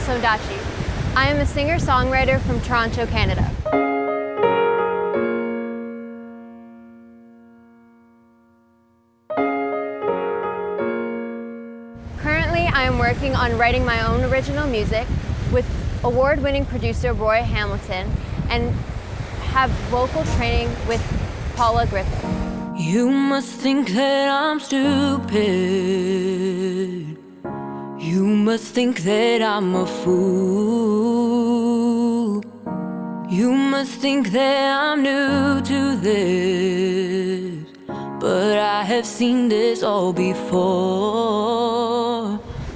Sondachi. I am a singer-songwriter from Toronto, Canada. Currently, I am working on writing my own original music with award-winning producer Roy Hamilton and have vocal training with Paula Griffin. You must think that I'm stupid. You must think that I'm a fool. You must think that I'm new to this, but I have seen this all before.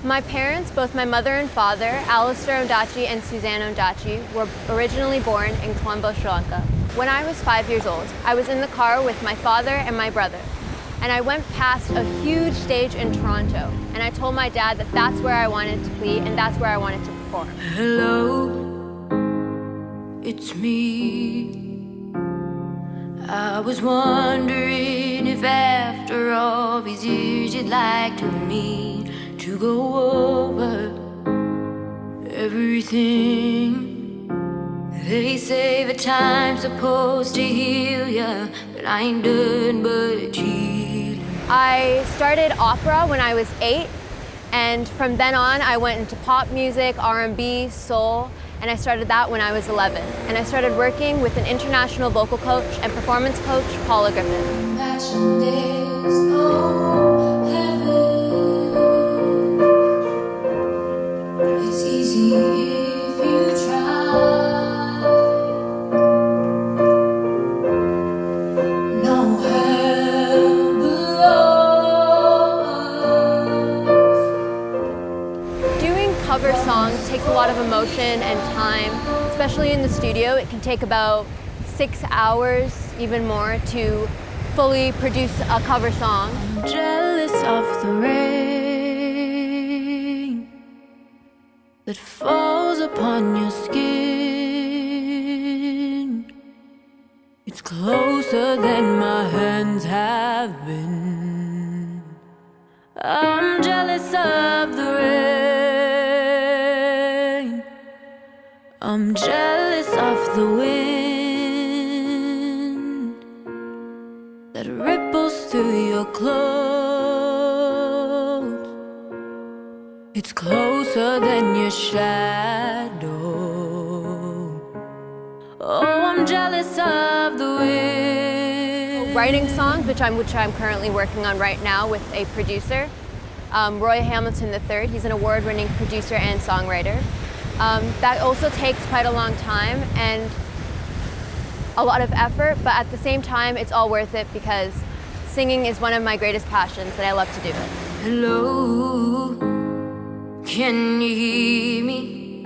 My parents, both my mother and father, Alistair Ondaatje and Suzanne Ondaatje, were originally born in Colombo, Sri Lanka. When I was 5 years old, I was in the car with my father and my brother, and I went past a huge stage in Toronto, and I told my dad that that's where I wanted to be and that's where I wanted to perform. Hello, it's me. I was wondering if after all these years you'd like to me to go over everything. They say that time's supposed to heal ya, but I ain't done but healing. I started opera when I was 8, and from then on I went into pop music, R&B, soul, and I started that when I was 11. And I started working with an international vocal coach and performance coach, Paula Griffin. It's easy if you try. Cover songs takes a lot of emotion and time, especially in the studio. It can take about 6 hours, even more, to fully produce a cover song. I'm jealous of the rain that falls upon your skin. It's closer than my hands have been. I'm jealous of the rain. I'm jealous of the wind that ripples through your clothes. It's closer than your shadow. Oh, I'm jealous of the wind. Writing songs, which I'm currently working on right now with a producer, Roy Hamilton III. He's an award-winning producer and songwriter. That also takes quite a long time and a lot of effort, but at the same time, it's all worth it because singing is one of my greatest passions and I love to do it. Hello, can you hear me?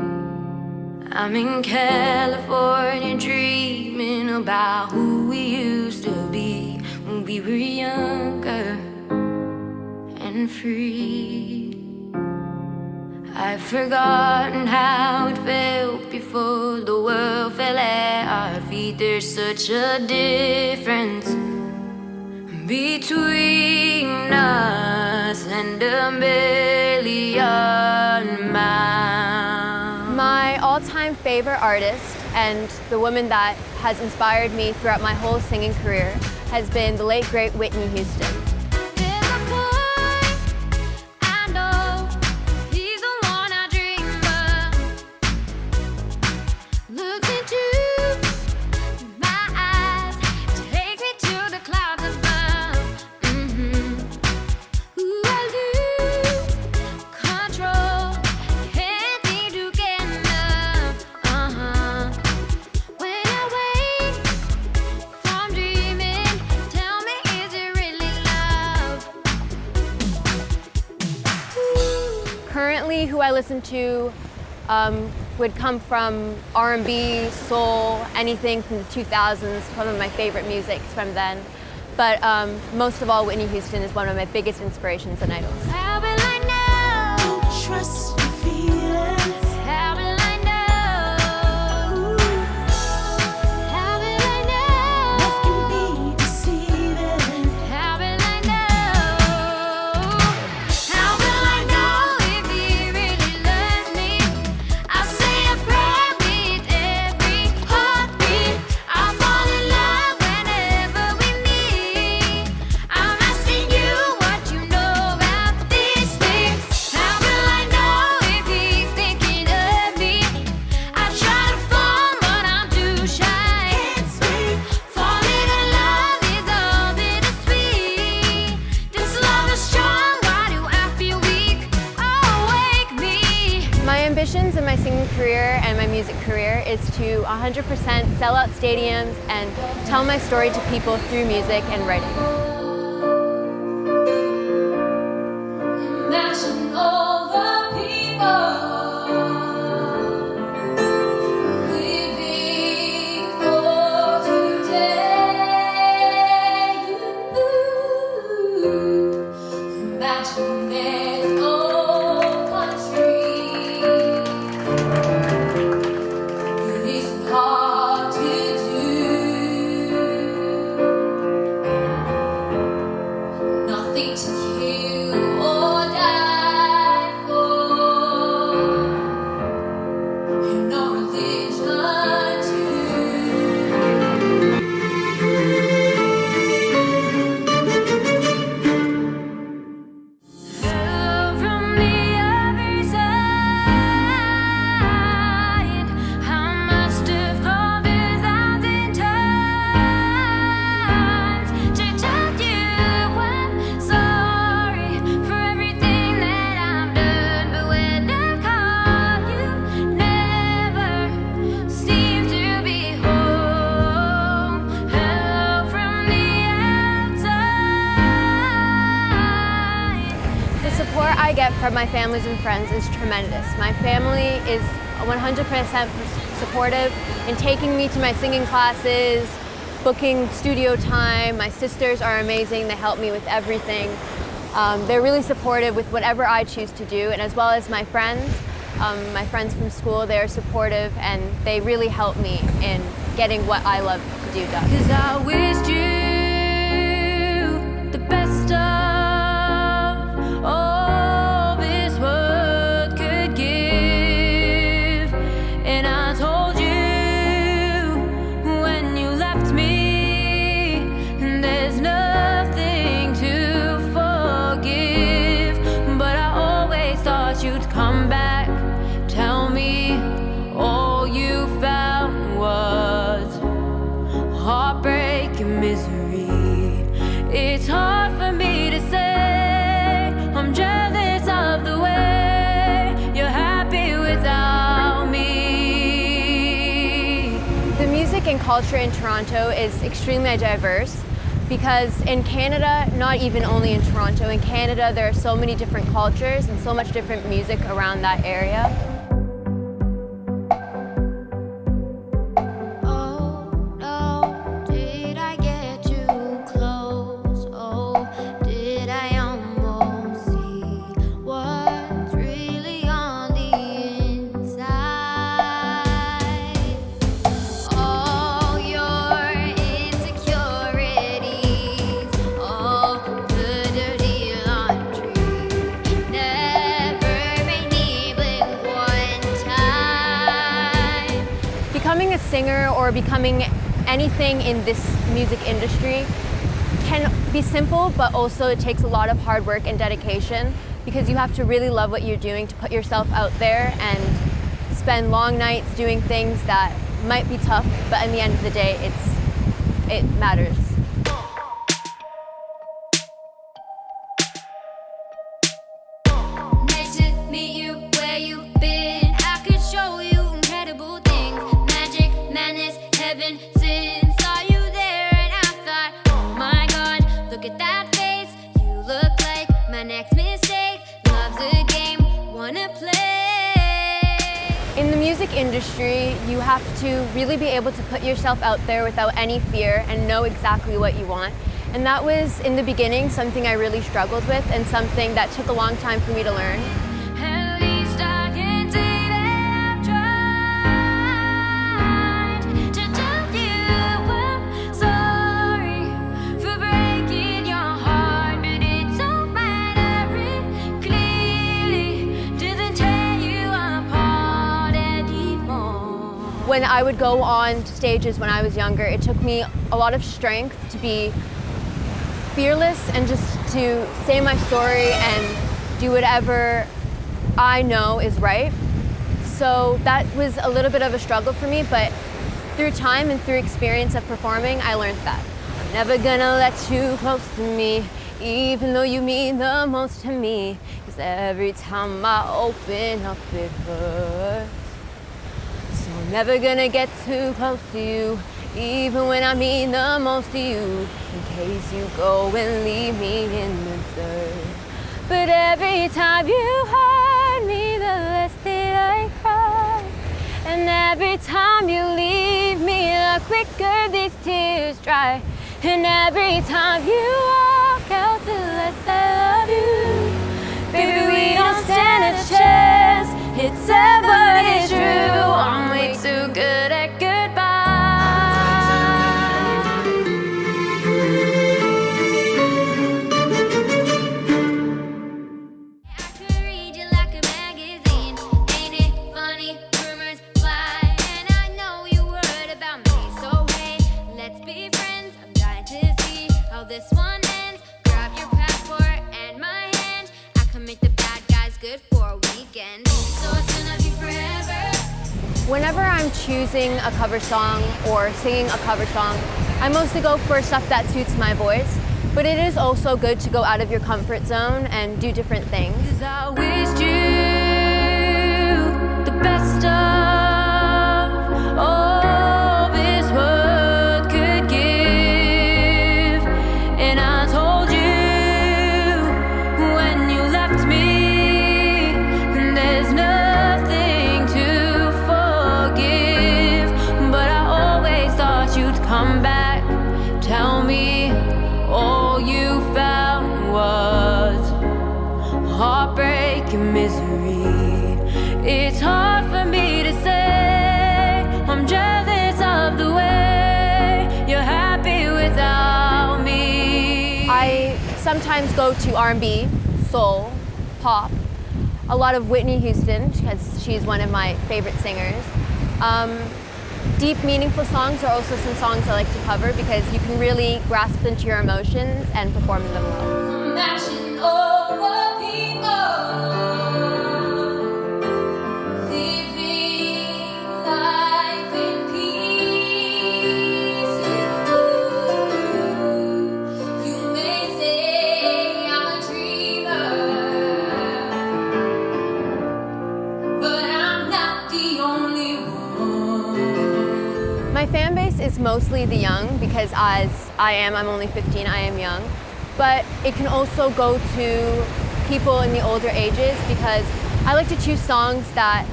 I'm in California dreaming about who we used to be when we were younger and free. I've forgotten how it felt before the world fell at our feet. There's such a difference between us and a million miles. My all-time favorite artist and the woman that has inspired me throughout my whole singing career has been the late, great Whitney Houston. Currently, who I listen to would come from R&B, soul, anything from the 2000s, some of my favorite music from then. But most of all, Whitney Houston is one of my biggest inspirations and idols. How will I know? Trust your feelings. How will I know? How will I know? Love can be deceiving. How will I know? How will I know if he really loves me? career and my music career is to 100% sell out stadiums and tell my story to people through music and writing. Imagine all the people living for today. Imagine there's no country. It isn't hard to do. Nothing to kill or die for, and no religion too. From the other side, I must have called 1,000 times to tell you I'm sorry for everything that I've done. But when I call, you never seem to be home. Hello from the outside. The support I get from my families and friends is tremendous. My family is 100% supportive in taking me to my singing classes, booking studio time. My sisters are amazing. They help me with everything. They're really supportive with whatever I choose to do, and as well as my friends from school, they're supportive and they really help me in getting what I love to do done. 'Cause I wished you the best of all this world could give, and I told you when you left me, there's nothing to forgive. But I always thought you'd come back, tell me all you found was heartbreak and misery. It's hard for me to say, I'm jealous of the way you're happy without me. The music and culture in Toronto is extremely diverse because in Canada, not even only in Toronto, in Canada there are so many different cultures and so much different music around that area. Oh no, did I get too close? Oh, did I almost see what's really on the inside? All your insecurities, all the dirty laundry, never made me blink one time. Becoming a singer or becoming anything in this music industry can be simple, but also it takes a lot of hard work and dedication because you have to really love what you're doing to put yourself out there and spend long nights doing things that might be tough, but in the end of the day, it matters. Nice to meet you where you've been. I could show you incredible things. Magic, madness, heaven, sin. Saw you there and I thought, oh my God, look at that face. You look like my next mistake. Love's a game, wanna play. In the music industry, you have to really be able to put yourself out there without any fear and know exactly what you want. And that was, in the beginning, something I really struggled with and something that took a long time for me to learn. At least I can say that I've tried to tell you I'm sorry for breaking your heart, but it don't matter. It clearly doesn't tear you apart anymore. When I would go on stages when I was younger, it took me a lot of strength to be fearless and just to say my story and do whatever I know is right. So that was a little bit of a struggle for me, but through time and through experience of performing, I learned that. I'm never gonna let you close to me, even though you mean the most to me. 'Cause every time I open up, it hurts. I'm never gonna get too close to you, even when I mean the most to you, in case you go and leave me in the dirt. But every time you hurt me, the less that I cry. And every time you leave me, the quicker these tears dry. And every time you walk out, the less I love you. Baby, we don't stand a chance. It's sad, but it's true. I'm way too good at goodbye. I could read you like a magazine. Ain't it funny? Rumors fly, and I know you worried about me. So hey, let's be friends. I'm dying to see how this one ends. Grab your passport and my hand. I can make the bad guys good for a weekend. So it's gonna be forever. Whenever I'm choosing a cover song or singing a cover song, I mostly go for stuff that suits my voice. But it is also good to go out of your comfort zone and do different things. 'Cause I wished you the best of all this world could give. And I told you when you left me, there's nothing to forgive. But I always thought you'd come back, tell me all you found was heartbreak and misery. It's hard for me to say, I'm jealous of the way you're happy without me. I sometimes go to R&B, soul, pop, a lot of Whitney Houston, because she's one of my favorite singers. Deep, meaningful songs are also some songs I like to cover because you can really grasp into your emotions and perform them well. Imagine all the people living life in peace with you. You may say I'm a dreamer, but I'm not the only one. My fan base is mostly the young because as I'm only 15, I am young. But it can also go to people in the older ages because I like to choose songs that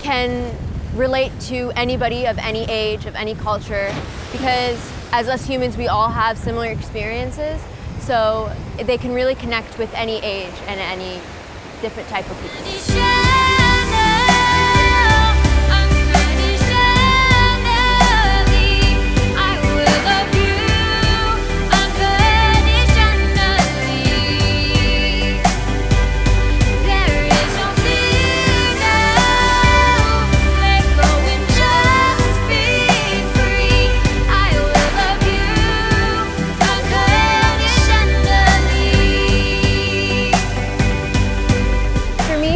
can relate to anybody of any age, of any culture, because as us humans, we all have similar experiences, so they can really connect with any age and any different type of people.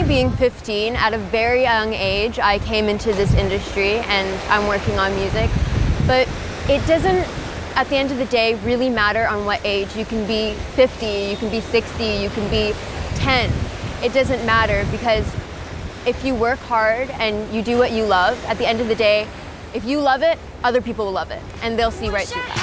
Being 15, at a very young age, I came into this industry and I'm working on music. But it doesn't, at the end of the day, really matter on what age. You can be 50, you can be 60, you can be 10. It doesn't matter because if you work hard and you do what you love, at the end of the day, if you love it, other people will love it and they'll see right through that.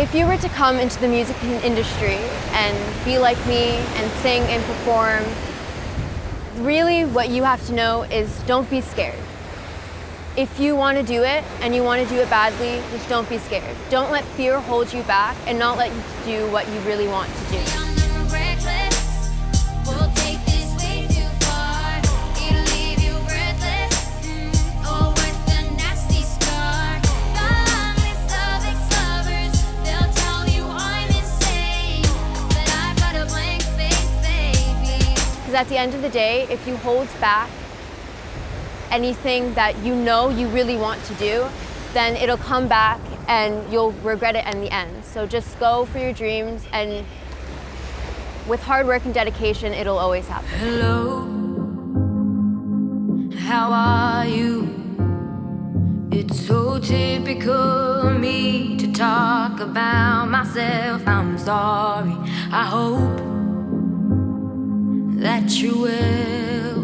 If you were to come into the music industry and be like me and sing and perform, really what you have to know is don't be scared. If you want to do it and you want to do it badly, just don't be scared. Don't let fear hold you back and not let you do what you really want to do. Because at the end of the day, if you hold back anything that you know you really want to do, then it'll come back and you'll regret it in the end. So just go for your dreams, and with hard work and dedication, it'll always happen. Hello, how are you? It's so typical of me to talk about myself. I'm sorry, I hope that you will.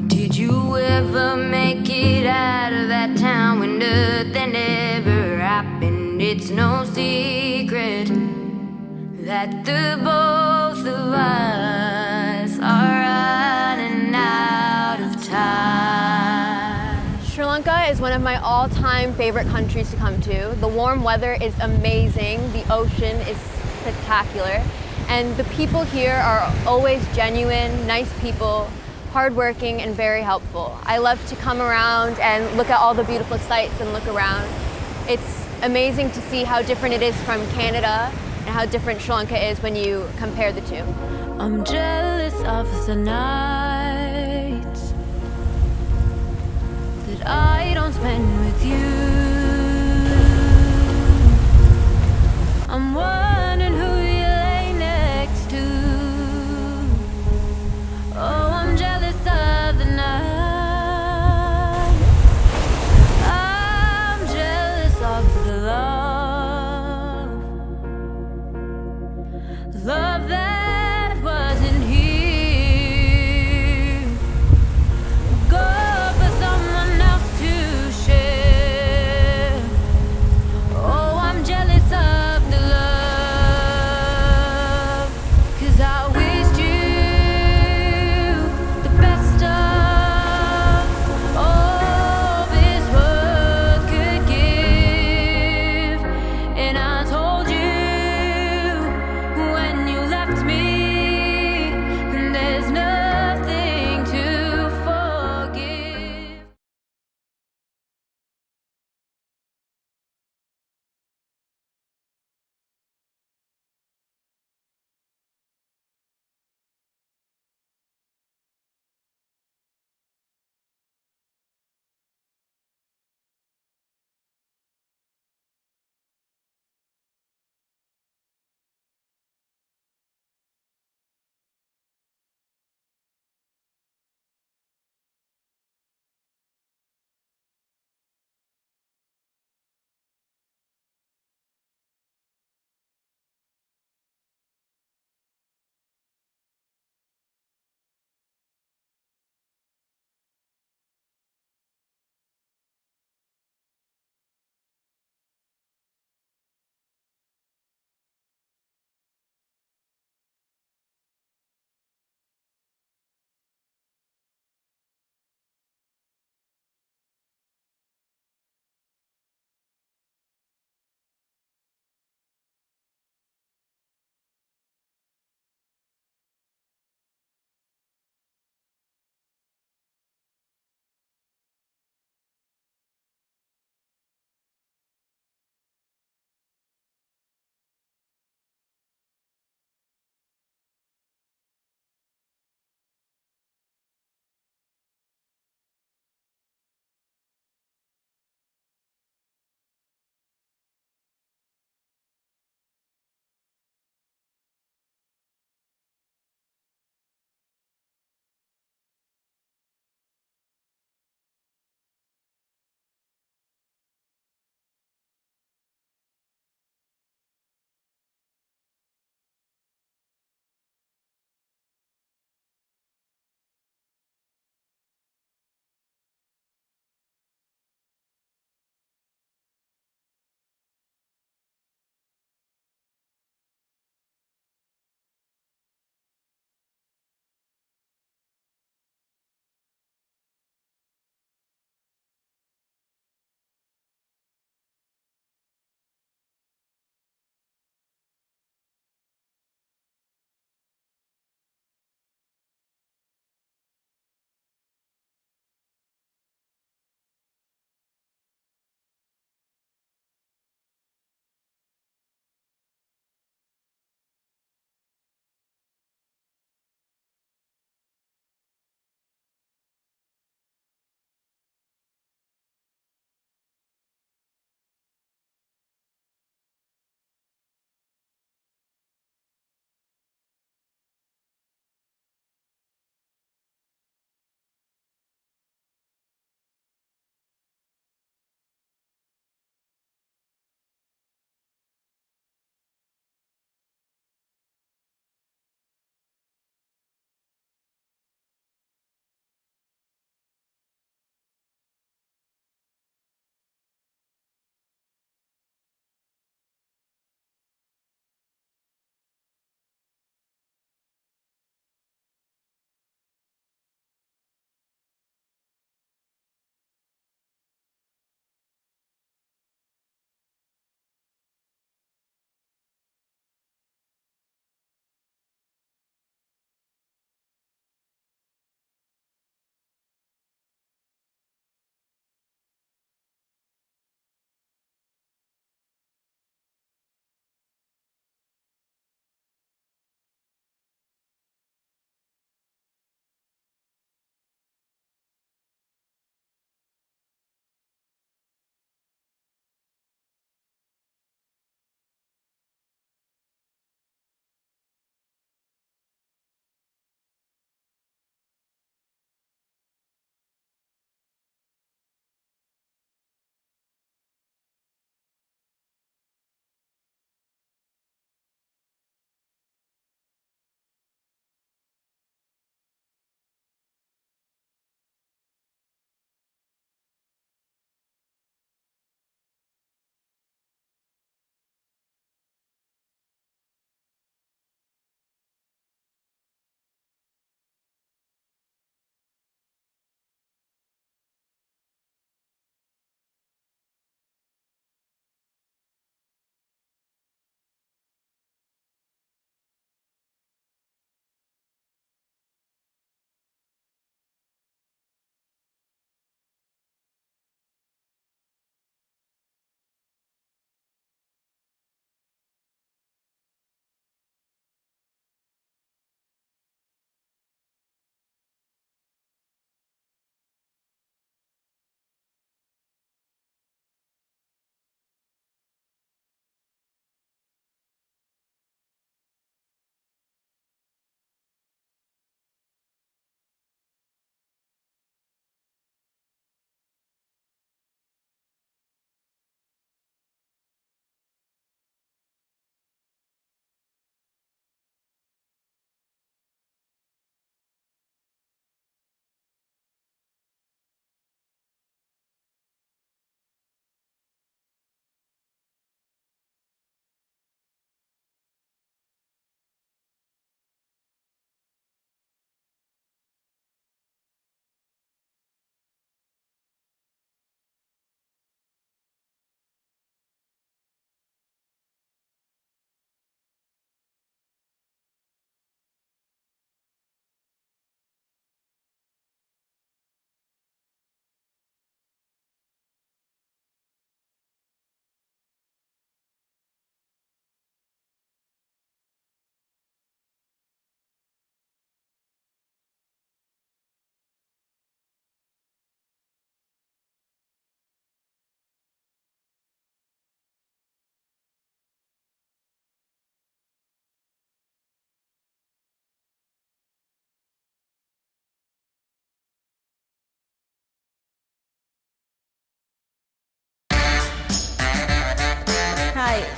Did you ever make it out of that town when nothing ever happened? It's no secret that the both of us are running out of time. Sri Lanka is one of my all-time favorite countries to come to. The warm weather is amazing, the ocean is spectacular, and the people here are always genuine, nice people, hardworking, and very helpful. I love to come around and look at all the beautiful sights and look around. It's amazing to see how different it is from Canada and how different Sri Lanka is when you compare the two. I'm jealous of the nights that I don't spend with you. I'm wondering who you lay next to. Oh, I'm jealous of the night. I'm jealous of the love that wasn't here. Go for someone else to share.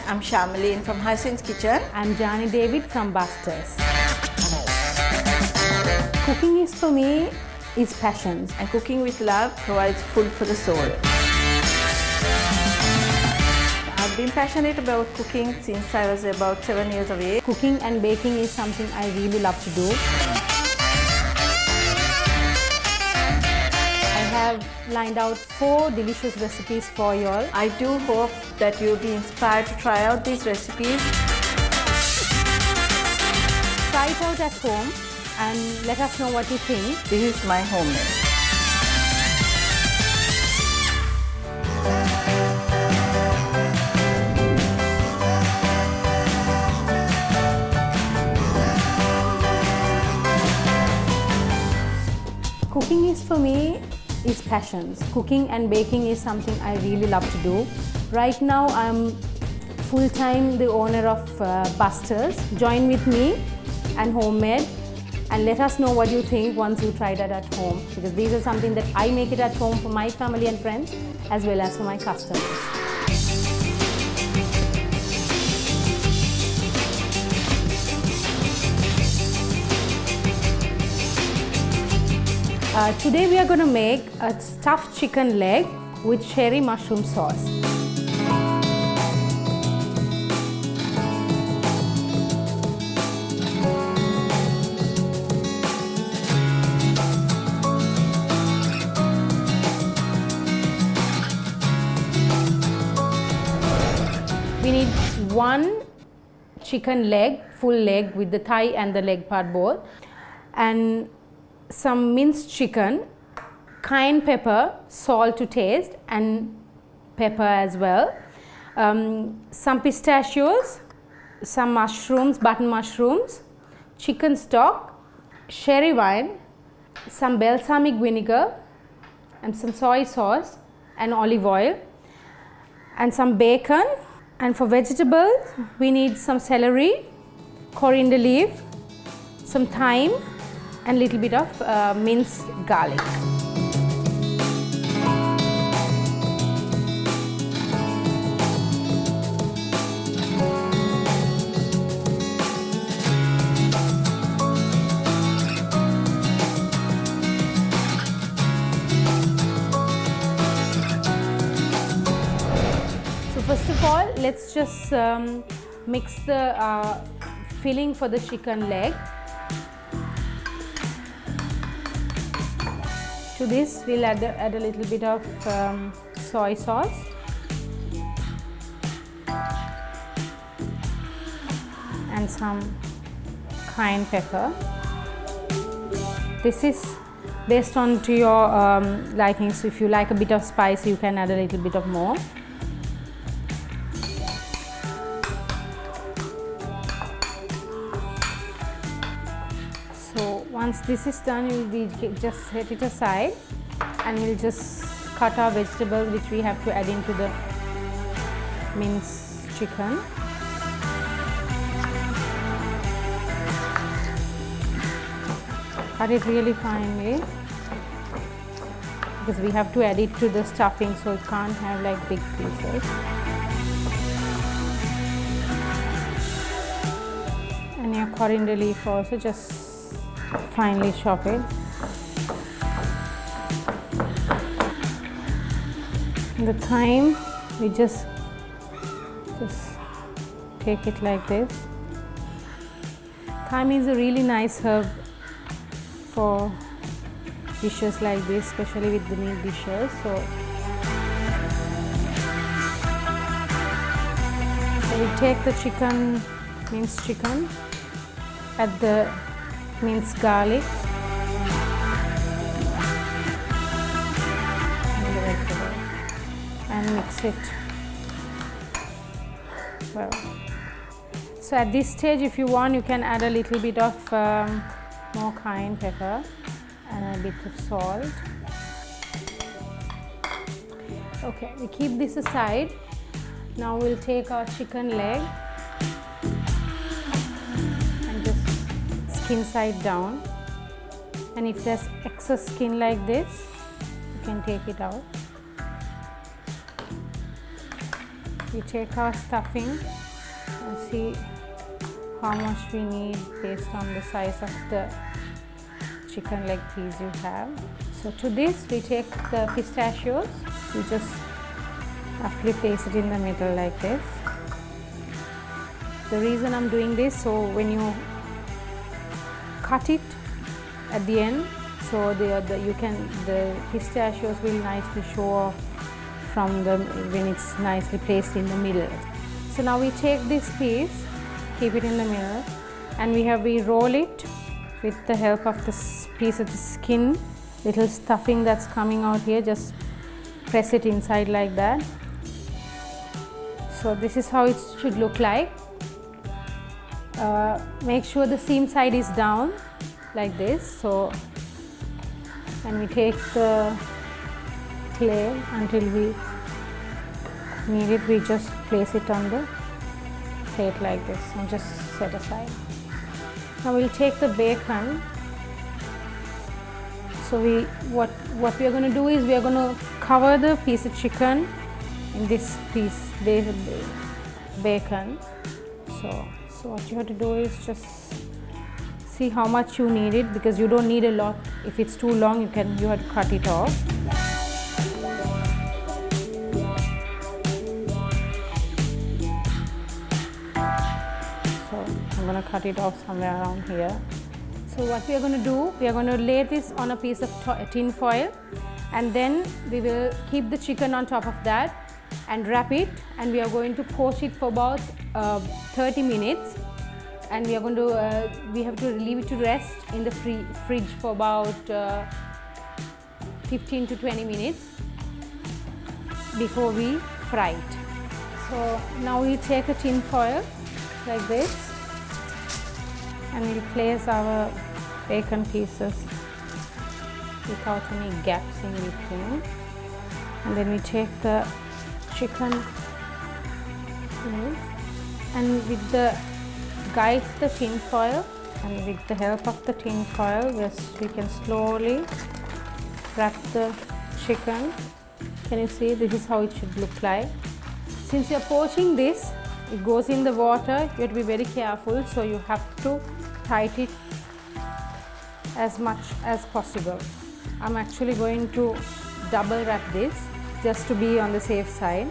I'm Shamaline from Hyacinth's Kitchen. I'm Johnny David from Busters. Cooking is for me is passion. And cooking with love provides food for the soul. I've been passionate about cooking since I was about 7 years of age. Cooking and baking is something I really love to do. I have lined out 4 delicious recipes for you all. I do hope that you'll be inspired to try out these recipes. Try it out at home and let us know what you think. This is my homemade. Cooking is for me is passions. Cooking and baking is something I really love to do. Right now I'm full-time the owner of Busters. Join with me and Homemade and let us know what you think once you try that at home, because these are something that I make it at home for my family and friends as well as for my customers. Today we are going to make a stuffed chicken leg with cherry mushroom sauce. We need 1 chicken leg, full leg with the thigh and the leg part both, and some minced chicken, cayenne pepper, salt to taste, and pepper as well. Some pistachios, some mushrooms, button mushrooms, chicken stock, sherry wine, some balsamic vinegar, and some soy sauce and olive oil, and some bacon. And for vegetables, we need some celery, coriander leaf, some thyme, and a little bit of minced garlic. So first of all, let's just mix the filling for the chicken leg. To this, we'll add a little bit of soy sauce, and some cayenne pepper. This is based on to your liking, so if you like a bit of spice, you can add a little bit of more. So once this is done, we'll just set it aside and we'll just cut our vegetables which we have to add into the minced chicken. Cut it really finely because we have to add it to the stuffing, so it can't have like big pieces. And your coriander leaf also, just finely chop it. And the thyme, we just take it like this. Thyme is a really nice herb for dishes like this, especially with the meat dishes. So we take the chicken, minced chicken, add the minced garlic and the vegetables and mix it well. So at this stage, if you want, you can add a little bit of more cayenne pepper and a bit of salt. Okay, we keep this aside. Now we'll take our chicken leg and just skin side down, and if there's excess skin like this, you can take it out. we take our stuffing and see how much we need based on the size of the chicken leg piece you have. So to this we take the pistachios, we just roughly place it in the middle like this. The reason I'm doing this, so when you cut it at the end, so the pistachios will nicely show off from when it's nicely placed in the middle. So now we take this piece, keep it in the middle, and we roll it with the help of this piece of the skin, little stuffing that's coming out here, just press it inside like that. So this is how it should look like. Make sure the seam side is down like this. So, and we take the clay until we need it, we just place it on the plate like this and just set aside. Now we'll take the bacon. So what we are going to do is we are going to cover the piece of chicken in this piece bacon. So what you have to do is just see how much you need it, because you don't need a lot. If it's too long, you have to cut it off. So I'm going to cut it off somewhere around here. So what we are going to do, we are going to lay this on a piece of tin foil, and then we will keep the chicken on top of that and wrap it, and we are going to poach it for about 30 minutes, and we have to leave it to rest in the fridge for about 15 to 20 minutes before we fry it. So now we take a tin foil like this, and we'll place our bacon pieces without any gaps in between, and then we take the chicken piece, and with the guide the tin foil, and with the help of the tin foil, we can slowly wrap the chicken. Can you see? This is how it should look like. Since you're poaching this, it goes in the water, you have to be very careful, so you have to tighten it as much as possible. I'm actually going to double wrap this just to be on the safe side.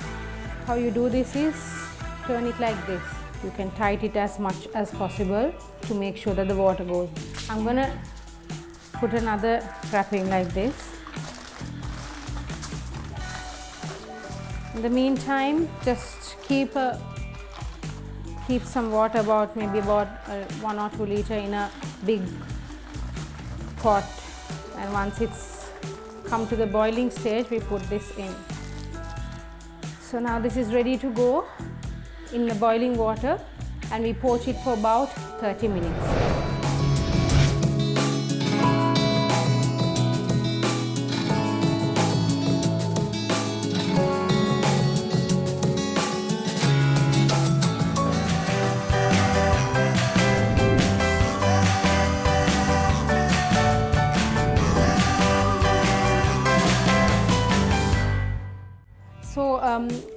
How you do this is turn it like this. You can tighten it as much as possible to make sure that the water goes. I'm gonna put another wrapping like this. In the meantime, just keep some water, maybe about 1 or 2 liters in a big pot, and once it's come to the boiling stage, we put this in. So now this is ready to go in the boiling water, and we poach it for about 30 minutes.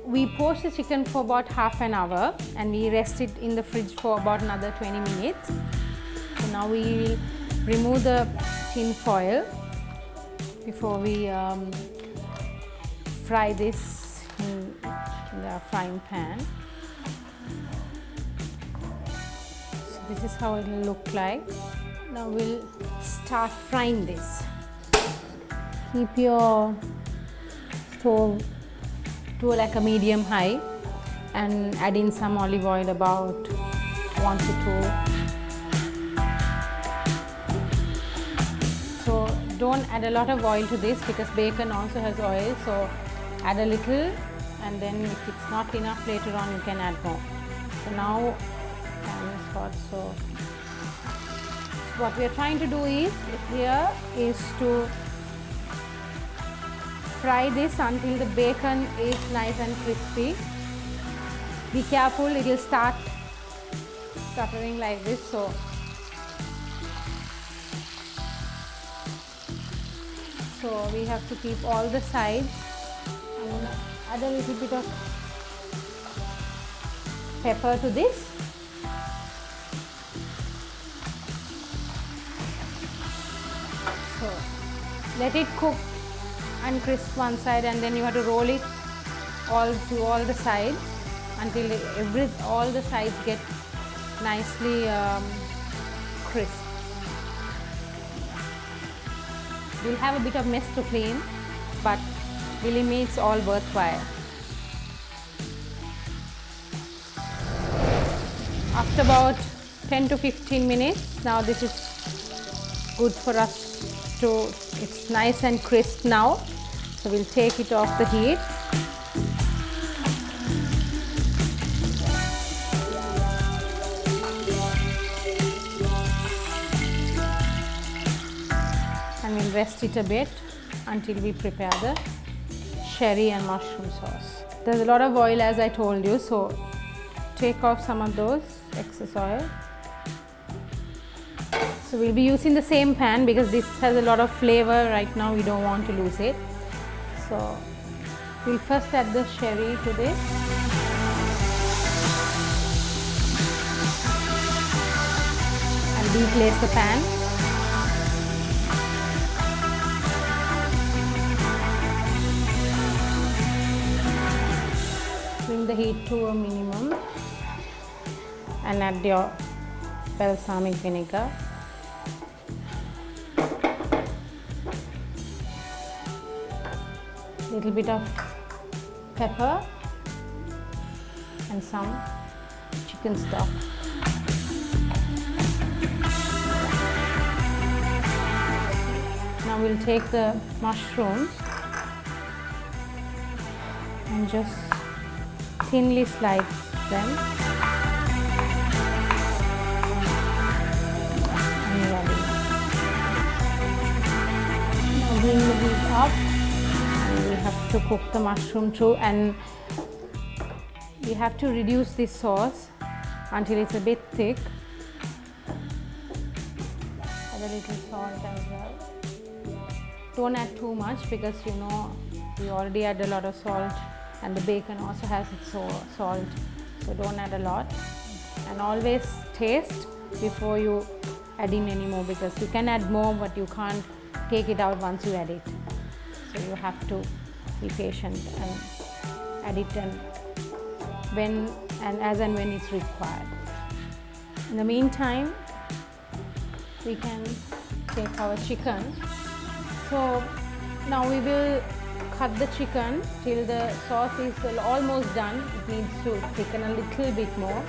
We poach the chicken for about half an hour, and we rest it in the fridge for about another 20 minutes. So now we will remove the tin foil before we fry this in the frying pan. So this is how it will look like. Now we'll start frying this. Keep your stove to like a medium high, and add in some olive oil, about 1 to 2. So don't add a lot of oil to this, because bacon also has oil, so add a little, and then if it's not enough later on, you can add more. So now pan is hot. So what we are trying to do is to fry this until the bacon is nice and crispy. Be careful, it will start stuttering like this. So we have to keep all the sides. I'm going to add a little bit of pepper to this. So let it cook and crisp one side, and then you have to roll it all to all the sides until all the sides get nicely crisp. You'll have a bit of mess to clean, but believe me, it's all worthwhile. After about 10 to 15 minutes, now this is good for us to, it's nice and crisp now. So we'll take it off the heat. And we'll rest it a bit until we prepare the sherry and mushroom sauce. There's a lot of oil, as I told you, so take off some of those excess oil. So we'll be using the same pan because this has a lot of flavor right now, we don't want to lose it. So we'll first add the sherry to this. And deglaze the pan. Bring the heat to a minimum and add your balsamic vinegar. Little bit of pepper and some chicken stock. Now we'll take the mushrooms and just thinly slice them and rub it. Now bring the heat up. We have to cook the mushroom too, and we have to reduce this sauce until it's a bit thick. Add a little salt as well. Don't add too much because you know we already add a lot of salt, and the bacon also has its salt, so don't add a lot. And always taste before you add in any more, because you can add more but you can't take it out once you add it. So you have to be patient and add it as and when it's required. In the meantime, we can take our chicken. So now we will cut the chicken till the sauce is almost done. It needs to thicken a little bit more.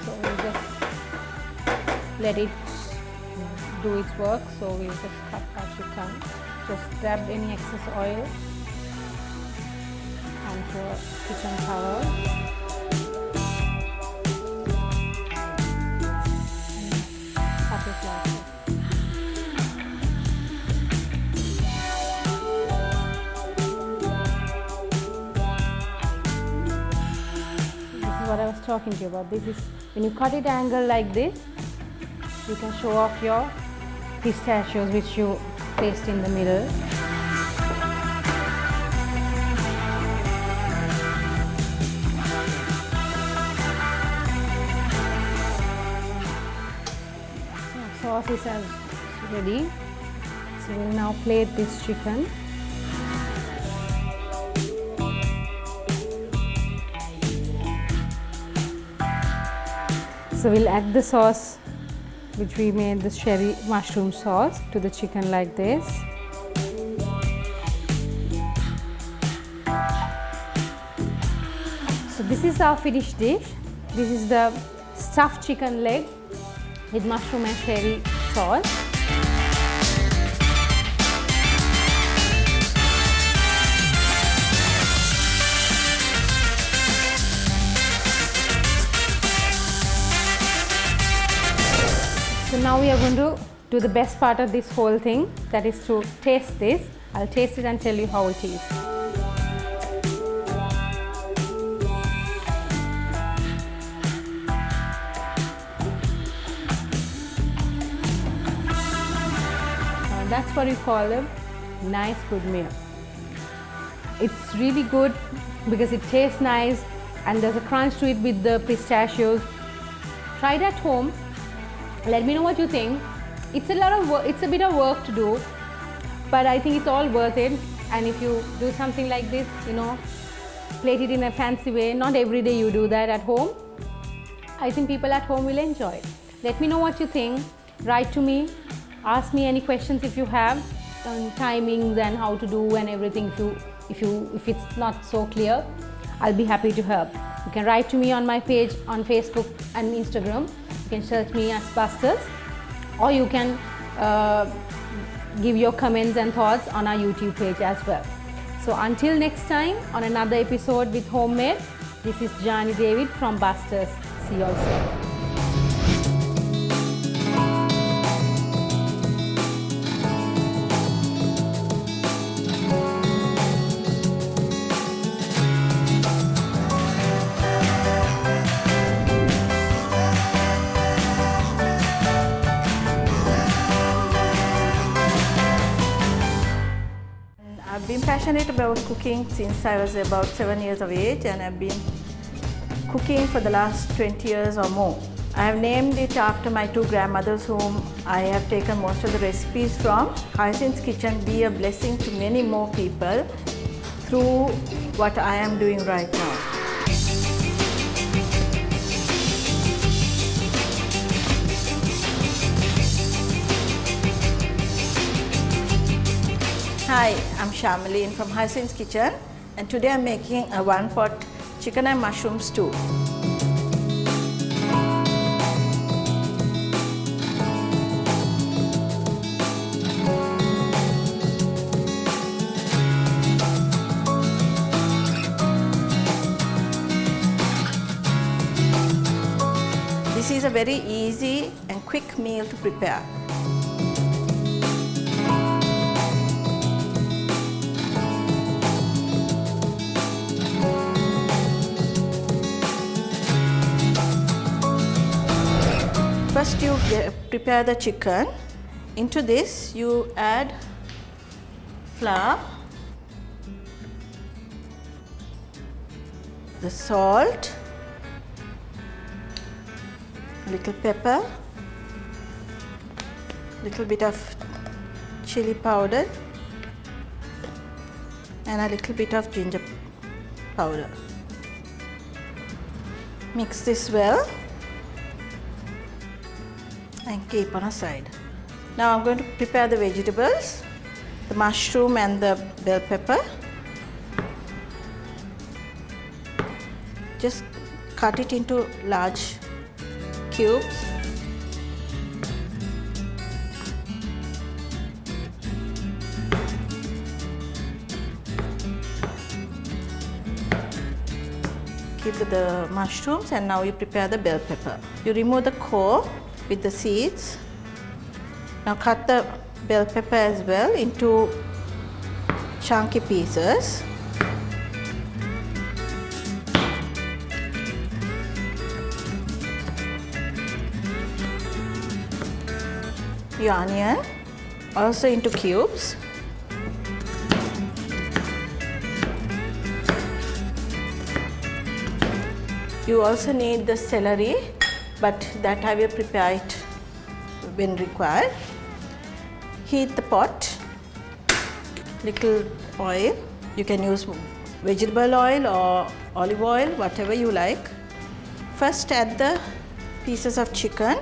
So we'll just let it do its work. So we'll just cut our chicken. Just grab any excess oil onto a kitchen towel and cut it like this. This is what I was talking to you about. This is when you cut it angle like this, you can show off your pistachios which you placed in the middle. So sauce is ready. So we'll now plate this chicken. So we'll add the sauce which we made, the sherry mushroom sauce, to the chicken like this. So this is our finished dish. This is the stuffed chicken leg with mushroom and sherry sauce. So now we are going to do the best part of this whole thing, that is to taste this. I'll taste it and tell you how it is. That's what we call a nice good meal. It's really good because it tastes nice, and there's a crunch to it with the pistachios. Try it at home. Let me know what you think. It's a lot of work, it's a bit of work to do, but I think it's all worth it. And if you do something like this, you know, plate it in a fancy way, not every day you do that at home, I think people at home will enjoy it. Let me know what you think. Write to me, ask me any questions if you have on timings and how to do and everything. If it's not so clear, I'll be happy to help. You can write to me on my page on Facebook and Instagram. You can search me as Busters, or you can give your comments and thoughts on our YouTube page as well. So until next time on another episode with Homemade, this is Jani David from Busters. See you all soon. I've been passionate about cooking since I was about 7 years of age, and I've been cooking for the last 20 years or more. I have named it after my two grandmothers, whom I have taken most of the recipes from. Hyacinth's Kitchen be a blessing to many more people through what I am doing right now. Hi, I'm Shamaline from Hyacinth's Kitchen, and today I'm making a one-pot chicken and mushroom stew. This is a very easy and quick meal to prepare. First you prepare the chicken. Into this you add flour, the salt, little pepper, little bit of chili powder, and a little bit of ginger powder. Mix this well and keep on a side. Now I'm going to prepare the vegetables, the mushroom and the bell pepper. Just cut it into large cubes. Keep the mushrooms, and now you prepare the bell pepper. You remove the core with the seeds. Now cut the bell pepper as well into chunky pieces. Your onion also into cubes. You also need the celery, but that I will prepare it when required. Heat the pot, little oil. You can use vegetable oil or olive oil, whatever you like. First add the pieces of chicken.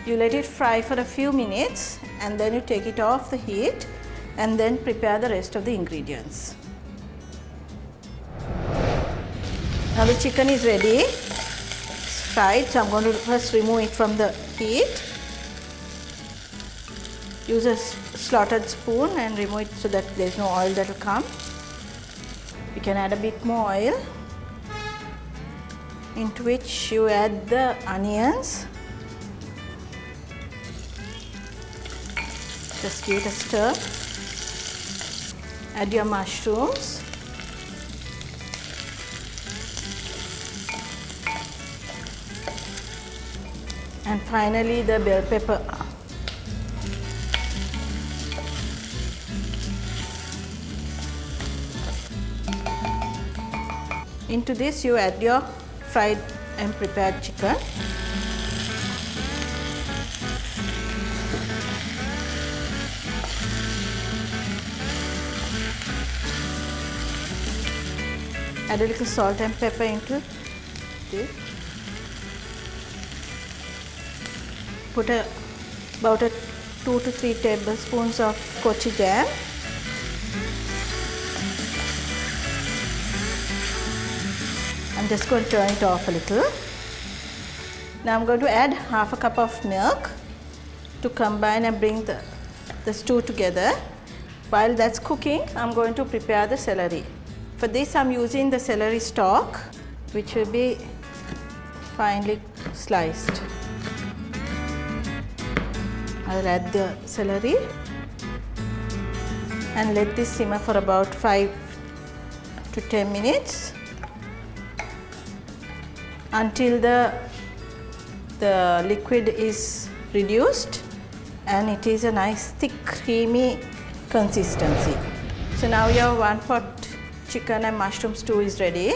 You let it fry for a few minutes, and then you take it off the heat and then prepare the rest of the ingredients. Now the chicken is ready. It's fried, so I'm going to first remove it from the heat. Use a slotted spoon and remove it so that there's no oil that will come. You can add a bit more oil, into which you add the onions. Just give it a stir. Add your mushrooms. And finally the bell pepper. Into this you add your fried and prepared chicken. Add a little salt and pepper into this. Put about 2 to 3 tablespoons of kochi jam. I'm just going to turn it off a little. Now I'm going to add half a cup of milk to combine and bring the stew together. While that's cooking, I'm going to prepare the celery. For this, I'm using the celery stalk, which will be finely sliced. I'll add the celery and let this simmer for about 5 to 10 minutes until the liquid is reduced and it is a nice thick creamy consistency. So now your one pot chicken and mushroom stew is ready.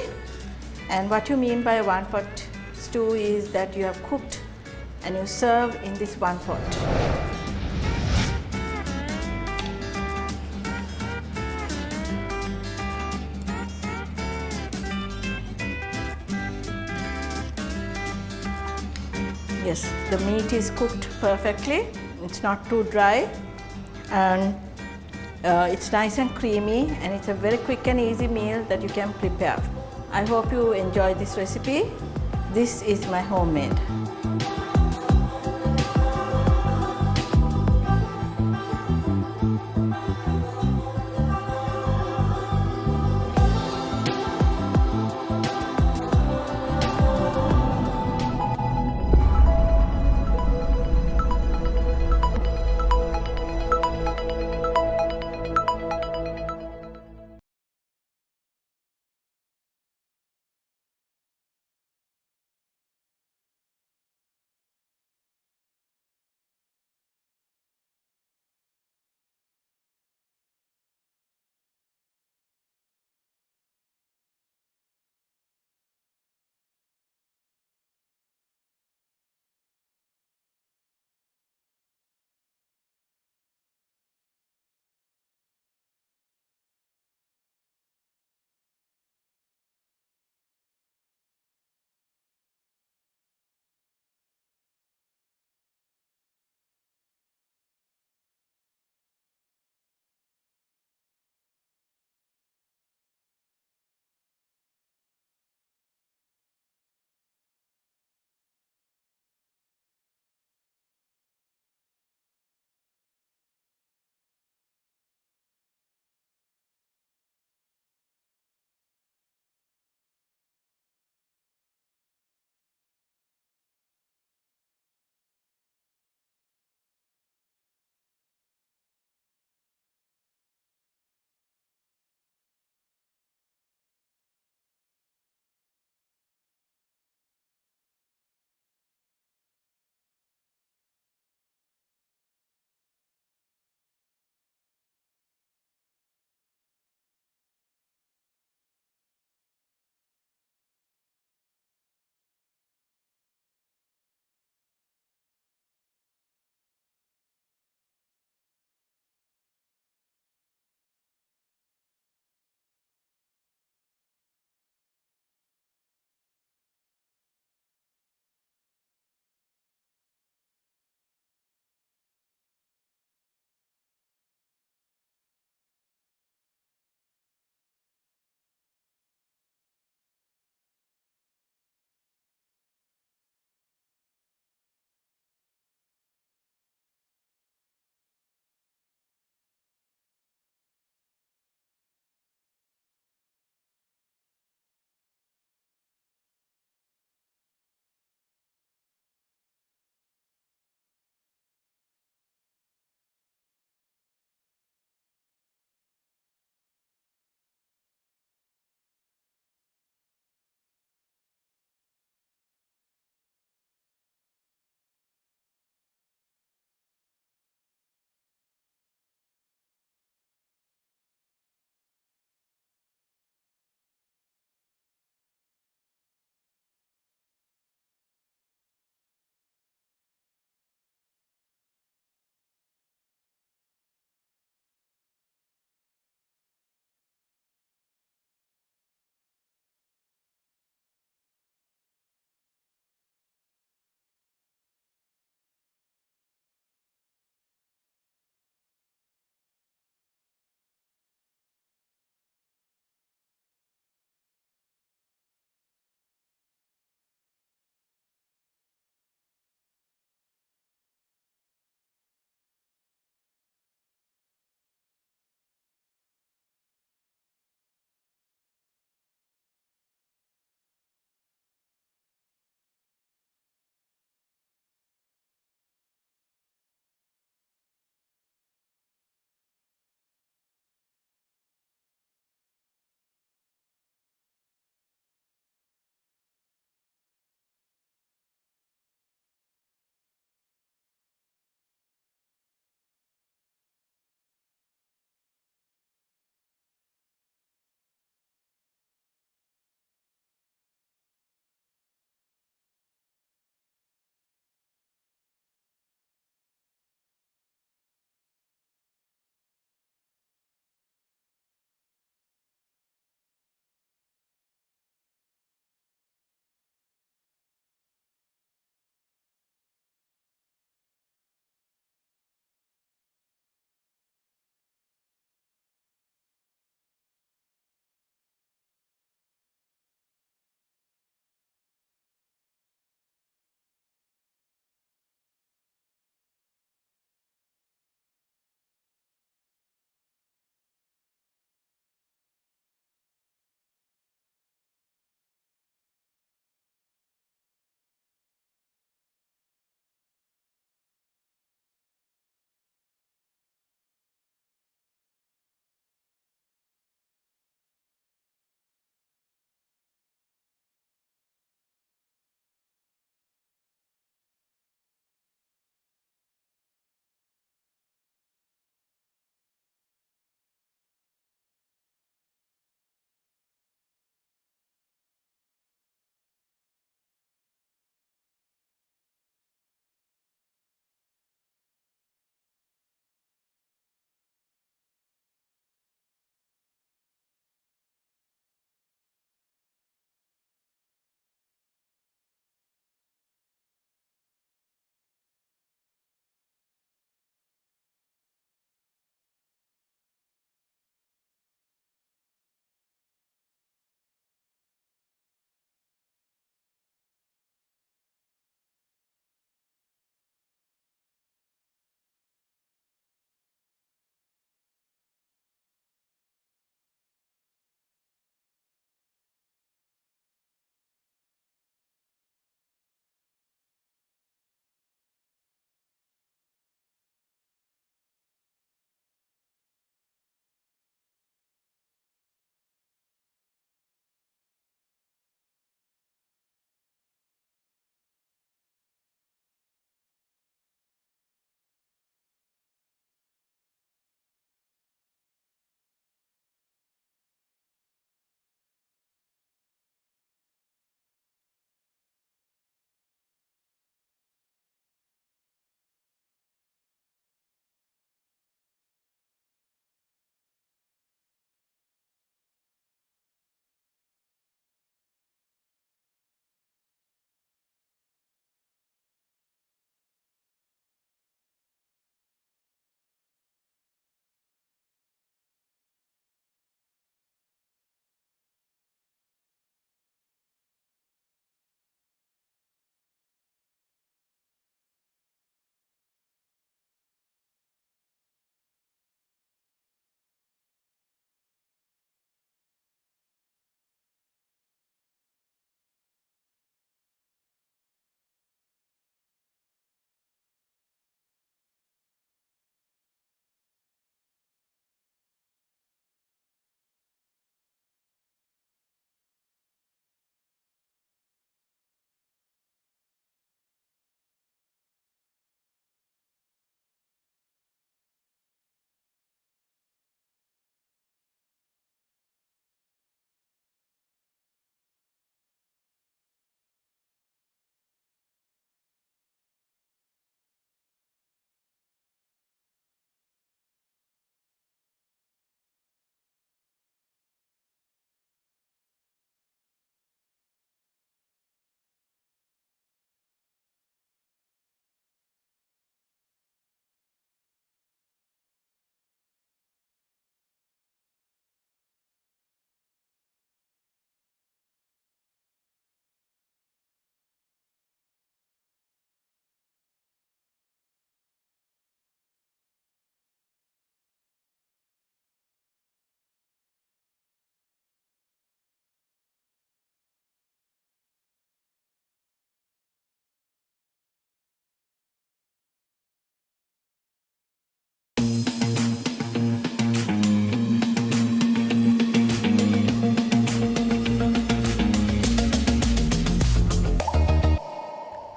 And what you mean by one pot stew is that you have cooked and you serve in this one pot. Yes, the meat is cooked perfectly. It's not too dry and it's nice and creamy, and it's a very quick and easy meal that you can prepare. I hope you enjoy this recipe. This is my homemade.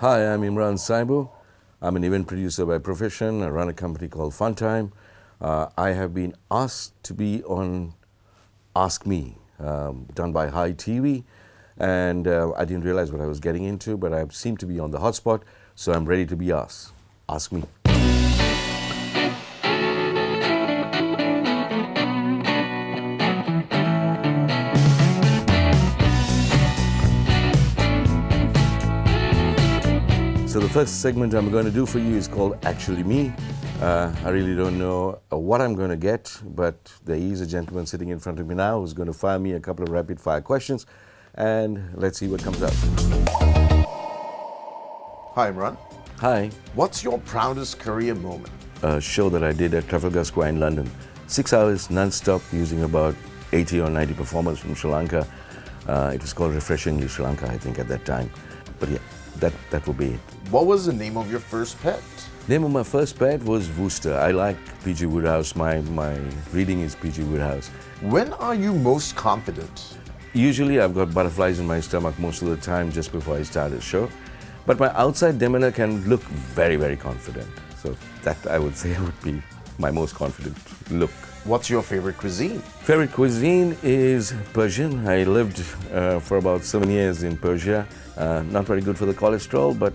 Hi, I'm Imran Saibu. I'm an event producer by profession. I run a company called Funtime. I have been asked to be on Ask Me, done by High TV, and I didn't realize what I was getting into, but I seem to be on the hotspot, so I'm ready to be asked. Ask me. So the first segment I'm going to do for you is called Actually Me. I really don't know what I'm going to get, but there is a gentleman sitting in front of me now who's going to fire me a couple of rapid fire questions, and let's see what comes out. Hi, Imran. Hi. What's your proudest career moment? A show that I did at Trafalgar Square in London. 6 hours non-stop using about 80 or 90 performers from Sri Lanka. It was called Refreshingly Sri Lanka, I think, at that time. But yeah, that will be it. What was the name of your first pet? Name of my first pet was Wooster. I like P.G. Woodhouse. My reading is P.G. Woodhouse. When are you most confident? Usually I've got butterflies in my stomach most of the time just before I start a show. But my outside demeanor can look very, very confident. So that, I would say, would be my most confident look. What's your favorite cuisine? Favorite cuisine is Persian. I lived for about 7 years in Persia. Not very good for the cholesterol, but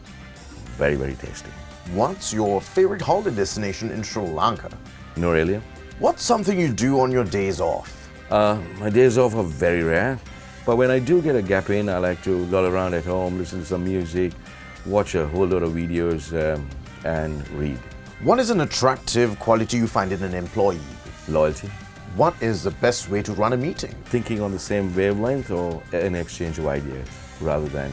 very, very tasty. What's your favorite holiday destination in Sri Lanka? Norelia. What's something you do on your days off? My days off are very rare, but when I do get a gap in, I like to loll around at home, listen to some music, watch a whole lot of videos, and read. What is an attractive quality you find in an employee? Loyalty. What is the best way to run a meeting? Thinking on the same wavelength or an exchange of ideas rather than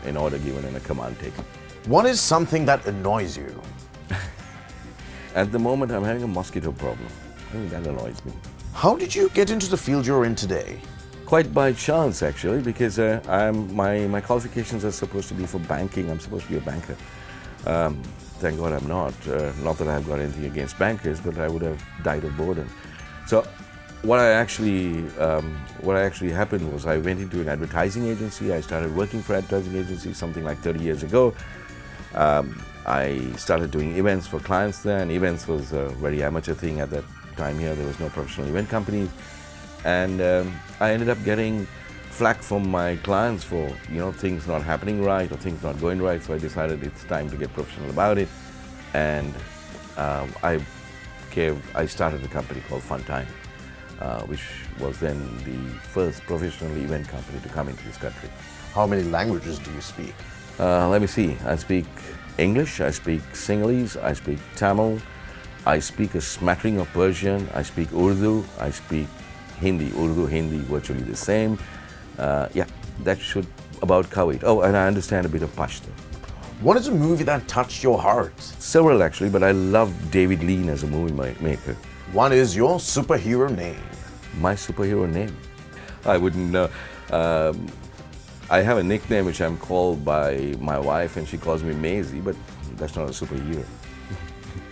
an order given and a command taken. What is something that annoys you? At the moment, I'm having a mosquito problem. I think that annoys me. How did you get into the field you're in today? Quite by chance, actually, because my qualifications are supposed to be for banking. I'm supposed to be a banker. Thank God I'm not. Not that I've got anything against bankers, but I would have died of boredom. So what actually happened was I went into an advertising agency. I started working for advertising agency something like 30 years ago. I started doing events for clients there, and events was a very amateur thing at that time here. There was no professional event companies. And I ended up getting flack from my clients for things not happening right or things not going right. So I decided it's time to get professional about it, and I started a company called Funtime, which was then the first professional event company to come into this country. How many languages do you speak? Let me see. I speak English, I speak Sinhalese, I speak Tamil, I speak a smattering of Persian, I speak Urdu, I speak Hindi. Urdu, Hindi, virtually the same. Yeah, that should about cover it. Oh, and I understand a bit of Pashto. What is a movie that touched your heart? Several actually, but I love David Lean as a movie maker. What is your superhero name? My superhero name? I wouldn't know. I have a nickname which I'm called by my wife, and she calls me Maisie, but that's not a superhero.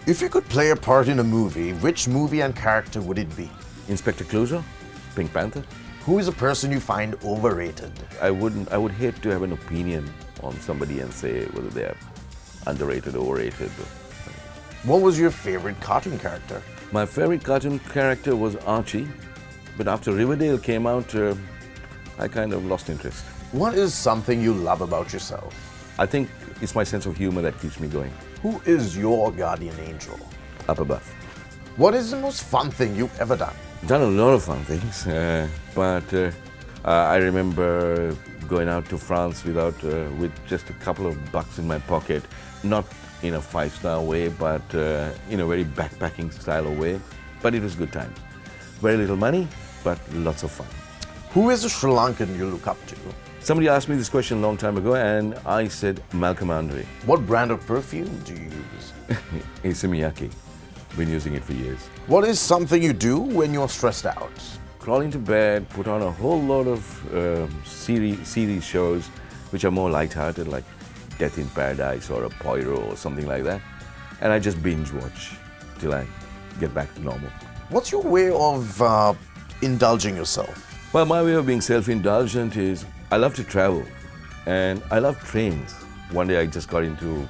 If you could play a part in a movie, which movie and character would it be? Inspector Clouseau, Pink Panther. Who is a person you find overrated? I would hate to have an opinion on somebody and say whether they are underrated or overrated. What was your favorite cartoon character? My favorite cartoon character was Archie, but after Riverdale came out, I kind of lost interest. What is something you love about yourself? I think it's my sense of humor that keeps me going. Who is your guardian angel? Up above. What is the most fun thing you've ever done? Done a lot of fun things, but I remember going out to France with just a couple of bucks in my pocket, not in a five-star way, but in a very backpacking style of way. But it was good times. Very little money, but lots of fun. Who is a Sri Lankan you look up to? Somebody asked me this question a long time ago, and I said Malcolm Andre. What brand of perfume do you use? It's a Miyake. Been using it for years. What is something you do when you're stressed out? Crawl into bed, put on a whole lot of series shows which are more light-hearted, like Death in Paradise or a Poirot or something like that. And I just binge watch till I get back to normal. What's your way of indulging yourself? Well, my way of being self-indulgent is I love to travel and I love trains. one day I just got into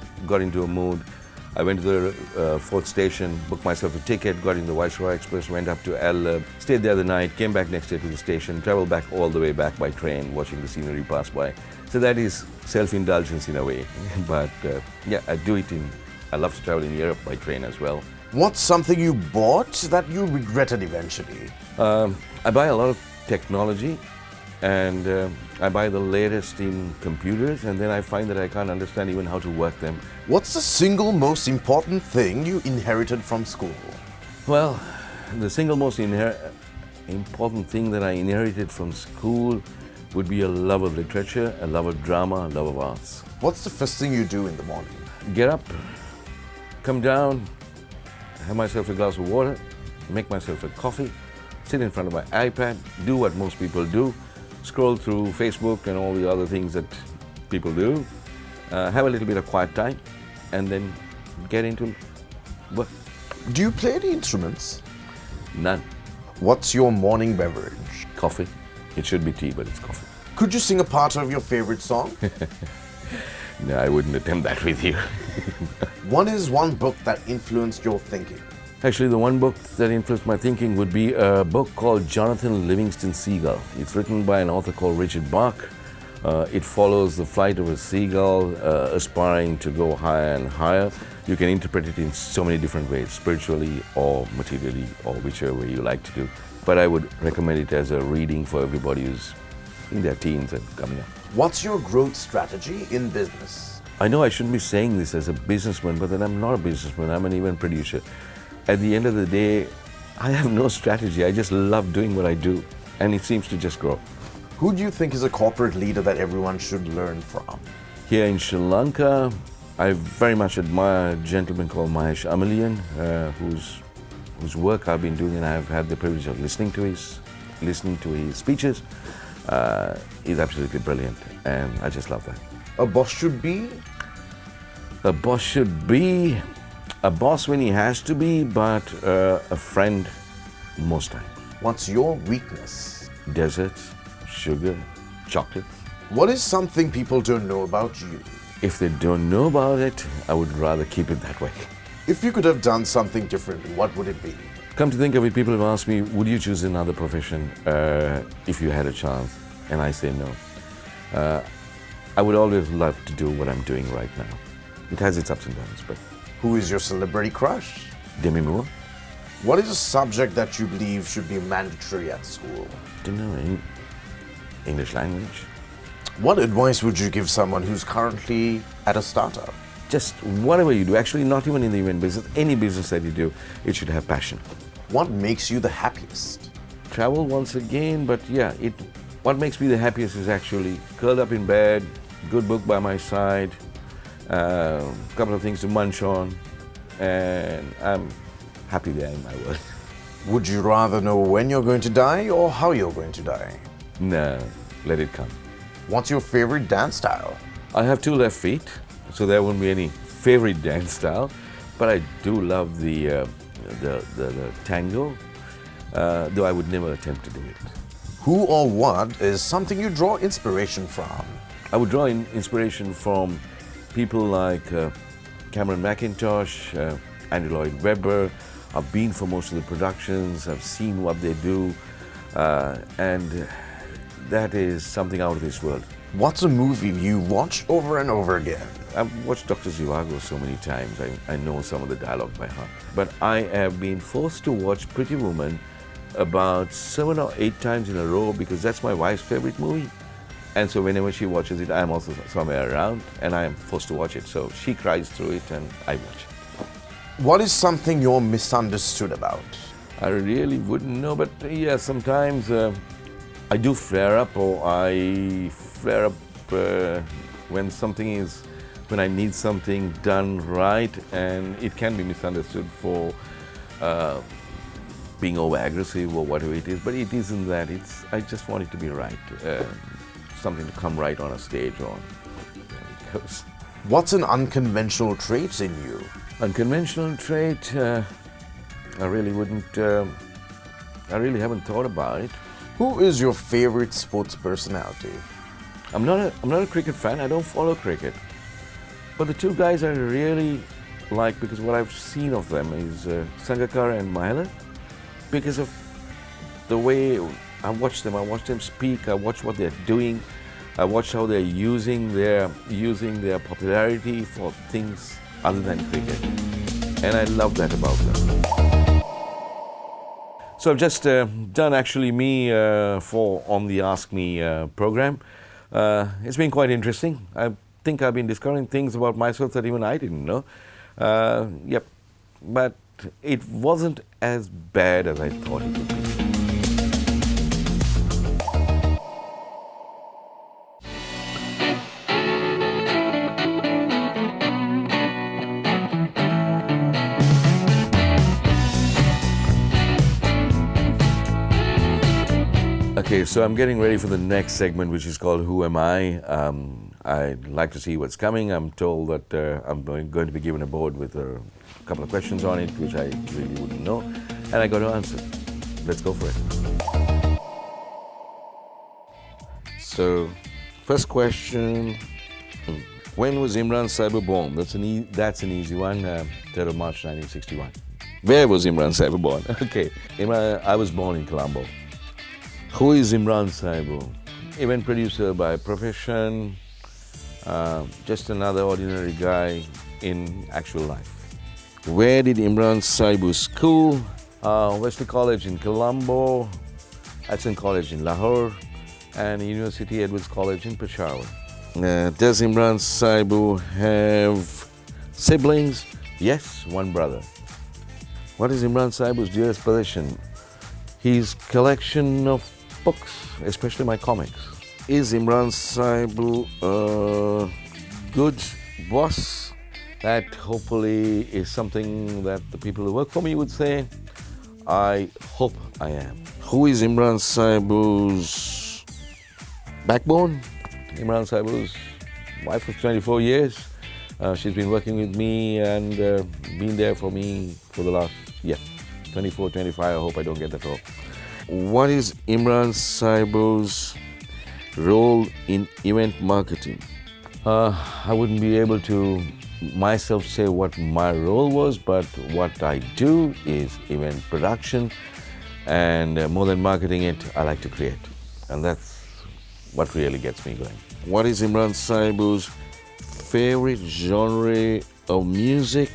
a mood. I went to the fourth station, booked myself a ticket, got in the Viceroy Express, went up to L, stayed there the night, came back next day to the station, traveled back all the way back by train, watching the scenery pass by. So that is self-indulgence in a way. But yeah, I love to travel in Europe by train as well. What's something you bought that you regretted eventually? I buy a lot of technology, and I buy the latest in computers, and then I find that I can't understand even how to work them. What's the single most important thing you inherited from school? Well, the single most important thing that I inherited from school would be a love of literature, a love of drama, a love of arts. What's the first thing you do in the morning? Get up, come down, have myself a glass of water, make myself a coffee, sit in front of my iPad, do what most people do, scroll through Facebook and all the other things that people do, have a little bit of quiet time, and then get into work. Do you play any instruments? None. What's your morning beverage? Coffee. It should be tea, but it's coffee. Could you sing a part of your favorite song? No, I wouldn't attempt that with you. What is one book that influenced your thinking? Actually, the one book that influenced my thinking would be a book called Jonathan Livingston Seagull. It's written by an author called Richard Bach. It follows the flight of a seagull aspiring to go higher and higher. You can interpret it in so many different ways, spiritually or materially, or whichever way you like to do. But I would recommend it as a reading for everybody who's in their teens and coming up. What's your growth strategy in business? I know I shouldn't be saying this as a businessman, but then I'm not a businessman, I'm an event producer. At the end of the day, I have no strategy. I just love doing what I do, and it seems to just grow. Who do you think is a corporate leader that everyone should learn from? Here in Sri Lanka, I very much admire a gentleman called Mahesh Amalian, whose work I've been doing, and I've had the privilege of listening to his speeches. He's absolutely brilliant, and I just love that. A boss should be? A boss should be a boss when he has to be, but a friend most times. What's your weakness? Desserts, sugar, chocolates. What is something people don't know about you? If they don't know about it, I would rather keep it that way. If you could have done something different, what would it be? Come to think of it, people have asked me, would you choose another profession if you had a chance? And I say no. I would always love to do what I'm doing right now. It has its ups and downs, but... Who is your celebrity crush? Demi Moore? What is a subject that you believe should be mandatory at school? Don't know, English language. What advice would you give someone who's currently at a startup? Just whatever you do, actually not even in the event business, any business that you do, it should have passion. What makes you the happiest? Travel once again, but yeah, what makes me the happiest is actually curled up in bed, good book by my side, a couple of things to munch on, and I'm happy there in my world. Would you rather know when you're going to die or how you're going to die? No, let it come. What's your favorite dance style? I have 2 left feet, so there won't be any favorite dance style, but I do love the tango, though I would never attempt to do it. Who or what is something you draw inspiration from? I would draw inspiration from people like Cameron McIntosh, Andrew Lloyd Webber. I've been for most of the productions, I've seen what they do, and that is something out of this world. What's a movie you watch over and over again? I've watched Dr. Zhivago so many times, I know some of the dialogue by heart. But I have been forced to watch Pretty Woman about 7 or 8 times in a row because that's my wife's favorite movie. And so whenever she watches it, I'm also somewhere around and I am forced to watch it. So she cries through it and I watch it. What is something you're misunderstood about? I really wouldn't know, but yeah, sometimes I do flare up, or I flare up when I need something done right, and it can be misunderstood for being over-aggressive or whatever it is, but it isn't that. I just want it to be right, something to come right on a stage, or there it goes. What's an unconventional trait in you? Unconventional trait, I really haven't thought about it. Who is your favorite sports personality? I'm not a cricket fan. I don't follow cricket. But the two guys I really like, because what I've seen of them is Sangakkara and Mahela, because of the way I watch them speak, I watch what they're doing, I watch how they're using their popularity for things other than cricket. And I love that about them. So I've just done actually me on the Ask Me program. It's been quite interesting. I think I've been discovering things about myself that even I didn't know. Yep, but it wasn't as bad as I thought it would be. Okay, so I'm getting ready for the next segment, which is called Who Am I? I'd like to see what's coming. I'm told that I'm going to be given a board with a couple of questions on it, which I really wouldn't know, and I got to answer. Let's go for it. So, first question, when was Imran Saibu born? That's an easy one, 3rd of March 1961. Where was Imran Saibu born? Okay, I was born in Colombo. Who is Imran Saibu? Event producer by profession, just another ordinary guy in actual life. Where did Imran Saibu school? Wesley College in Colombo, Hudson College in Lahore, and University Edwards College in Peshawar. Does Imran Saibu have siblings? Yes, one brother. What is Imran Saibu's dearest possession? His collection of books, especially my comics. Is Imran Saibu a good boss? That hopefully is something that the people who work for me would say. I hope I am. Who is Imran Saibu's backbone? Imran Saibu's wife of 24 years. She's been working with me and been there for me for the last, 24, 25. I hope I don't get that wrong. What is Imran Saibu's role in event marketing? I wouldn't be able to myself say what my role was, but what I do is event production, and more than marketing it, I like to create, and that's what really gets me going. What is Imran Saibu's favorite genre of music?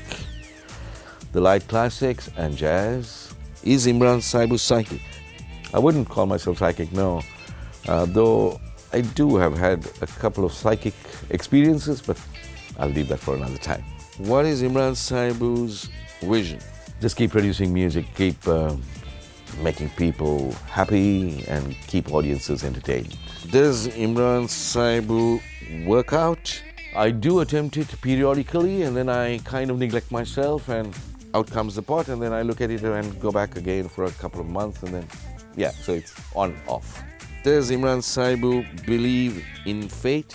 The light classics and jazz. Is Imran Saibu psychic? I wouldn't call myself psychic, no, though I do have had a couple of psychic experiences, but I'll leave that for another time. What is Imran Saibu's vision? Just keep producing music, keep making people happy, and keep audiences entertained. Does Imran Saibu work out? I do attempt it periodically, and then I kind of neglect myself, and out comes the pot, and then I look at it and go back again for a couple of months, and then so it's on off. Does Imran Saibu believe in fate?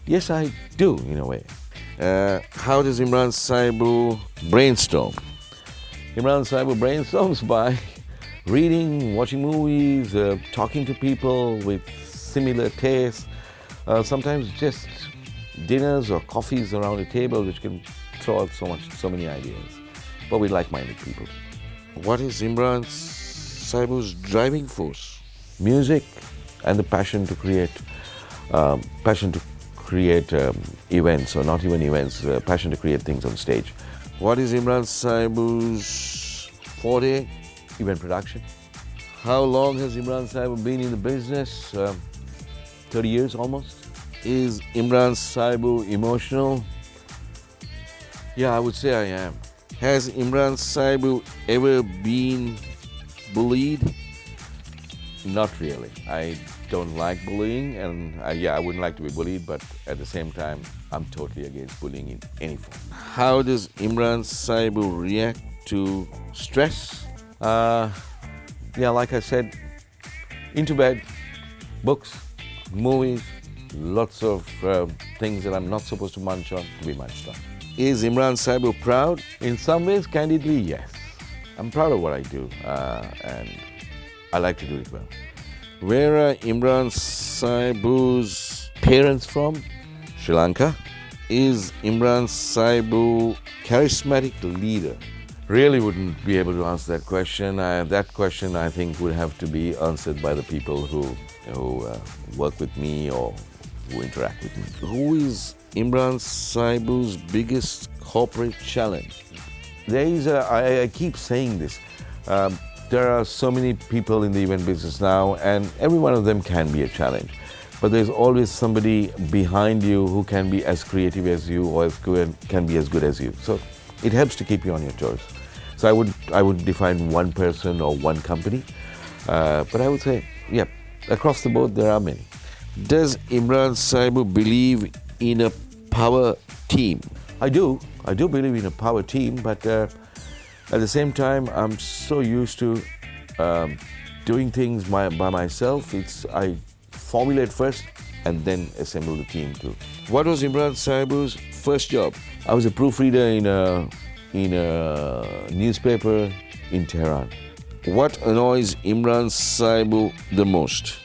Yes, I do, in a way. How does Imran Saibu brainstorm? Imran Saibu brainstorms by reading, watching movies, talking to people with similar tastes, sometimes just dinners or coffees around a table, which can throw out so many ideas. But we like-minded people. What is Imran Saibu's driving force? Music and the passion to create events, or not even events, passion to create things on stage. What is Imran Saibu's forte? Event production. How long has Imran Saibu been in the business? 30 years almost. Is Imran Saibu emotional? Yeah, I would say I am. Has Imran Saibu ever been bullied? Not really. I don't like bullying, and I wouldn't like to be bullied, but at the same time, I'm totally against bullying in any form. How does Imran Saibu react to stress? Like I said, into bed, books, movies, lots of things that I'm not supposed to munch on to be munched on. Is Imran Saibu proud? In some ways, candidly, yes. I'm proud of what I do, and I like to do it well. Where are Imran Saibu's parents from? Sri Lanka. Is Imran Saibu charismatic leader? Really wouldn't be able to answer that question. That question, I think, would have to be answered by the people who work with me or who interact with me. Who is Imran Saibu's biggest corporate challenge? I keep saying this. There are so many people in the event business now, and every one of them can be a challenge. But there's always somebody behind you who can be as creative as you or can be as good as you. So it helps to keep you on your toes. So I would define one person or one company, but I would say, yeah, across the board there are many. Does Imran Saibu believe in a power team? I do believe in a power team, but at the same time, I'm so used to doing things by myself. I formulate first and then assemble the team too. What was Imran Saibu's first job? I was a proofreader in a newspaper in Tehran. What annoys Imran Saibu the most?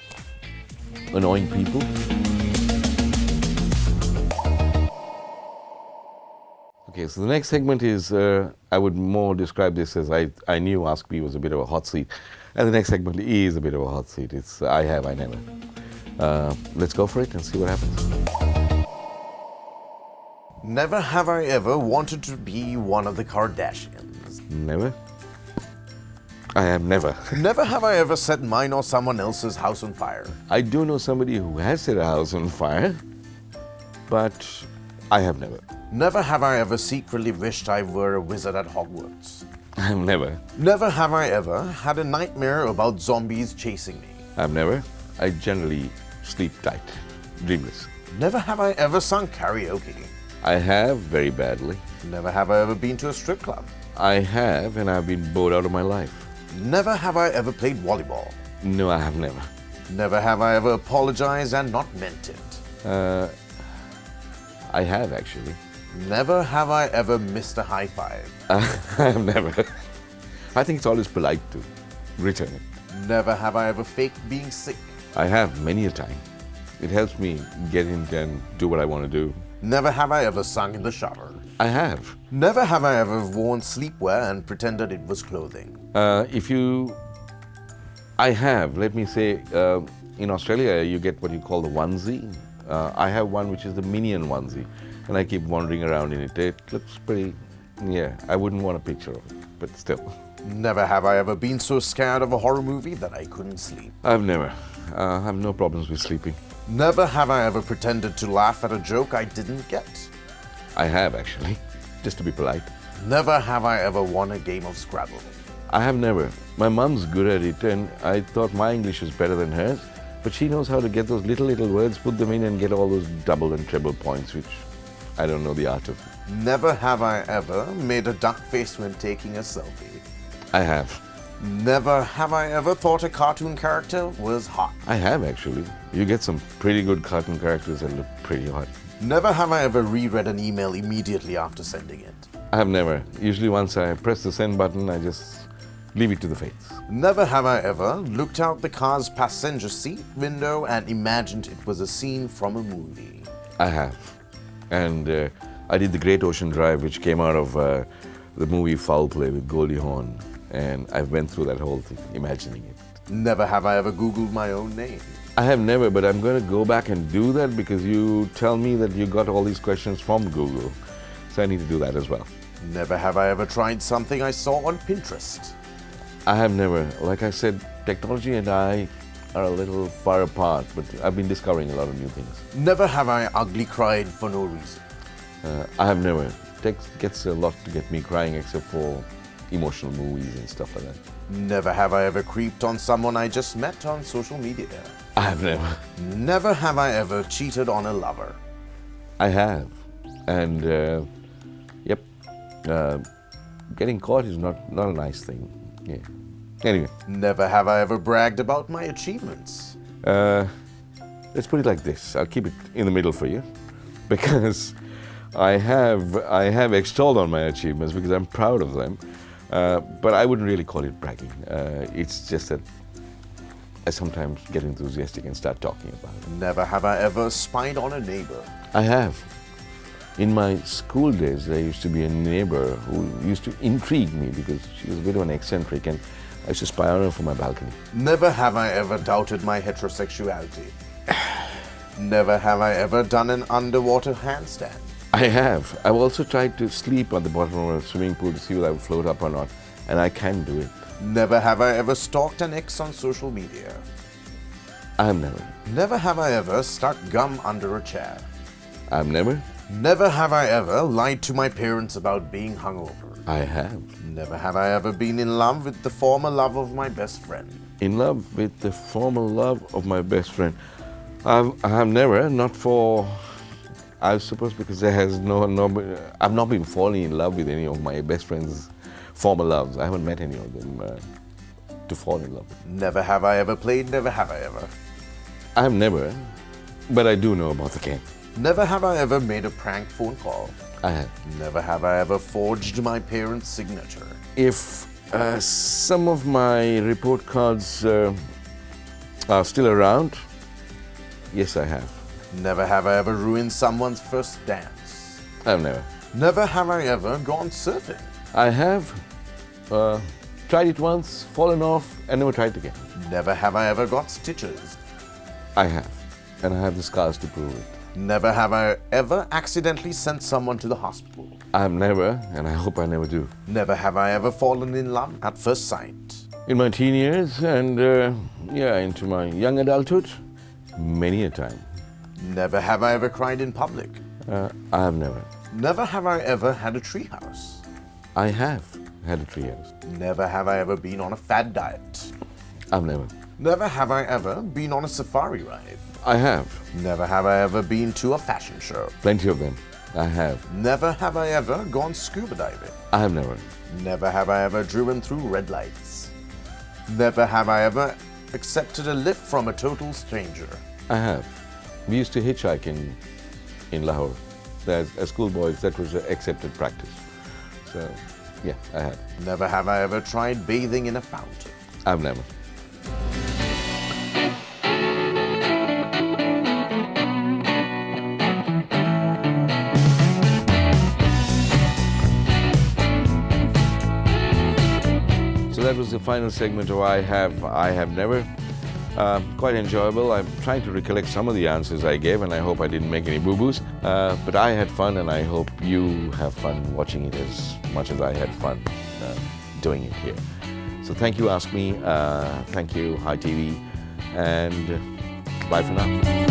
Annoying people. Okay, so the next segment is, I would more describe this as I knew Ask Me was a bit of a hot seat. And the next segment is a bit of a hot seat. It's I have, I never. Let's go for it and see what happens. Never have I ever wanted to be one of the Kardashians. Never? I have never. Never have I ever set mine or someone else's house on fire. I do know somebody who has set a house on fire, but I have never. Never have I ever secretly wished I were a wizard at Hogwarts. I've never. Never have I ever had a nightmare about zombies chasing me. I've never. I generally sleep tight, dreamless. Never have I ever sung karaoke. I have, very badly. Never have I ever been to a strip club. I have, and I've been bored out of my life. Never have I ever played volleyball. No, I have never. Never have I ever apologized and not meant it. I have, actually. Never have I ever missed a high five. I have never. I think it's always polite to return it. Never have I ever faked being sick. I have many a time. It helps me get in and do what I want to do. Never have I ever sung in the shower. I have. Never have I ever worn sleepwear and pretended it was clothing. I have. Let me say, in Australia, you get what you call the onesie. I have one which is the Minion onesie, and I keep wandering around in it. It looks pretty, yeah, I wouldn't want a picture of it, but still. Never have I ever been so scared of a horror movie that I couldn't sleep. I've never. I have no problems with sleeping. Never have I ever pretended to laugh at a joke I didn't get. I have, actually, just to be polite. Never have I ever won a game of Scrabble. I have never. My mum's good at it, and I thought my English was better than hers, but she knows how to get those little words, put them in, and get all those double and treble points, which I don't know the art of. Never have I ever made a duck face when taking a selfie. I have. Never have I ever thought a cartoon character was hot. I have, actually. You get some pretty good cartoon characters that look pretty hot. Never have I ever reread an email immediately after sending it. I have never. Usually once I press the send button, I just leave it to the fates. Never have I ever looked out the car's passenger seat window and imagined it was a scene from a movie. I have. And I did The Great Ocean Drive, which came out of the movie Foul Play with Goldie Hawn. And I went through that whole thing, imagining it. Never have I ever Googled my own name. I have never, but I'm going to go back and do that because you tell me that you got all these questions from Google. So I need to do that as well. Never have I ever tried something I saw on Pinterest. I have never. Like I said, technology and I are a little far apart, but I've been discovering a lot of new things. Never have I ugly cried for no reason. I have never. Tech gets a lot to get me crying except for emotional movies and stuff like that. Never have I ever creeped on someone I just met on social media. I have never. Never have I ever cheated on a lover. I have. And, yep, getting caught is not a nice thing. Yeah. Anyway. Never have I ever bragged about my achievements. Let's put it like this. I'll keep it in the middle for you. Because I have extolled on my achievements because I'm proud of them. But I wouldn't really call it bragging. It's just that I sometimes get enthusiastic and start talking about it. Never have I ever spied on a neighbor. I have. In my school days, there used to be a neighbor who used to intrigue me because she was a bit of an eccentric, and I used to spy on her from my balcony. Never have I ever doubted my heterosexuality. Never have I ever done an underwater handstand. I have. I've also tried to sleep at the bottom of a swimming pool to see whether I would float up or not, and I can do it. Never have I ever stalked an ex on social media. I have never. Never have I ever stuck gum under a chair. I've never. Never have I ever lied to my parents about being hungover. I have. Never have I ever been in love with the former love of my best friend. In love with the former love of my best friend. I have never, not for, I suppose because there has I've not been falling in love with any of my best friend's former loves. I haven't met any of them to fall in love with. Never have I ever played, never have I ever. I have never, but I do know about the game. Never have I ever made a prank phone call. I have. Never have I ever forged my parents' signature. If some of my report cards are still around, yes, I have. Never have I ever ruined someone's first dance. I've never. Never have I ever gone surfing. I have tried it once, fallen off, and never tried again. Never have I ever got stitches. I have, and I have the scars to prove it. Never have I ever accidentally sent someone to the hospital. I have never, and I hope I never do. Never have I ever fallen in love at first sight. In my teen years and into my young adulthood, many a time. Never have I ever cried in public. I have never. Never have I ever had a treehouse. I have had a treehouse. Never have I ever been on a fad diet. I've never. Never have I ever been on a safari ride. I have. Never have I ever been to a fashion show. Plenty of them. I have. Never have I ever gone scuba diving. I have never. Never have I ever driven through red lights. Never have I ever accepted a lift from a total stranger. I have. We used to hitchhike in Lahore. As schoolboys, that was an accepted practice. So, yeah, I have. Never have I ever tried bathing in a fountain. I've never. So that was the final segment of I Have Never. Quite enjoyable. I'm trying to recollect some of the answers I gave, and I hope I didn't make any boo-boos. But I had fun, and I hope you have fun watching it as much as I had fun doing it here. So thank you, Ask Me. Thank you, Hi TV, and bye for now.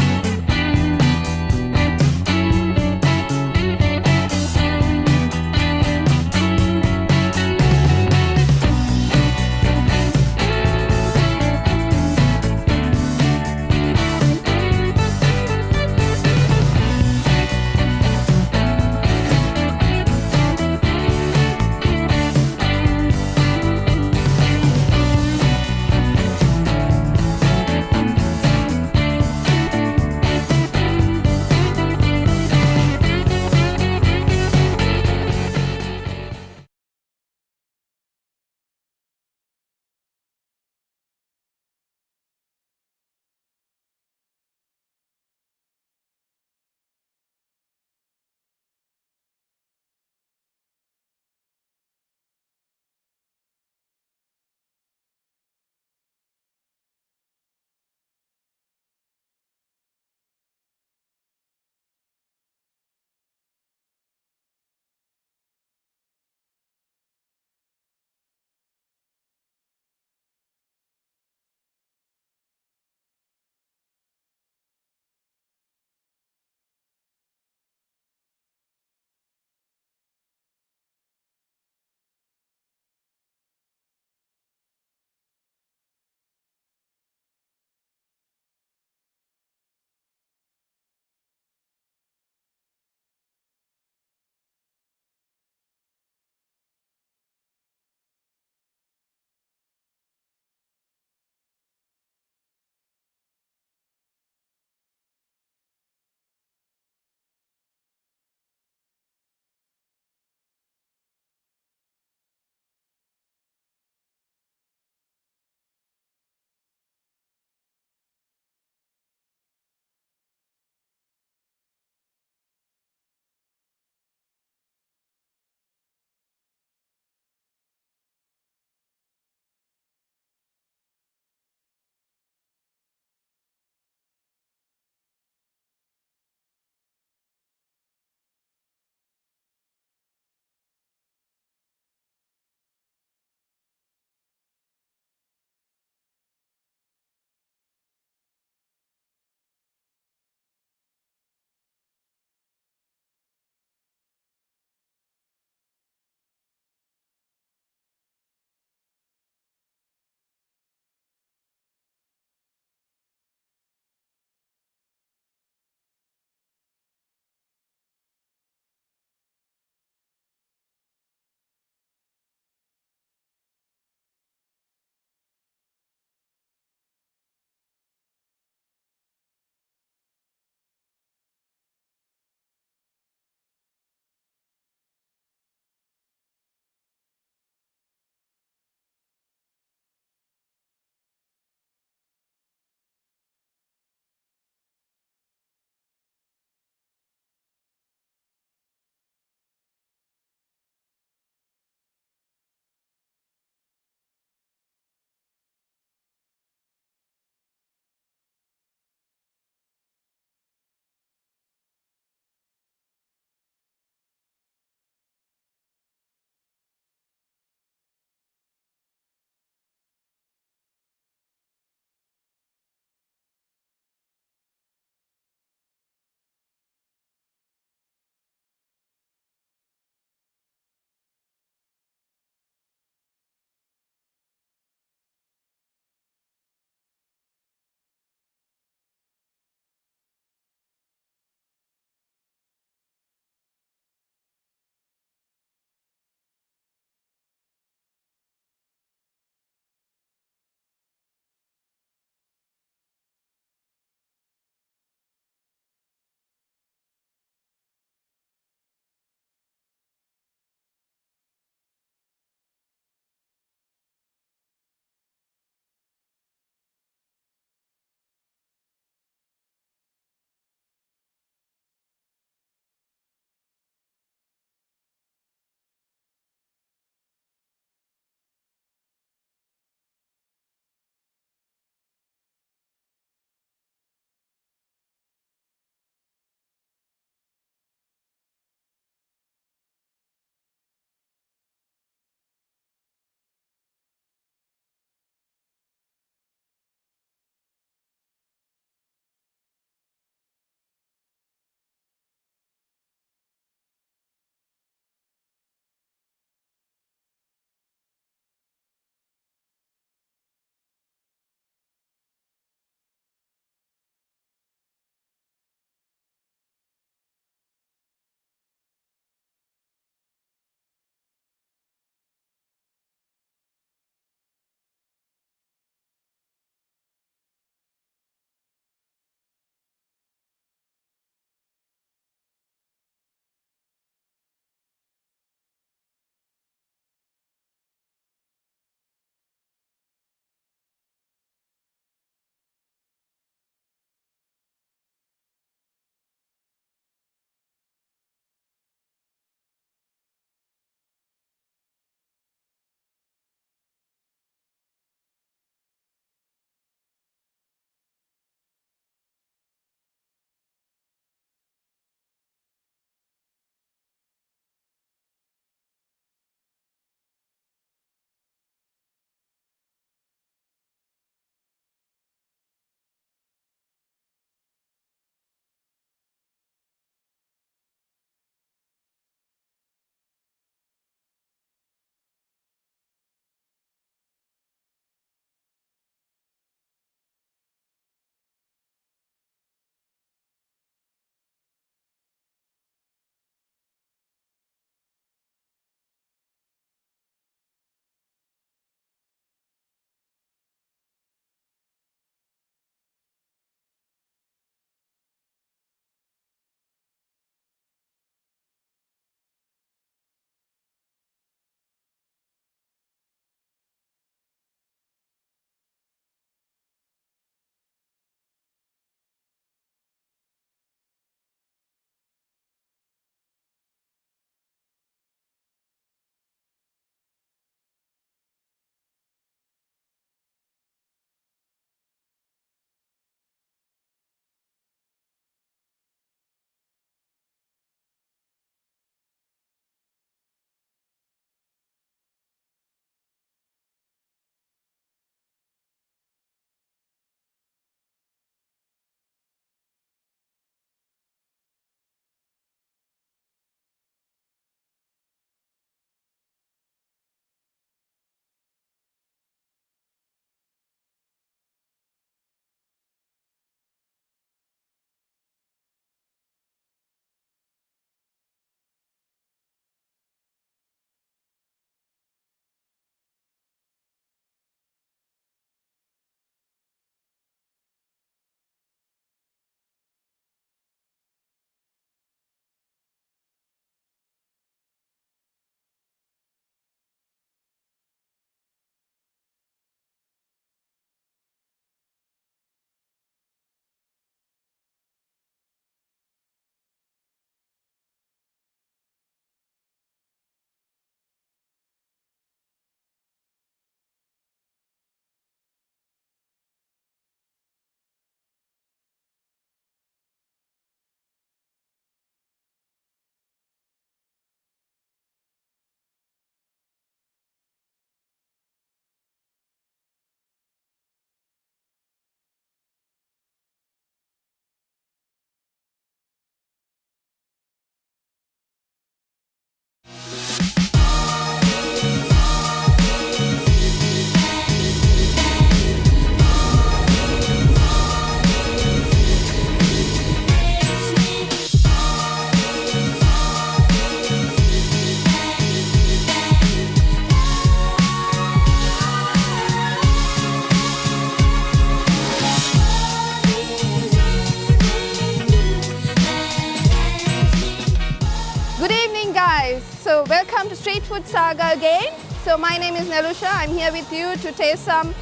so welcome to Street Food Saga again. So my name is Nelusha. I'm here with you to taste some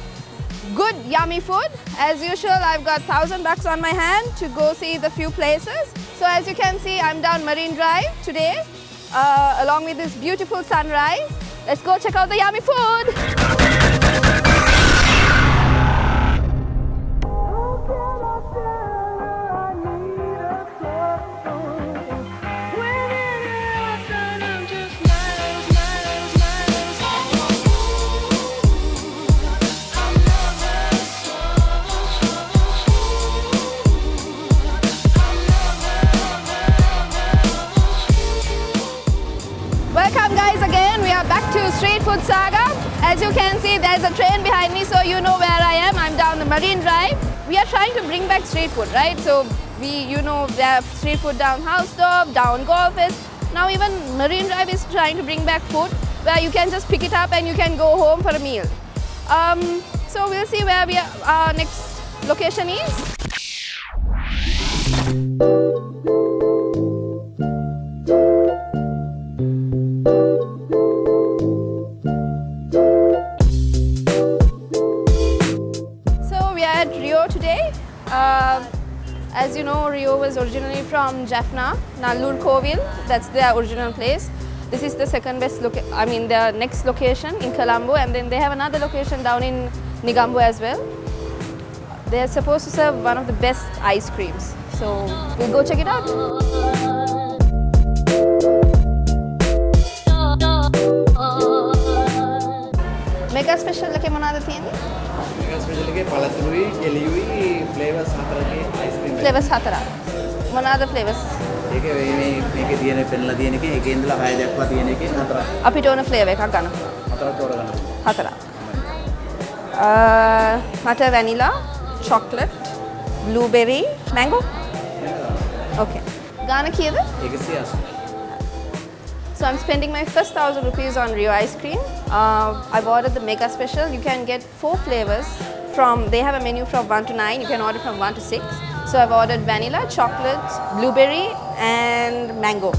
good yummy food. As usual, I've got $1,000 on my hand to go see the few places. So as you can see, I'm down Marine Drive today along with this beautiful sunrise. Let's go check out the yummy food. Welcome guys again, we are back to Street Food Saga. As you can see, there's a train behind me, so you know where I am. I'm down the Marine Drive. We are trying to bring back street food, right? So we have street food down Housetop, down Golfest. Now even Marine Drive is trying to bring back food where you can just pick it up and you can go home for a meal. So we'll see where our next location is. Today. As you know, Rio was originally from Jaffna, Nallur Kovil, that's their original place. This is the the next location in Colombo, and then they have another location down in Negombo as well. They're supposed to serve one of the best ice creams. So we'll go check it out. Mega special like monada තියෙන්නේ? Mega special එකේ පළතුරුයි, කෙලියුයි flavors 4කේ ice cream. Flavors 4. මොනවාද flavors? ඒකේ මේකේ තියෙන පෙන්නලා තියෙන එකේ එකේ ඉඳලා 6 දක්වා තියෙන එකේ 4යි. අපිට ඕන flavor එකක් ගන්න. 4ක් තෝරගන්න. 4. මට vanilla, chocolate, blueberry, mango. Okay. ගාන කීයද? 180. So I'm spending my first 1,000 rupees on Rio ice cream. I've ordered the mega special. You can get 4 flavors they have a menu from 1 to 9. You can order from 1 to 6. So I've ordered vanilla, chocolate, blueberry and mango.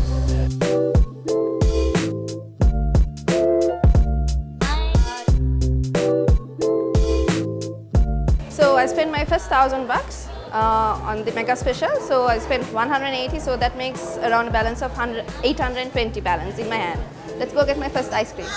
So I spent my first $1,000 on the mega special, so I spent 180, so that makes around a balance of 820 balance in my hand. Let's go get my first ice cream.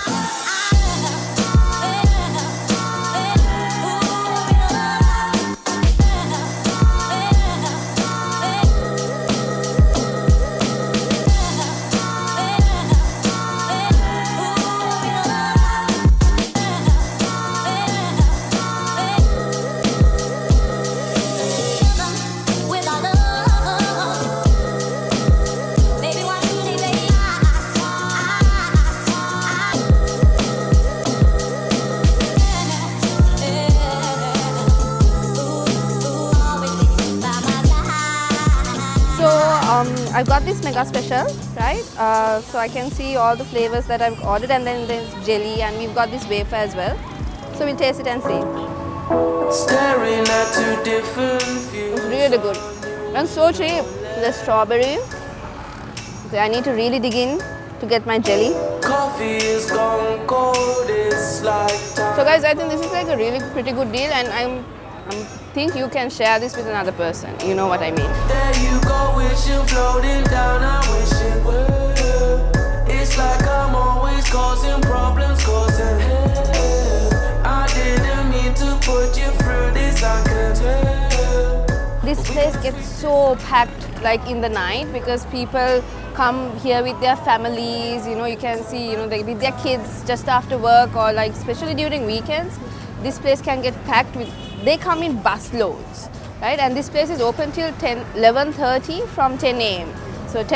I've got this mega special, right? So I can see all the flavors that I've ordered, and then there's jelly, and we've got this wafer as well. So we'll taste it and see. Staring at 2 different views. It's really good and so cheap. The strawberry. Okay, I need to really dig in to get my jelly. Coffee is gone cold, it's like time. So guys, I think this is like a really pretty good deal, and I think you can share this with another person. You know what I mean. There you go, wishing floating down, I wish it were. It's like I'm always causing problems, causing hell. I didn't mean to put you through this, I can tell. This place gets so packed like in the night because people come here with their families, you can see, with their kids just after work, or like especially during weekends. This place can get packed they come in bus loads, right? And this place is open till 11:30 from 10 a.m. So it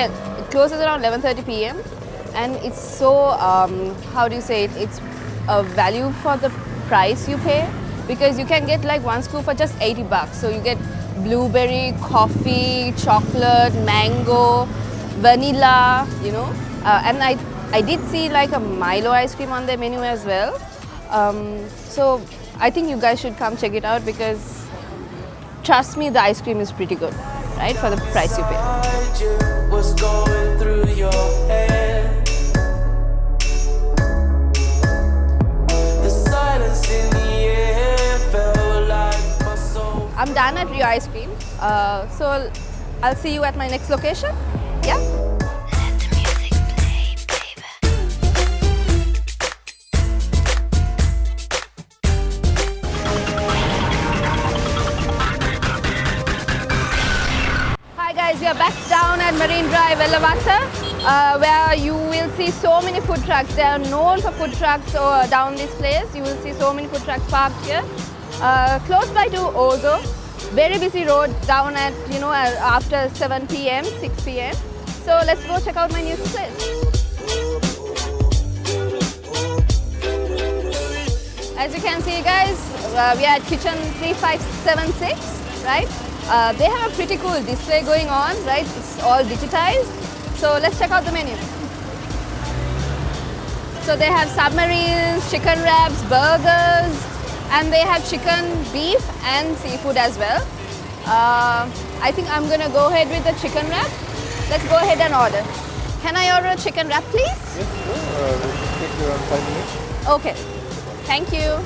closes around 11:30 p.m. And it's so, how do you say it? It's a value for the price you pay, because you can get like 1 scoop for just $80. So you get blueberry, coffee, chocolate, mango, vanilla, and I did see like a Milo ice cream on their menu as well. So I think you guys should come check it out, because trust me, the ice cream is pretty good, right, for the price you pay. What's going through your head? I'm done at Rio Ice Cream. So I'll see you at my next location. Yeah. Hi guys, we are back down at Marine Drive, Ellavata, where you will see so many food trucks. They are known for food trucks down this place. You will see so many food trucks parked here. Close by to Ozo. Very busy road down at, after 7 p.m., 6 p.m. So let's go check out my new place. As you can see guys, we are at kitchen 3576, right? They have a pretty cool display going on, right? It's all digitized. So let's check out the menu. So they have submarines, chicken wraps, burgers, and they have chicken, beef and seafood as well. I think I'm gonna go ahead with the chicken wrap. Let's go ahead and order. Can I order a chicken wrap please? Yes, sure. It will take around 5 minutes. Okay, thank you.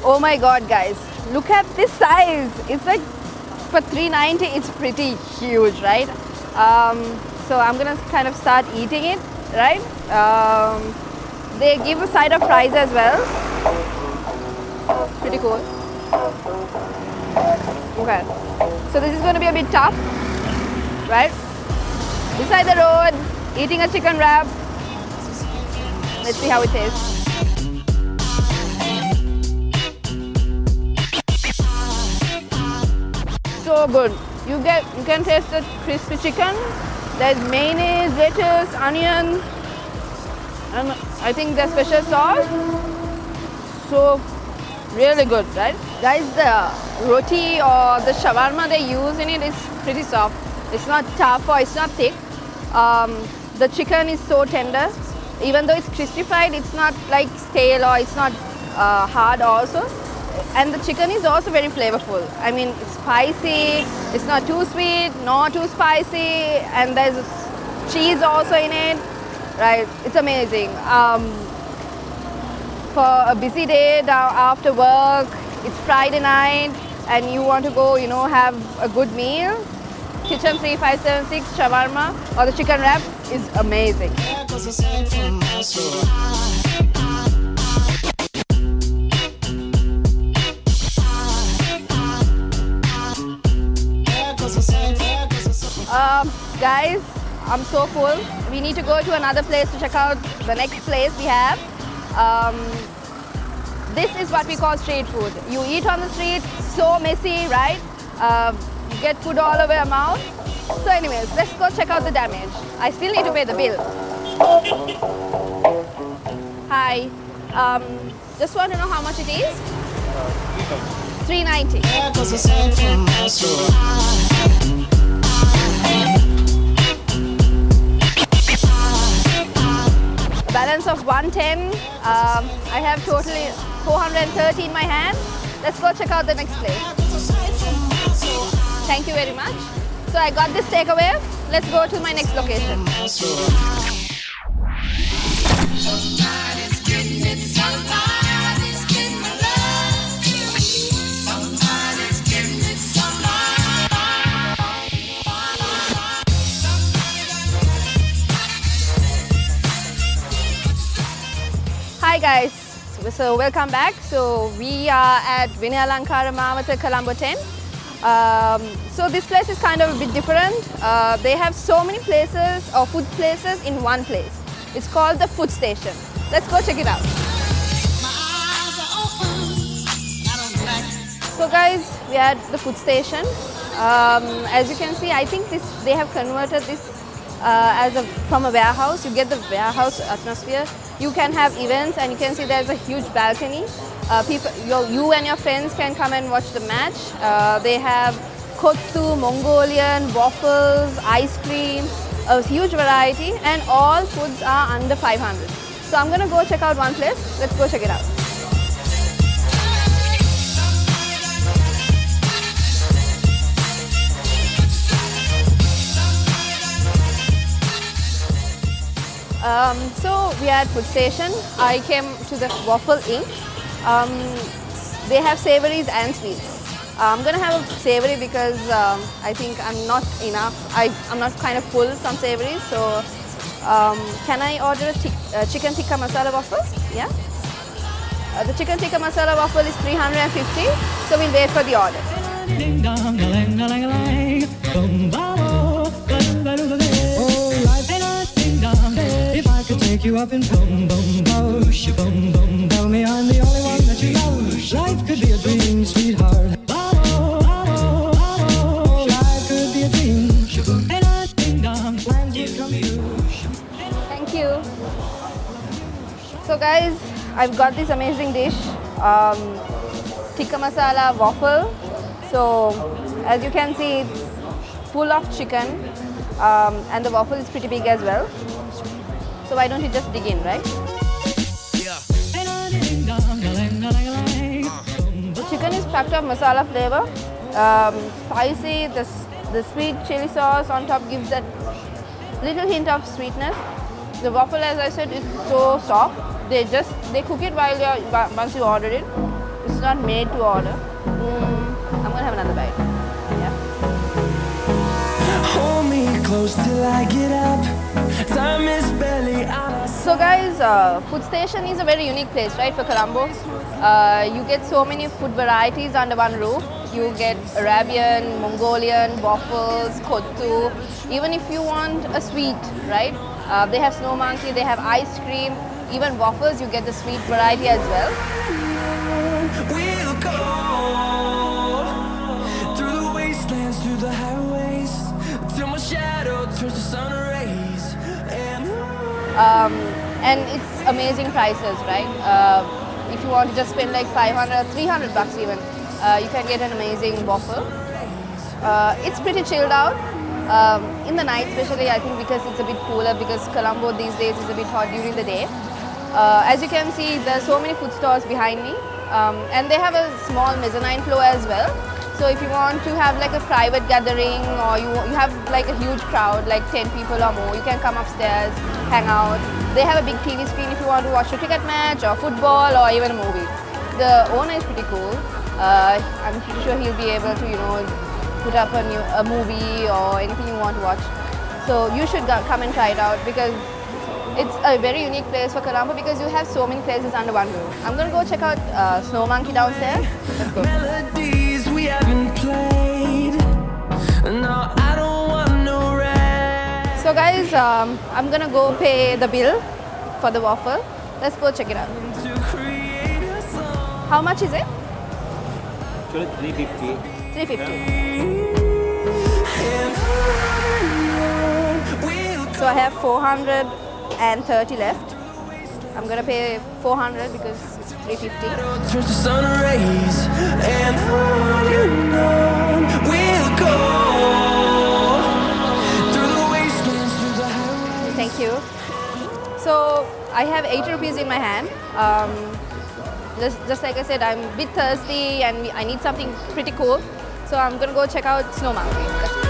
Oh my god guys, look at this size. It's like for $3.90 it's pretty huge, right? So I'm gonna kind of start eating it, right? They give a side of fries as well. Pretty cool. Okay, so this is gonna be a bit tough, right? Beside the road, eating a chicken wrap. Let's see how it tastes. So good. You can taste the crispy chicken. There's mayonnaise, lettuce, onions, and I think the special sauce. So really good, right? Guys, the roti or the shawarma they use in it is pretty soft. It's not tough or it's not thick. The chicken is so tender. Even though it's crispy fried, it's not like stale or it's not hard also. And the chicken is also very flavorful. I mean, it's spicy, it's not too sweet, not too spicy, and there's cheese also in it, right? It's amazing. For a busy day after work, it's Friday night, and you want to go, have a good meal, Kitchen 3576 shawarma or the chicken wrap is amazing. Guys, I'm so full. We need to go to another place to check out the next place we have. This is what we call street food. You eat on the street, so messy, right? You get food all over your mouth. So anyways, let's go check out the damage. I still need to pay the bill. Hi. Just want to know how much it is? $3.90. Balance of 110. I have totally 430 in my hand. Let's go check out the next place. Thank you very much. So I got this takeaway. Let's go to my next location. Hi guys, so welcome back. So we are at Vinayalankara Mawata, Colombo 10. So this place is kind of a bit different. They have so many places or food places in one place. It's called the food station. Let's go check it out. So guys, we are at the food station. As you can see, I think they have converted this from a warehouse. You get the warehouse atmosphere. You can have events, and you can see there's a huge balcony. You and your friends can come and watch the match. They have kottu, Mongolian, waffles, ice cream, a huge variety, and all foods are under 500. So I'm gonna go check out one place. Let's go check it out. So we are at food station. I came to the Waffle Inc. They have savories and sweets. I'm gonna have a savory because I think I'm not enough. I'm not kind of full from savories. So can I order a chicken tikka masala waffle? Yeah. The chicken tikka masala waffle is 350. So we'll wait for the order. Ding dong, a-lang, a-lang, boom, ba-bo, oh, life ain't a ding dong. If I could take you up and boom, boom, bo, boom, boom, tell me I'm the only one that you know. Life could be a dream, sweetheart. Ba-bo, ba-bo, ba-bo, life could be a dream. Ain't a ding dong, plans would come true. Thank you. So guys, I've got this amazing dish, tikka masala waffle. So as you can see, it's full of chicken, and the waffle is pretty big as well. So why don't you just dig in, right? The chicken is packed of masala flavor, spicy. The sweet chili sauce on top gives that little hint of sweetness. The waffle, as I said, is so soft. They cook it once you order it. It's not made to order. I'm gonna have another bite. Yeah. Hold me close till I get up. Time is barely on us. So guys, food station is a very unique place, right, for Colombo. You get so many food varieties under one roof. You get Arabian, Mongolian, waffles, kottu. Even if you want a sweet, right? They have snow monkey, they have ice cream, even waffles, you get the sweet variety as well. We'll go through the wastelands, through the highways, till my shadow turns to sun rays. And it's amazing prices, right? If you want to just spend like 500, 300 bucks even, you can get an amazing waffle. It's pretty chilled out. In the night especially, I think, because it's a bit cooler, because Colombo these days is a bit hot during the day. As you can see, there are so many food stores behind me, and they have a small mezzanine floor as well. So if you want to have like a private gathering, or you have like a huge crowd, like 10 people or more, you can come upstairs, hang out. They have a big TV screen if you want to watch a cricket match or football or even a movie. The owner is pretty cool. I'm pretty sure he'll be able to, put up a movie or anything you want to watch. So you should come and try it out, because it's a very unique place for Colombo, because you have so many places under one roof. I'm gonna go check out Snow Monkey downstairs. Let's go. Melodies we haven't played. No, I don't want no rest. So guys, I'm gonna go pay the bill for the waffle. Let's go check it out. To create a song. How much is it? Actually 350. 350. And on we'll So I have 430 left. I'm gonna pay 400 because it's 350. turns to sun rays, and on we'll go through the wastelands, through the highways. Thank you. So I have 80 rupees in my hand. Just like I said, I'm a bit thirsty and I need something pretty cool. So I'm gonna go check out Snow Monkey. Let's go.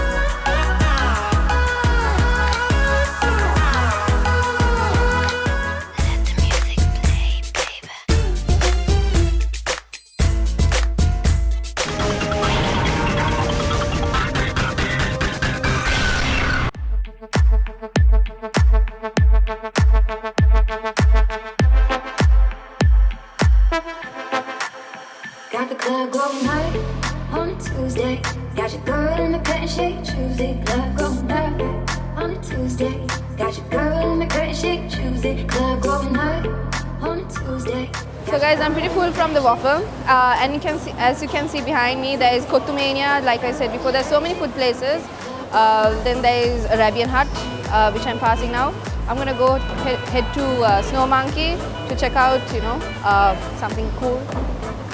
Got the club going high on a Tuesday. Got your girl in the curtain shake Tuesday. Club going high on a Tuesday. Got your girl in the curtain shake Tuesday. Club going high on a Tuesday. So guys, I'm pretty full from the waffle, and you can see, as you can see behind me, there is Kottu Mania. Like I said before, there's so many food places. Then there is Arabian Hut, which I'm passing now. I'm gonna go head to Snow Monkey to check out, something cool.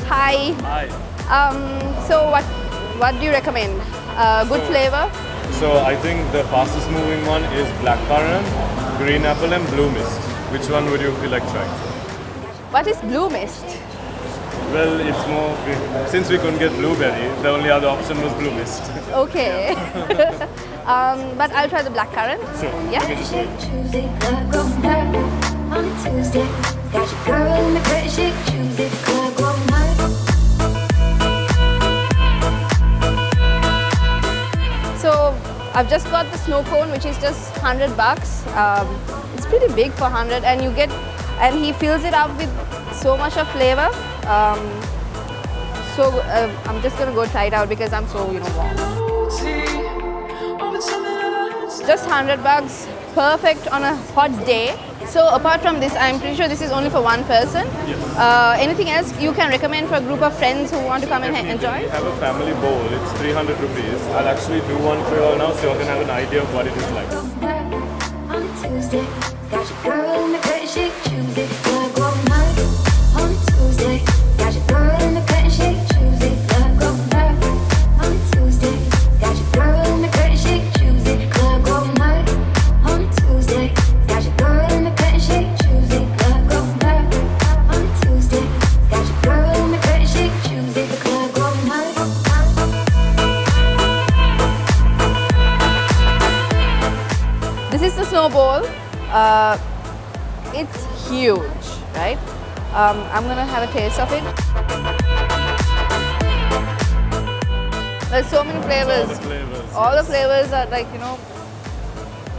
Hi. Hi. So what do you recommend? Good flavor? So I think the fastest moving one is blackcurrant, green apple and blue mist. Which one would you feel like trying? What is blue mist? Well, it's more, since we couldn't get blueberry, the only other option was blue mist. Okay. But I'll try the blackcurrant. Sure. Yeah. Let me just wait. Tuesday, club going hard on a Tuesday. Got your girl in the credit shake. Tuesday, club going hard. So I've just got the snow cone, which is just $100. It's pretty big for 100, and he fills it up with so much of flavor. I'm just gonna go try it out because I'm so warm. Just $100, perfect on a hot day. So apart from this, I'm pretty sure this is only for one person. Yes. Anything else you can recommend for a group of friends who want to come and Definitely. enjoy? We have a family bowl. It's 300 rupees. I'll actually do one for you all now so you can have an idea of what it is like. On a Tuesday, got your girl in the credit shake. Tuesday, club going hard on a Tuesday. Got your girl in the credit shake. Tuesday, club going hard on a Tuesday. Got your girl in the credit shake. Tuesday, club going hard on a Tuesday. Got your girl in the credit shake. Tuesday, club going hard on a Tuesday. Got your girl in the credit shake. Tuesday, the club going hard. This is the snowball. It's huge, right? I'm gonna have a taste of it. There's so many flavors. All the flavors. All the flavors are like,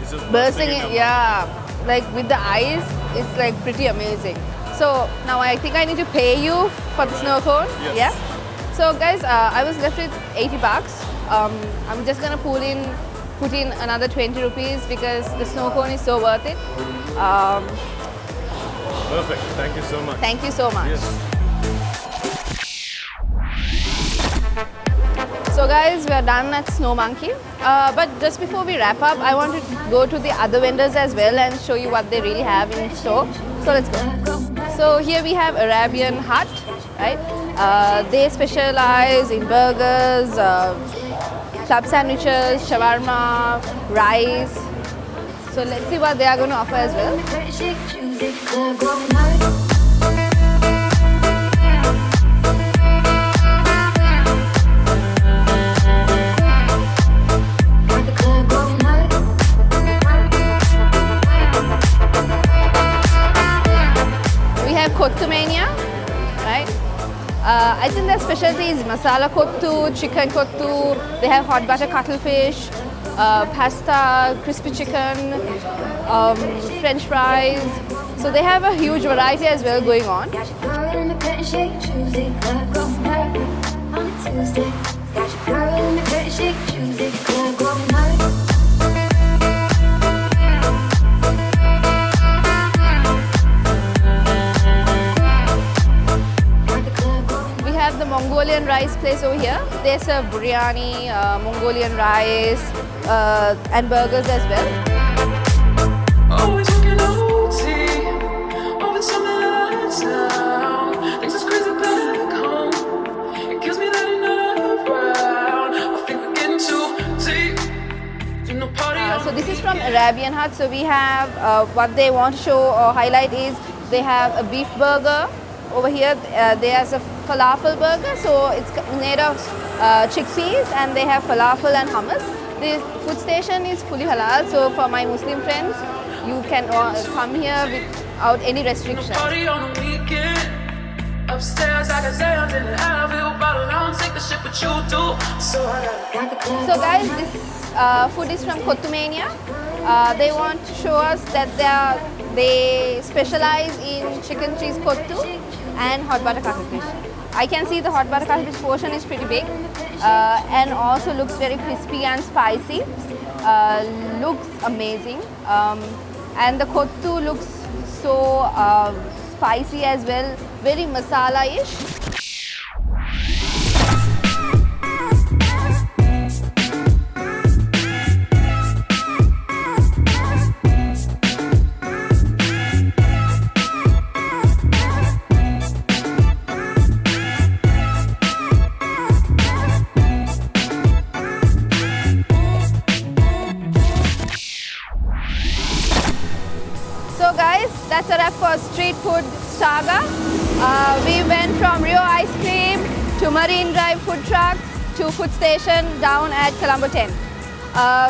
It's just bursting in in, your mouth. yeah. Like with the ice, it's like pretty amazing. So now I think I need to pay you for the snow cone. Yes. Yeah. So guys, I was left with $80. I'm just gonna put in another 20 rupees because the snow cone is so worth it. Perfect. Thank you so much. Thank you so much. Yes. So guys, we are done at Snow Monkey. But just before we wrap up, I want to go to the other vendors as well and show you what they really have in store. So let's go. So here we have Arabian Hut, right? They specialize in burgers, club sandwiches, shawarma, rice. So let's see what they are going to offer as well. Credit shake. Tuesday, club going hard. We have Kottu Mania, right? I think their specialty is masala kottu, chicken kottu. They have hot butter cuttlefish, pasta, crispy chicken, French fries. So they have a huge variety as well going on. Got your girl in the credit shake. Tuesday, club going hard on a Tuesday. Got your girl in the credit shake. Tuesday, club going hard. We have the Mongolian rice place over here. They serve biryani, Mongolian rice, and burgers as well. Always working OT, always something out of town. Things is crazy back home. It kills me that you're not around. I think we're getting too deep. You know, party So this is from Arabian Hut. So we have what they want to show or highlight is they have a beef burger. Over here, there's a falafel burger. So it's made of chickpeas, and they have falafel and hummus. The food station is fully halal. So for my Muslim friends, you can come here without any restrictions. party on the weekend. Upstairs, I can say I'm in the Advil bottle. I don't take the shit, but you do. So I got Got the club So going guys, hard. this food is from Kottu Mania. They want to show us that they specialize in chicken cheese kottu and hot butter cuttlefish. I can see the hot butter cuttlefish portion is pretty big and also looks very crispy and spicy. Looks amazing. And the kottu looks so spicy as well, very masala-ish. We went from Rio Ice Cream to Marine Drive food trucks to food station down at Colombo 10.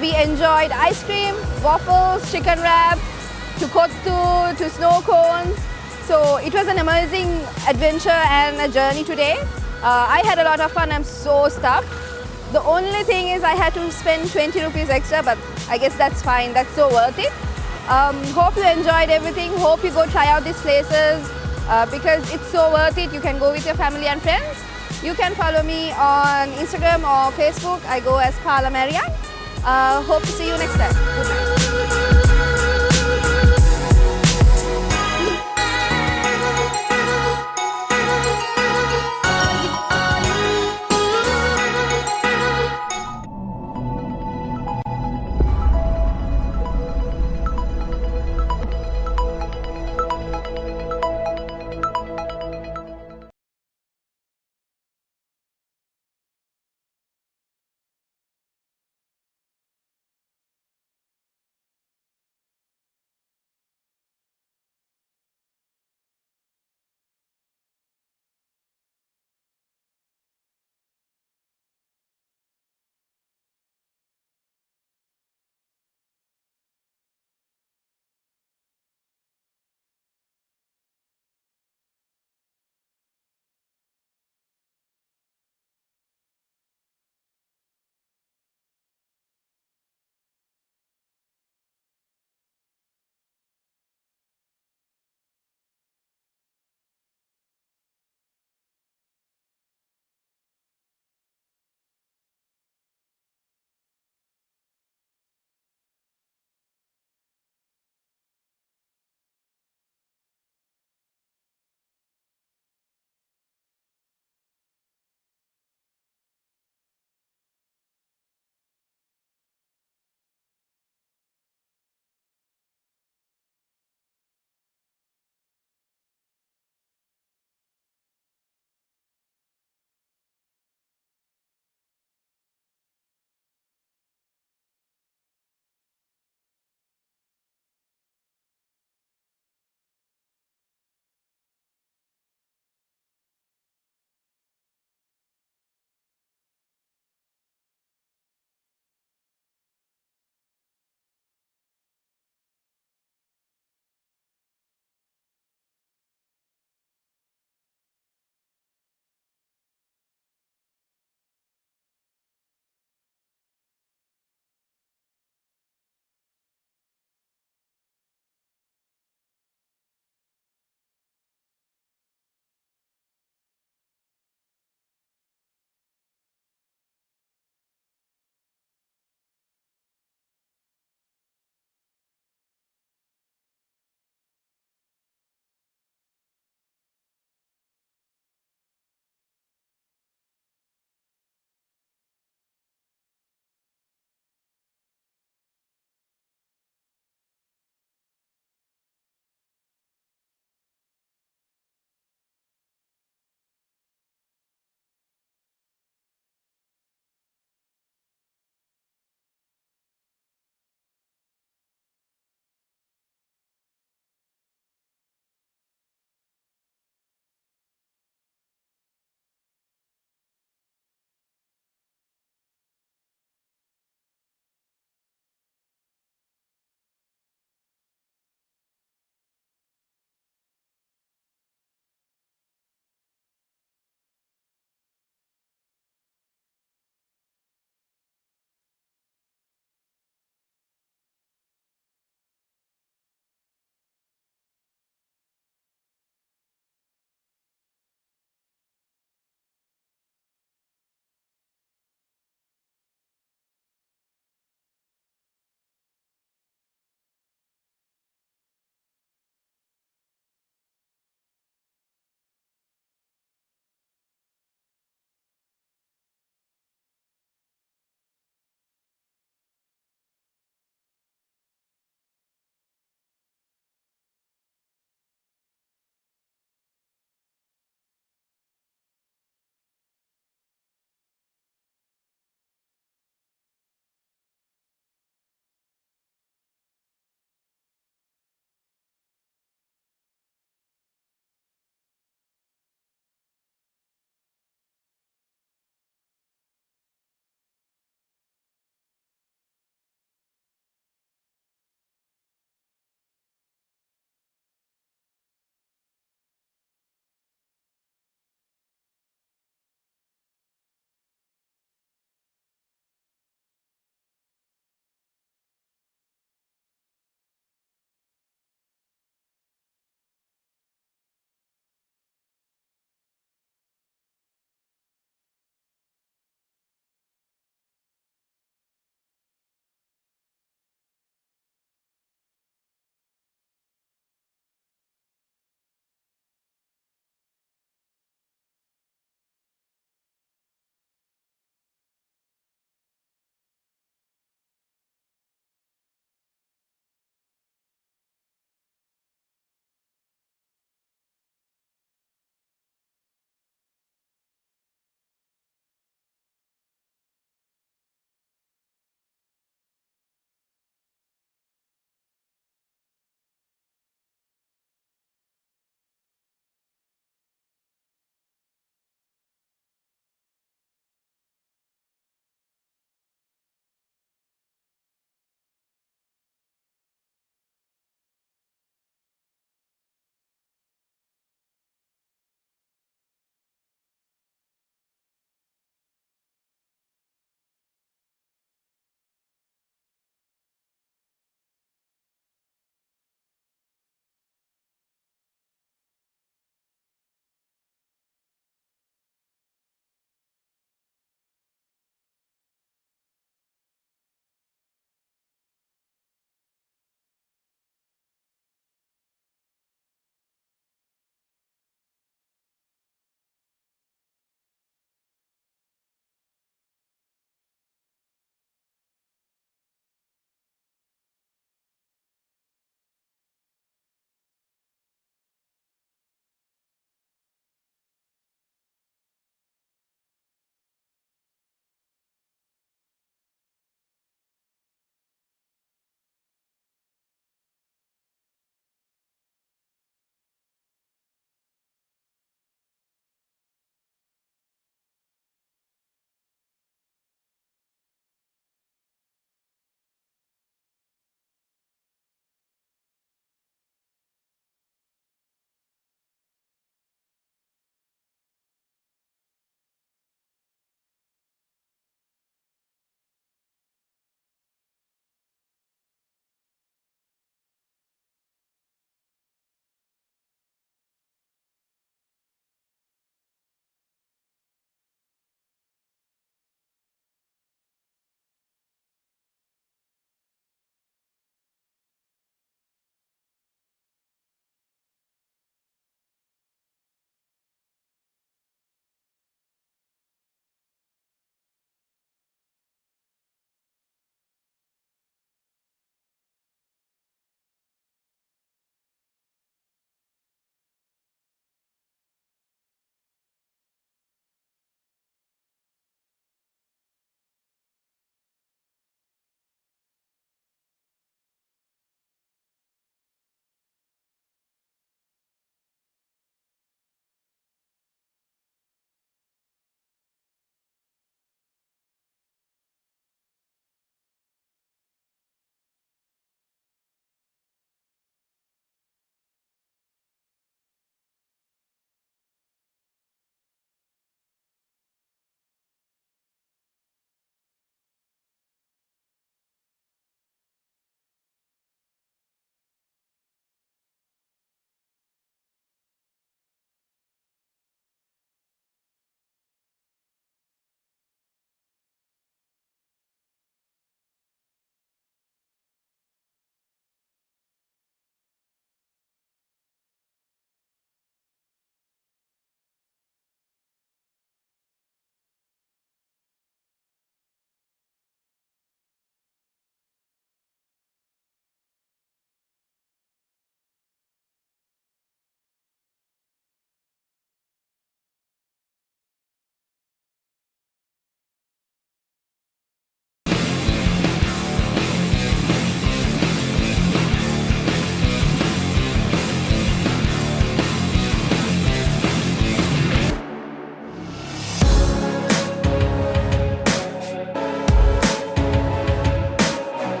We enjoyed ice cream, waffles, chicken wrap, to kottu, to snow cones. So it was an amazing adventure and a journey today. I had a lot of fun. I'm so stuffed. The only thing is I had to spend 20 rupees extra, but I guess that's fine. That's so worth it. Hope you enjoyed everything. Hope you go try out these places because it's so worth it. You can go with your family and friends. You can follow me on Instagram or Facebook. I go as Carla Marianne. Hope to see you next time. Goodbye.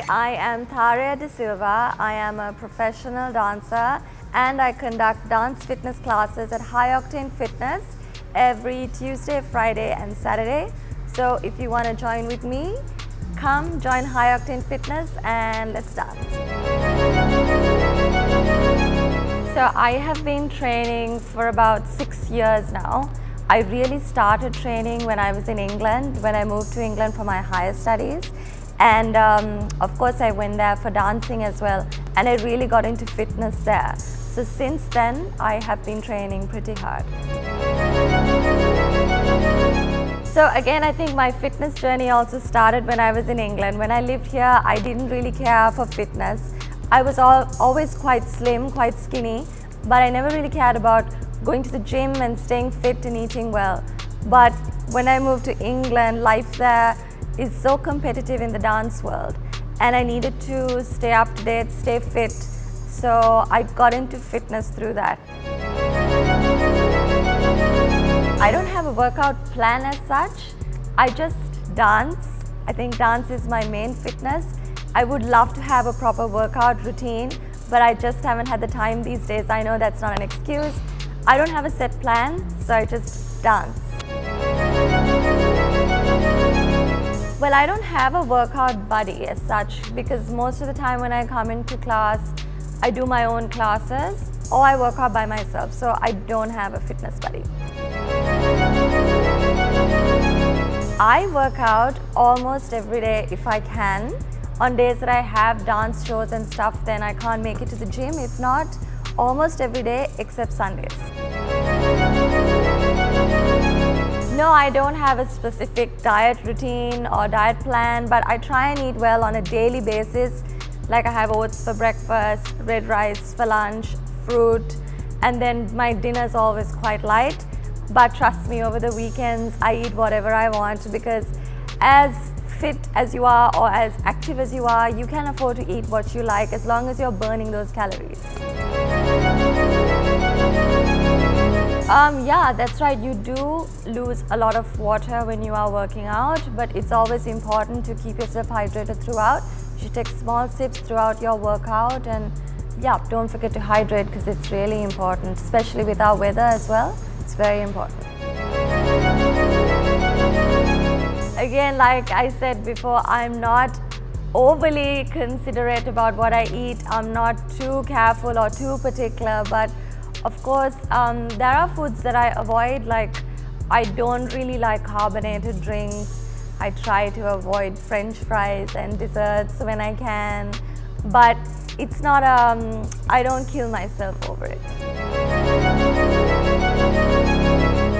I am Tharia De Silva. I am a professional dancer and I conduct dance fitness classes at High Octane Fitness every Tuesday, Friday and Saturday. So if you want to join with me, come join High Octane Fitness and let's dance. So I have been training for about 6 years now. I really started training when I was in England, when I moved to England for my higher studies. And of course I went there for dancing as well, and I really got into fitness there. So since then I have been training pretty hard. So again, I think my fitness journey also started when I was in England. When I lived here, I didn't really care for fitness. I was always quite slim, quite skinny, but I never really cared about going to the gym and staying fit and eating well. But when I moved to England, life there is so competitive in the dance world, and I needed to stay up to date, stay fit. So I got into fitness through that. I don't have a workout plan as such. I just dance. I think dance is my main fitness. I would love to have a proper workout routine, but I just haven't had the time these days. I know that's not an excuse. I don't have a set plan, so I just dance. Well, I don't have a workout buddy as such, because most of the time when I come into class, I do my own classes or I work out by myself, so I don't have a fitness buddy. I work out almost every day if I can. On days that I have dance shows and stuff, then I can't make it to the gym. If not, almost every day except Sundays. No, I don't have a specific diet routine or diet plan, but I try and eat well on a daily basis. Like I have oats for breakfast, red rice for lunch, fruit, and then my dinner is always quite light. But trust me, over the weekends, I eat whatever I want, because as fit as you are or as active as you are, you can afford to eat what you like as long as you're burning those calories. Yeah, that's right. You do lose a lot of water when you are working out, but it's always important to keep yourself hydrated throughout. You should take small sips throughout your workout, and yeah, don't forget to hydrate because it's really important, especially with our weather as well. It's very important. Again, like I said before, I'm not overly considerate about what I eat. I'm not too careful or too particular, but of course, there are foods that I avoid, like I don't really like carbonated drinks. I try to avoid French fries and desserts when I can, but it's not, I don't kill myself over it.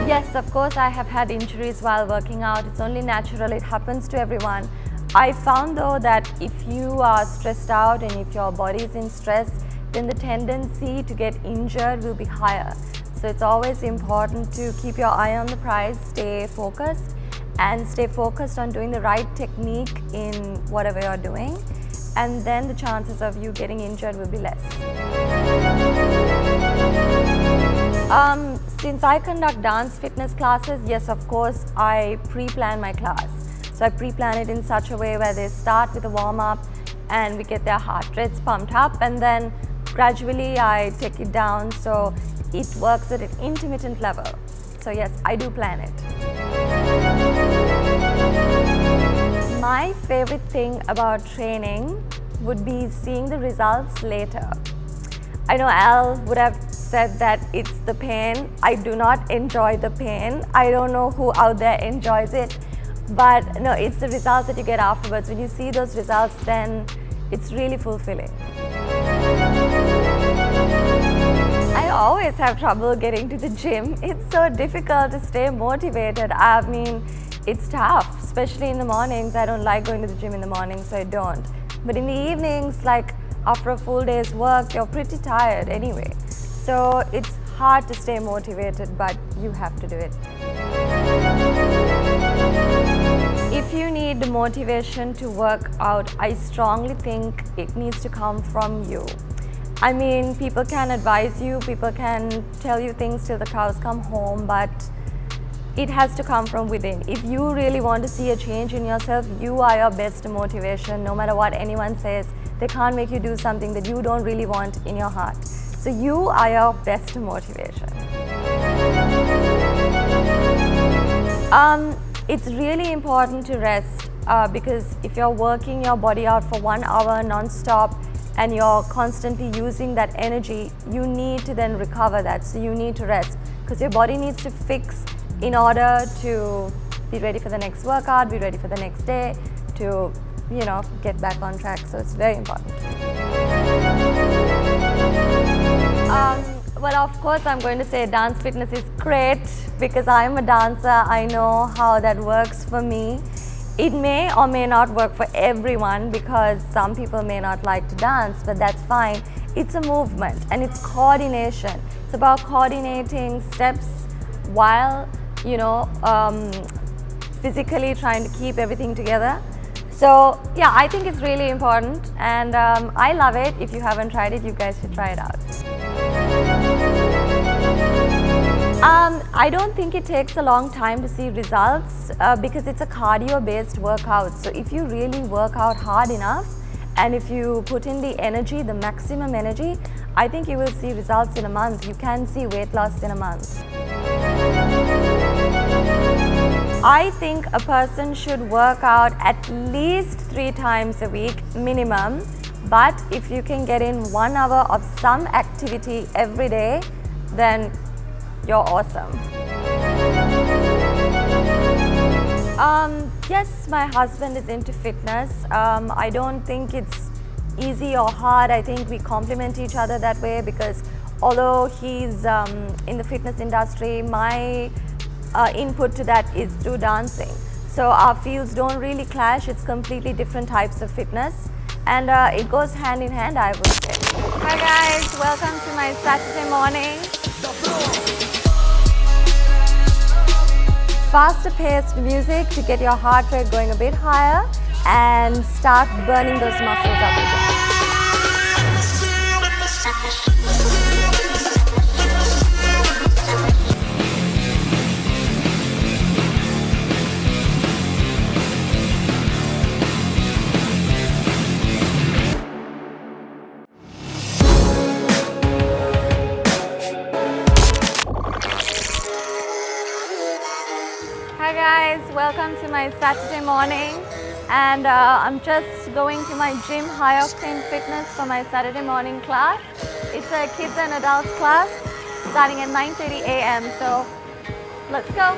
Yes, of course, I have had injuries while working out. It's only natural, it happens to everyone. I found though that if you are stressed out and if your body is in stress, then the tendency to get injured will be higher. So it's always important to keep your eye on the prize, stay focused, and stay focused on doing the right technique in whatever you're doing, and then the chances of you getting injured will be less. Since I conduct dance fitness classes, yes, of course, I pre-plan my class. So I pre-plan it in such a way where they start with a warm-up and we get their heart rates pumped up, and then gradually I take it down so it works at an intermittent level. So yes, I do plan it. My favorite thing about training would be seeing the results later. I know Al would have said that it's the pain. I do not enjoy the pain. I don't know who out there enjoys it, but no, it's the results that you get afterwards. When you see those results, then it's really fulfilling. I always have trouble getting to the gym. It's so difficult to stay motivated. I mean, it's tough, especially in the mornings. I don't like going to the gym in the morning, so I don't. But in the evenings, like after a full day's work, you're pretty tired anyway. So it's hard to stay motivated, but you have to do it. If you need motivation to work out, I strongly think it needs to come from you. I mean, people can advise you, people can tell you things till the cows come home, but it has to come from within. If you really want to see a change in yourself, you are your best motivation. No matter what anyone says, they can't make you do something that you don't really want in your heart. So you are your best motivation. It's really important to rest because if you're working your body out for 1 hour non-stop and you're constantly using that energy, you need to then recover that. So you need to rest because your body needs to fix in order to be ready for the next workout, be ready for the next day, to, you know, get back on track. So it's very important. Well, of course, I'm going to say dance fitness is great because I'm a dancer. I know how that works for me. It may or may not work for everyone because some people may not like to dance, but that's fine. It's a movement and it's coordination. It's about coordinating steps while, you know, physically trying to keep everything together. So yeah, I think it's really important and I love it. If you haven't tried it, you guys should try it out. I don't think it takes a long time to see results because it's a cardio-based workout. So if you really work out hard enough and if you put in the energy, the maximum energy, I think you will see results in a month. You can see weight loss in a month. I think a person should work out at least 3 times a week minimum, but if you can get in 1 hour of some activity every day, then you're awesome. Yes, my husband is into fitness. I don't think it's easy or hard. I think we complement each other that way because although he's in the fitness industry, my input to that is through dancing. So our fields don't really clash. It's completely different types of fitness and it goes hand in hand, I would say. Hi guys, welcome to my Saturday morning. Faster paced music to get your heart rate going a bit higher and start burning those muscles up again. Hi guys, welcome to my Saturday morning and I'm just going to my gym High Octane Fitness for my Saturday morning class. It's a kids and adults class starting at 9:30 a.m. So let's go.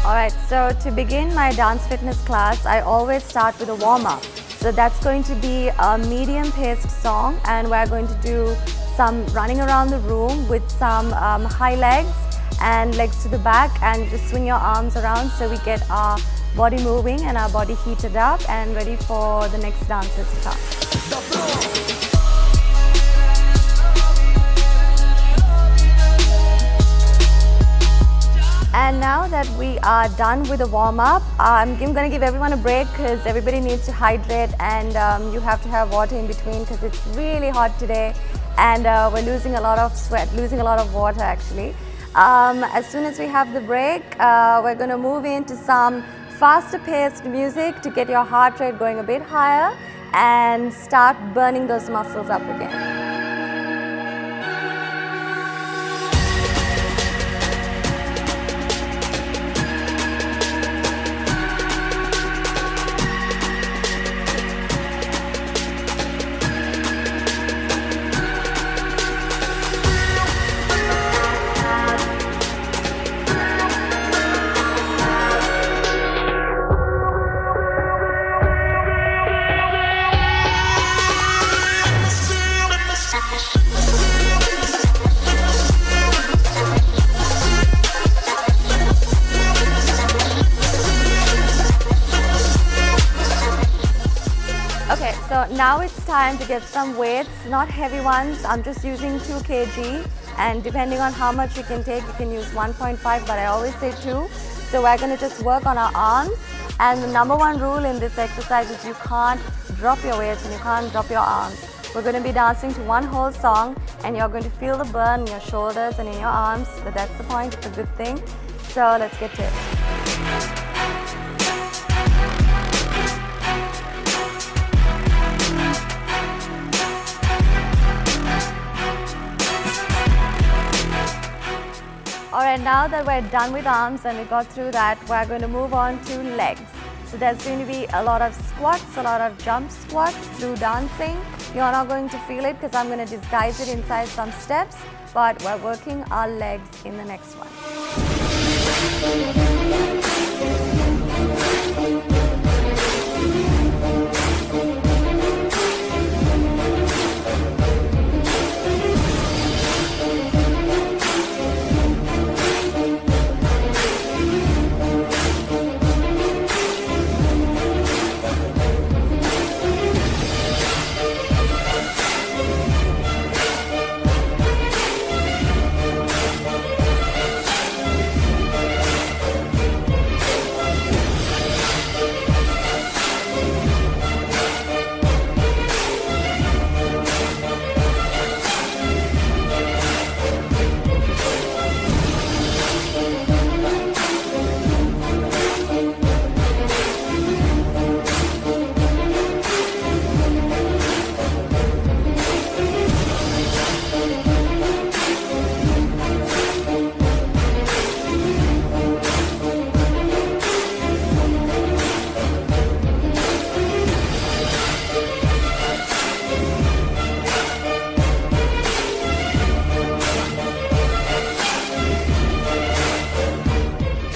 Alright, so to begin my dance fitness class, I always start with a warm-up. So that's going to be a medium-paced song and we're going to do some running around the room with some high legs and legs to the back and just swing your arms around so we get our body moving and our body heated up and ready for the next dancers to come. And now that we are done with the warm-up, I'm going to give everyone a break because everybody needs to hydrate and you have to have water in between because it's really hot today and we're losing a lot of sweat, losing a lot of water actually. As soon as we have the break, we're going to move into some faster paced music to get your heart rate going a bit higher and start burning those muscles up again. Okay, so now it's time to get some weights, not heavy ones. I'm just using 2 kg and depending on how much you can take, you can use 1.5, but I always say 2. So we're going to just work on our arms and the number 1 rule in this exercise is you can't drop your weights and you can't drop your arms. We're going to be dancing to one whole song, and you're going to feel the burn in your shoulders and in your arms, but that's the point, it's a good thing. So let's get to it. Alright, now that we're done with arms and we got through that, we're going to move on to legs. So there's going to be a lot of squats, a lot of jump squats through dancing. You're not going to feel it because I'm going to disguise it inside some steps, but we're working our legs in the next one.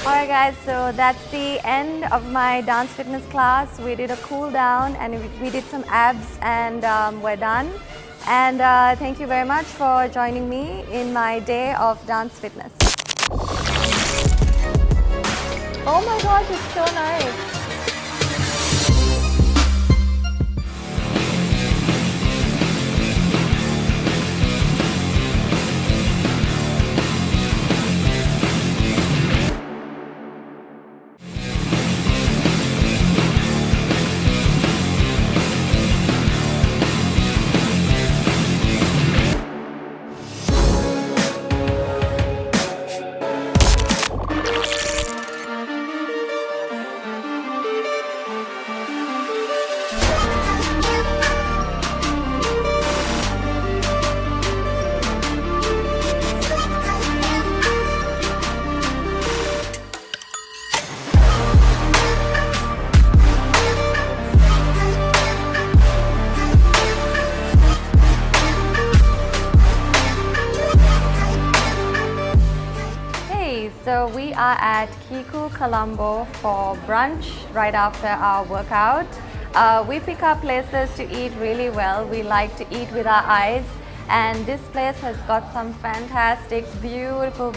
Alright guys, so that's the end of my dance fitness class. We did a cool down and we did some abs, and we're done. And thank you very much for joining me in my day of dance fitness. Oh my gosh, it's so nice. So we are at Kiku, Colombo for brunch right after our workout. We pick up places to eat really well. We like to eat with our eyes, and this place has got some fantastic, beautiful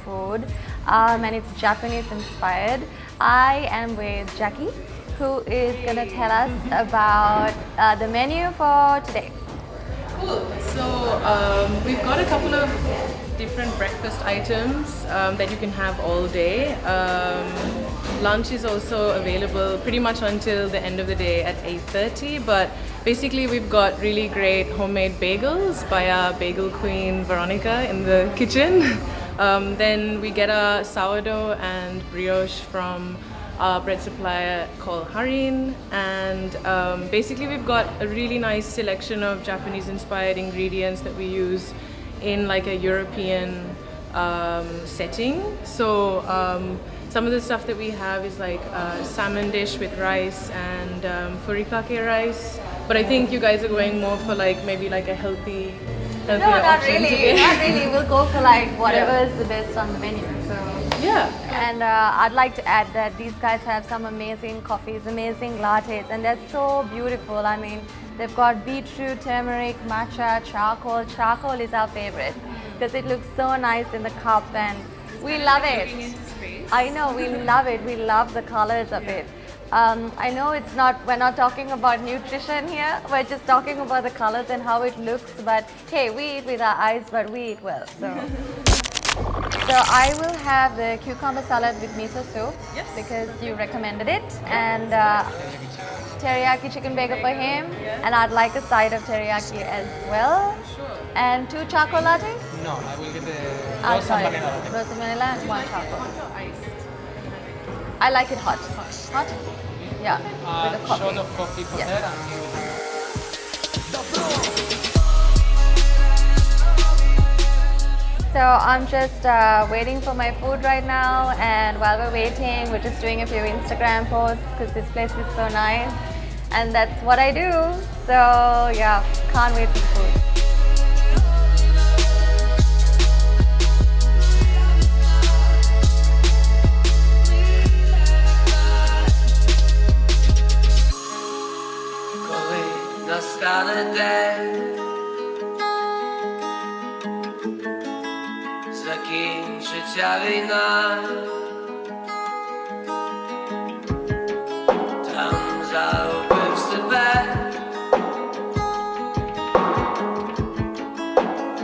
food, and it's Japanese inspired. I am with Jackie, who is going to tell us about the menu for today. Cool. So we've got a couple of different breakfast items that you can have all day. Lunch is also available pretty much until the end of the day at 8:30, but basically we've got really great homemade bagels by our bagel queen Veronica in the kitchen. Then we get a sourdough and brioche from our bread supplier called Harin, and basically we've got a really nice selection of Japanese inspired ingredients that we use in like a European setting. So some of the stuff that we have is like a salmon dish with rice and furikake rice, but I think you guys are going more for like maybe like a healthy No, not really. today. Not really. We'll go for like whatever is the best on the menu. So yeah. And I'd like to add that these guys have some amazing coffees, amazing lattes, and they're so beautiful. I mean, they've got beetroot, turmeric, matcha, charcoal. Charcoal is our favorite because it looks so nice in the cup, and we love it. I know, we love it. We love the colors of it. I know we're not talking about nutrition here, we're just talking about the colors and how it looks, but hey, we eat with our eyes, but we eat well, so. So I will have the cucumber salad with miso soup because you recommended it, and teriyaki chicken burger for him, and I'd like a side of teriyaki as well. And 2 charcoal lattes? No, I will get the I'm rose sorry, and vanilla latte. rose and vanilla and 1 charcoal. I like it hot. Hot? Yeah, with a coffee. Shot of coffee for Yes. her and me with So I'm just waiting for my food right now, and while we're waiting, we're just doing a few Instagram posts because this place is so nice, and that's what I do. So yeah, can't wait for the food. Коли настане день, закінчиться війна, там загубив себе,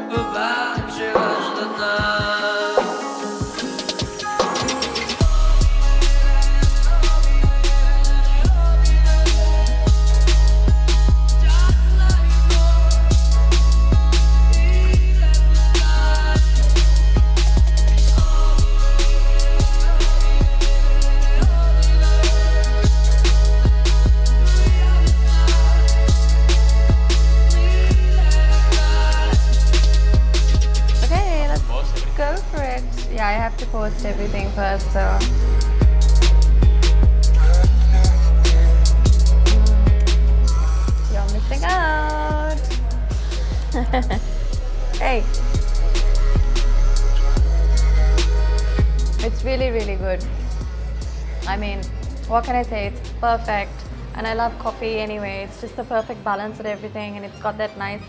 побачив аж до дна. Okay, let's go for it. Yeah, I have to post everything first, so. You're missing out. Hey. It's really, really good. I mean, what can I say? It's perfect. And I love coffee anyway. It's just the perfect balance of everything, and it's got that nice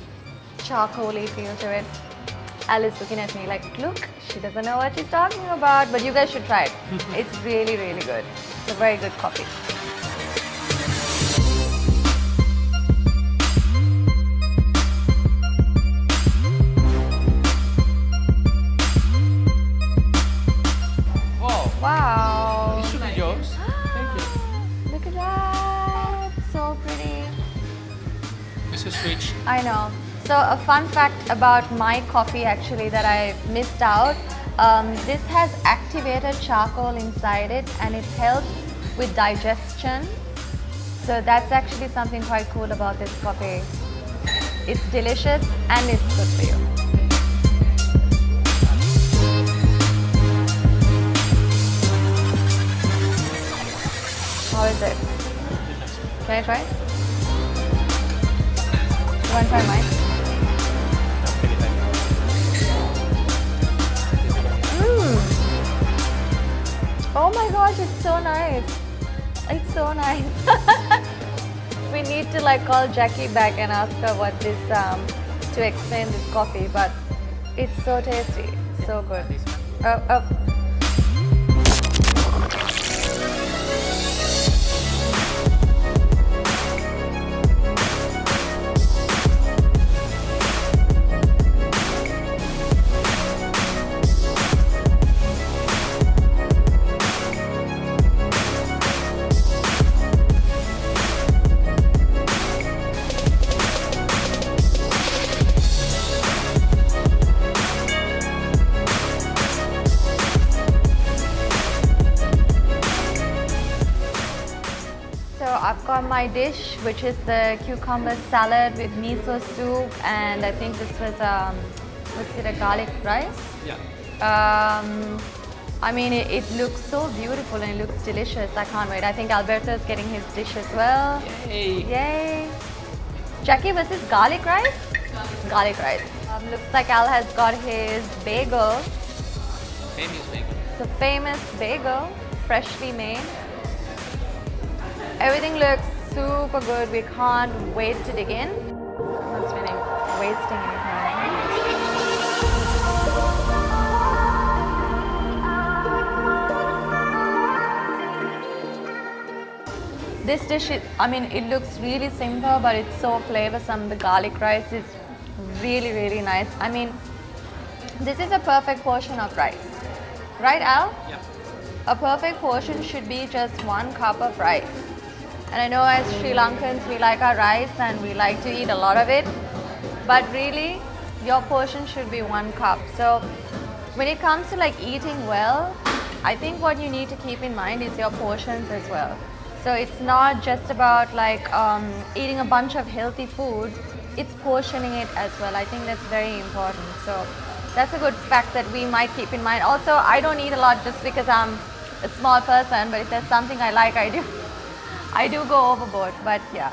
charcoaly feel to it. Alice looking at me like, look, she doesn't know what she's talking about, but you guys should try it. It's really, really good. It's a very good coffee. Wow, Wow. this should be yours. Thank you. Look at that. So pretty. It's a switch. I know. So a fun fact about my coffee actually that I missed out. This has activated charcoal inside it, and it helps with digestion. So that's actually something quite cool about this coffee. It's delicious and it's good for you. How is it? Can I try it? You want to try mine? Oh my gosh, it's so nice. It's so nice. We need to like call Jackie back and ask her what this to explain this coffee, but it's so tasty, so good. Oh. I've got my dish, which is the cucumber salad with miso soup, and I think this was was it a garlic rice? Yeah. I mean, it looks so beautiful and it looks delicious. I can't wait. I think Alberto is getting his dish as well. Yay! Yay! Jackie, was this garlic rice? Garlic rice. Looks like Al has got his bagel. Famous bagel. The famous bagel, freshly made. Everything looks super good. We can't wait to dig in. I'm not really wasting any time. This dish, I mean, it looks really simple, but it's so flavorsome. The garlic rice is really, really nice. I mean, This is a perfect portion of rice. Right, Al? Yeah. A perfect portion should be just 1 cup of rice. And I know as Sri Lankans, we like our rice and we like to eat a lot of it. But really, your portion should be 1 cup. So when it comes to like eating well, I think what you need to keep in mind is your portions as well. So it's not just about like eating a bunch of healthy food, it's portioning it as well. I think that's very important. So that's a good fact that we might keep in mind. Also, I don't eat a lot just because I'm a small person, but if there's something I like, I do go overboard, but yeah.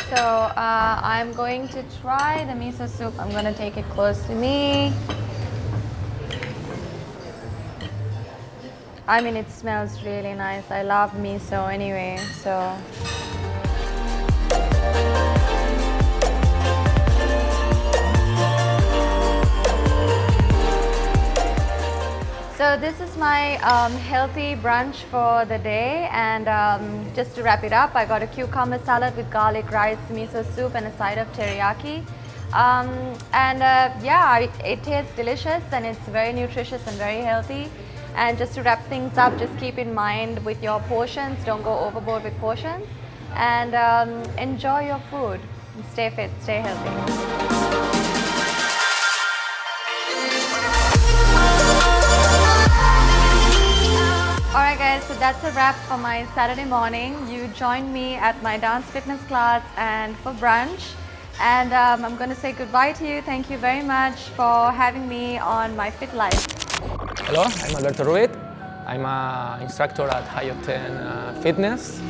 So I'm going to try the miso soup. I'm going to take it close to me. I mean, it smells really nice. I love miso anyway, so. So this is my healthy brunch for the day, and just to wrap it up, I got a cucumber salad with garlic rice, miso soup, and a side of teriyaki. Yeah, it tastes delicious and it's very nutritious and very healthy. And just to wrap things up, just keep in mind with your portions, don't go overboard with portions, and enjoy your food. Stay fit, stay healthy. Alright guys, so that's a wrap for my Saturday morning. You joined me at my dance fitness class and for brunch. And I'm going to say goodbye to you. Thank you very much for having me on my Fit Life. Hello, I'm Alberto Ruiz. I'm an instructor at High Octane Fitness.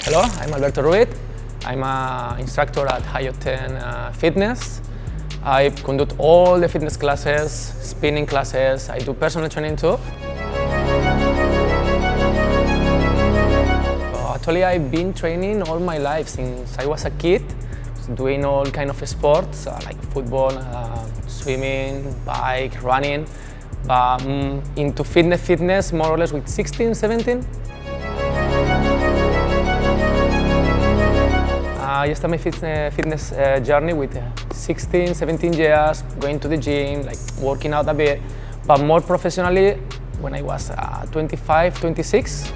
Hello, I'm Alberto Ruiz. I'm an instructor at High Octane Fitness. I conduct all the fitness classes, spinning classes. I do personal training too. Actually, I've been training all my life since I was a kid, doing all kind of sports like football, swimming, bike, running. But into fitness more or less with 16, 17. I started my fitness journey with 16, 17 years, going to the gym, like working out a bit, but more professionally when I was 25, 26.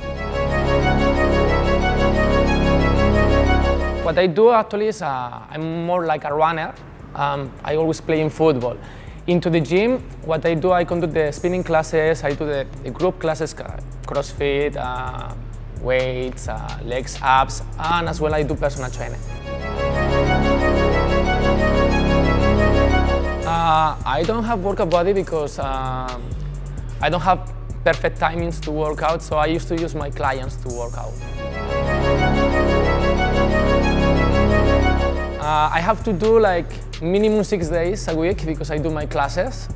What I do actually is I'm more like a runner. I always play in football. Into the gym, what I do, I conduct the spinning classes, I do the group classes, CrossFit, weights, legs, abs, and as well I do personal training. I don't have workout body because I don't have perfect timings to work out, so I used to use my clients to work out. I have to do like minimum 6 days a week because I do my classes,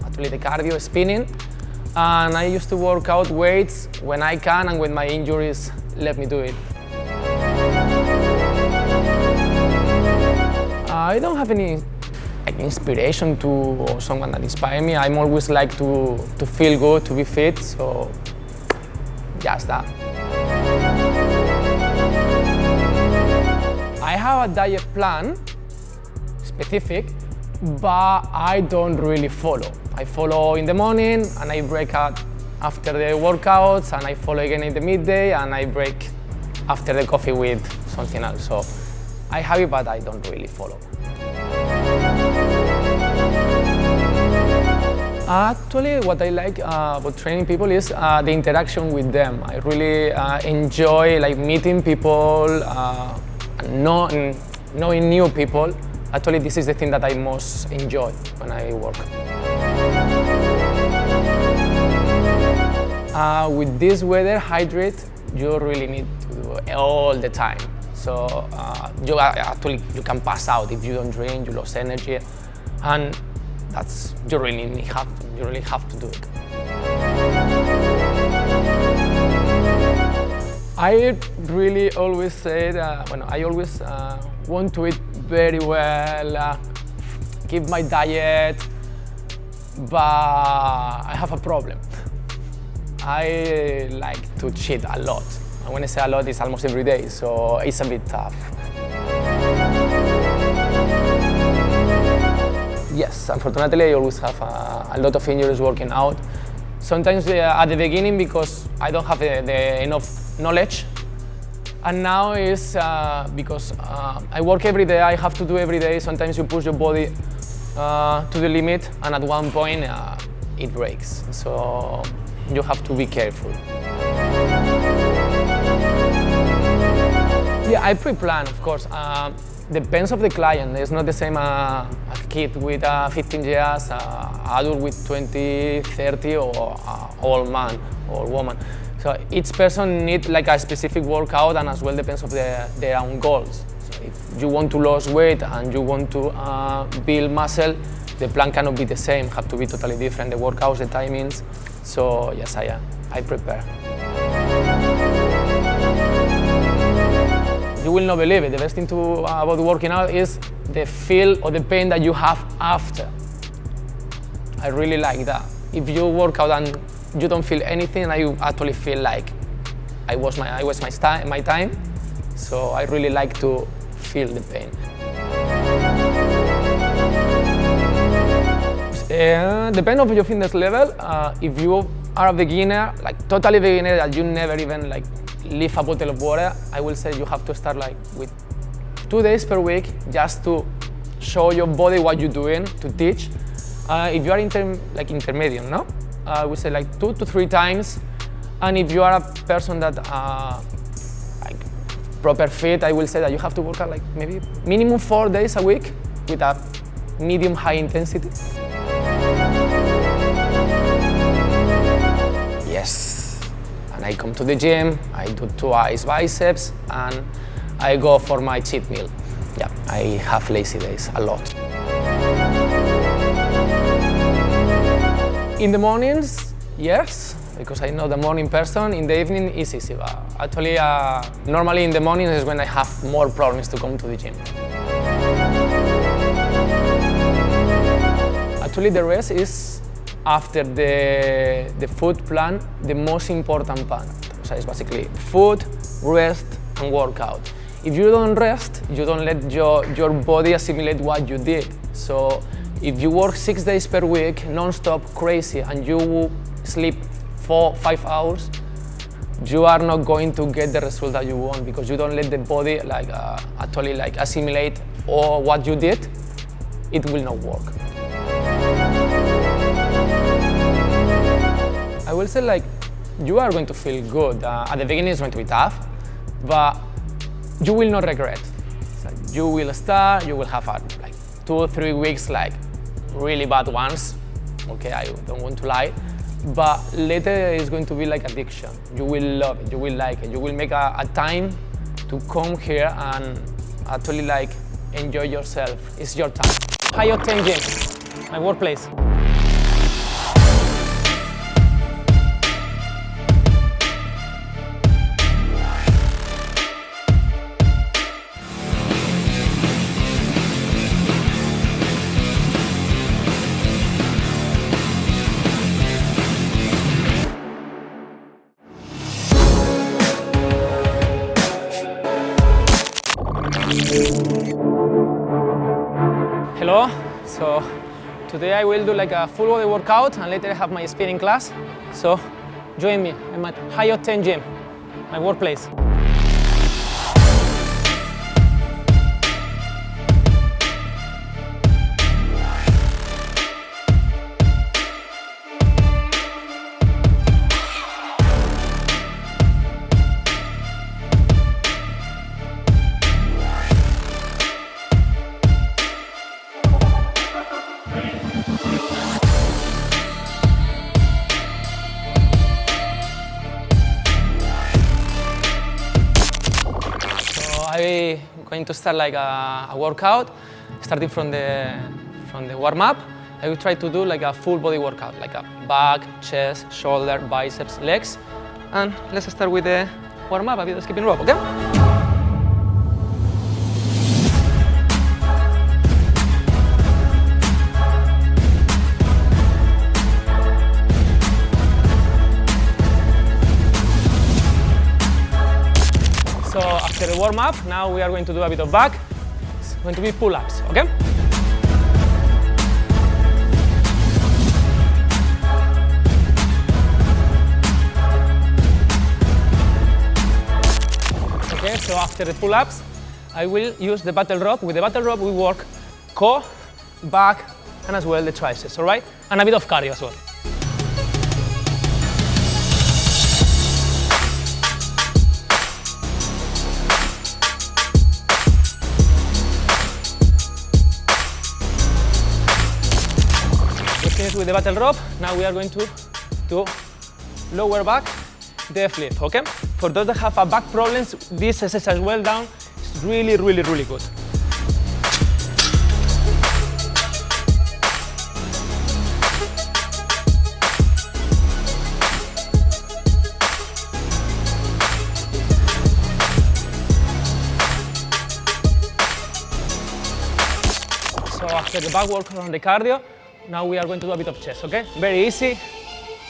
actually the cardio, spinning, and I used to work out weights when I can and when my injuries let me do it. I don't have any inspiration to or someone that inspires me. I'm always like to feel good, to be fit, so just that. I have a diet plan, specific, but I don't really follow. I follow in the morning and I break out after the workouts, and I follow again in the midday, and I break after the coffee with something else. So I have it, but I don't really follow. Actually, what I like about training people is the interaction with them. I really enjoy like meeting people, knowing new people. Actually, this is the thing that I most enjoy when I work. With this weather, hydrate, you really need to do it all the time. So you can pass out if you don't drink, you lose energy, and you really have to do it. I really always say that I always want to eat very well, keep my diet, but I have a problem. I like to cheat a lot. And when I say a lot, it's almost every day, so it's a bit tough. Yes, unfortunately, I always have a lot of injuries working out. Sometimes at the beginning because I don't have enough knowledge. And now it's because I work every day, I have to do every day. Sometimes you push your body to the limit, and at one point it breaks. So you have to be careful. Yeah, I pre-plan, of course. Depends of the client. It's not the same a kid with 15 years, adult with 20, 30, or old man or woman. So each person needs like a specific workout, and as well depends of their own goals. So if you want to lose weight and you want to build muscle, the plan cannot be the same. Have to be totally different. The workouts, the timings. So yes, I prepare. You will not believe it. The best thing about working out is the feel or the pain that you have after. I really like that. If you work out and you don't feel anything, you actually feel like I waste my time. So I really like to feel the pain. Depends on your fitness level. If you are a beginner, like totally beginner, that you never even like lift a bottle of water, I will say you have to start like with 2 days per week just to show your body what you're doing, to teach. If you are intermediate, no? I would say like 2 to 3 times. And if you are a person that like proper fit, I will say that you have to work out like maybe minimum 4 days a week with a medium high intensity. Yes. And I come to the gym, I do twice biceps, and I go for my cheat meal. Yeah, I have lazy days a lot. In the mornings, yes, because I know the morning person. In the evening, it's easy. But actually, normally in the morning is when I have more problems to come to the gym. Actually, the rest is after the food plan, the most important part. So it's basically food, rest, and workout. If you don't rest, you don't let your body assimilate what you did. So if you work 6 days per week, non-stop, crazy, and you sleep 4-5 hours, you are not going to get the result that you want because you don't let the body actually assimilate all what you did. It will not work. I will say you are going to feel good. At the beginning it's going to be tough, but you will not regret. You will start, you will have 2 or 3 weeks really bad ones. Okay, I don't want to lie, but later it's going to be like addiction. You will love it, you will like it. You will make a time to come here and actually enjoy yourself. It's your time. High Octane Gym, my workplace. Hello, so today I will do a full body workout and later I have my spinning class. So join me, I'm at High Octane Gym, my workplace. I'm going to start a workout, starting from the warm-up. I will try to do a full body workout, a back, chest, shoulder, biceps, legs. And let's start with the warm-up, a bit of skipping rope, okay? So after the warm-up, now we are going to do a bit of back. It's going to be pull-ups, okay? Okay, so after the pull-ups, I will use the battle rope. With the battle rope, we work core, back, and as well the triceps, all right? And a bit of cardio as well. With the battle rope, now we are going to do lower back deadlift, okay? For those that have back problems, this exercise well done is really, really, really good. So after the back work on the cardio, now we are going to do a bit of chest, okay? Very easy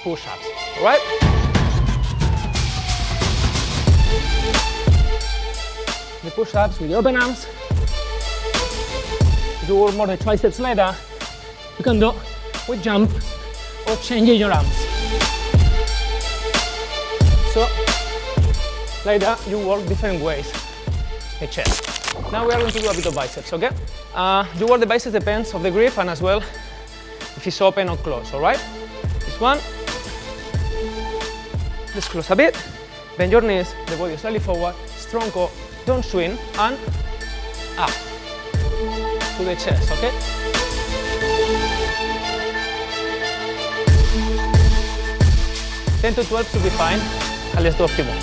push-ups, all right? The push-ups with the open arms. If you work more the triceps later, you can do with jump or changing your arms. So, like that, you work different ways the chest. Now we are going to do a bit of biceps, okay? You work the biceps depends of the grip and as well if it's open or closed, all right? This one, let's close a bit, bend your knees, the body slightly forward, strong core, don't swing, and up to the chest, okay? $10 to 12 should be fine. and let's do a few more.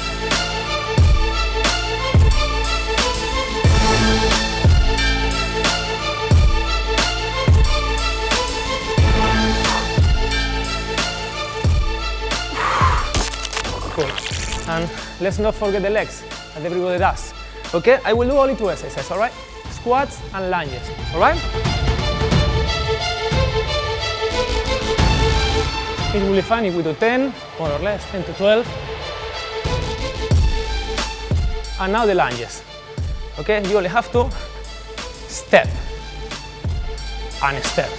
Cool. And let's not forget the legs, as everybody does. Okay, I will do only 2 exercises, all right? Squats and lunges, all right? It will be fine if we do 10, more or less, 10 to 12. And now the lunges. Okay, you only have to step and step.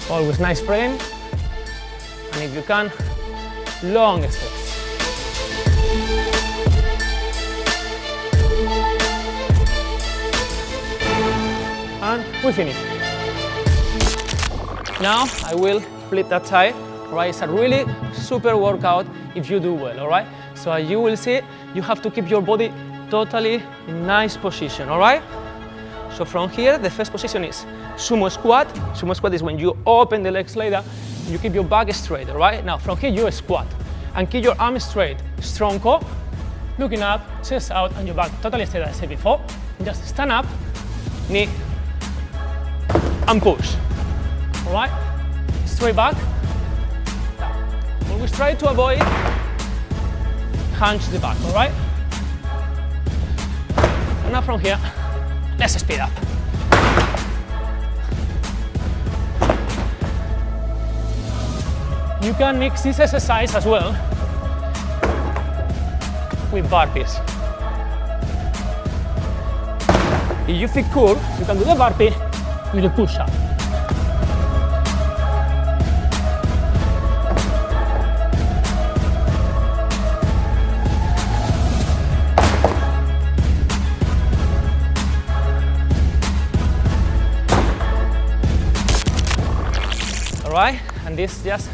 Always nice frame. And if you can, long steps. And we finish. Now I will flip that side. Right, it's a really super workout if you do well. All right. So as you will see, you have to keep your body totally in nice position. All right. So from here, the first position is sumo squat. Sumo squat is when you open the legs like that. You keep your back straight. All right. Now from here, you squat and keep your arms straight. Strong core, looking up, chest out, and your back totally straight. As I said before. Just stand up, knee, and push. All right. Straight back. Always try to avoid hunch the back, all right? And now from here, let's speed up. You can mix this exercise as well with burpees. If you feel cool, you can do the burpee with a push-up. Alright, and this is just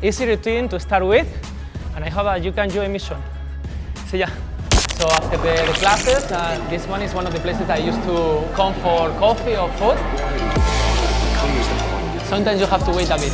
easy routine to start with, and I hope that you can join me soon. See ya. So after the classes, this one is one of the places I used to come for coffee or food. Sometimes you have to wait a bit.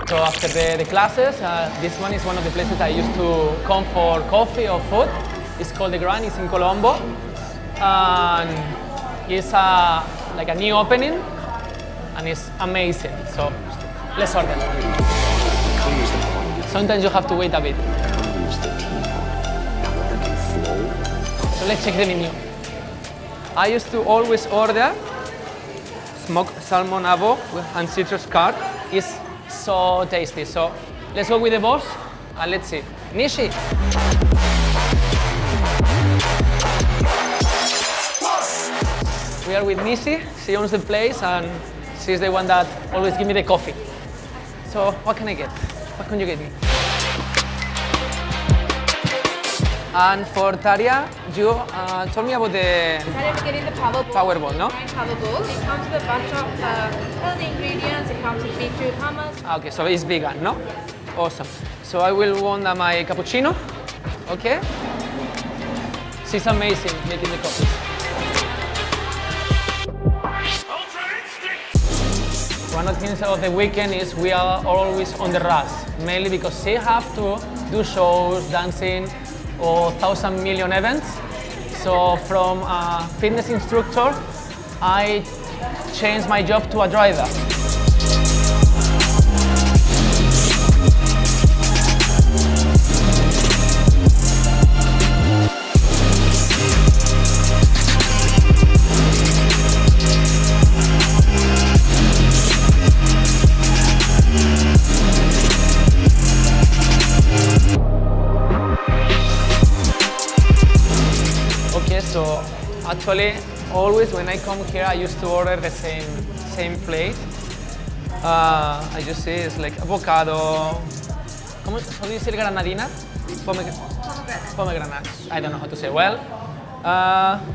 So after the classes, this one is one of the places I used to come for coffee or food. It's called The Grand, it's in Colombo. And it's like a new opening, and it's amazing. So let's order. Sometimes you have to wait a bit. So let's check the menu. I used to always order smoked salmon avo and citrus carp. It's so tasty. So let's go with the boss and let's see. Nishi. We are with Nishi. She owns the place and she's the one that always gives me the coffee. So what can I get? What can you get me? And for Taria, you told me about the Taria's getting the power bowl, no? Power bowl. It comes with a bunch of healthy ingredients. It comes with beetroot hummus. Okay, so it's vegan, no? Awesome. So I will want my cappuccino. Okay. She's amazing making the coffee. One of the things of the weekend is we are always on the rush, mainly because they have to do shows, dancing, or 1,000 million events. So from a fitness instructor, I changed my job to a driver. So actually, always when I come here, I used to order the same plate. I just say it's like avocado. How do you say granadina? Pomegranate. I don't know how to say well.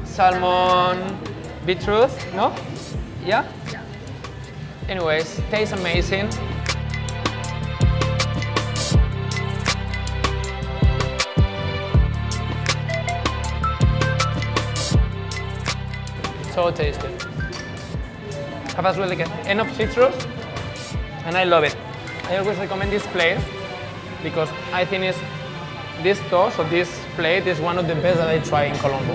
Salmon, beetroot, no? Yeah? Anyways, tastes amazing. So tasty. Have as well like enough citrus, and I love it. I always recommend this place because I think this toast or this plate is one of the best that I try in Colombo.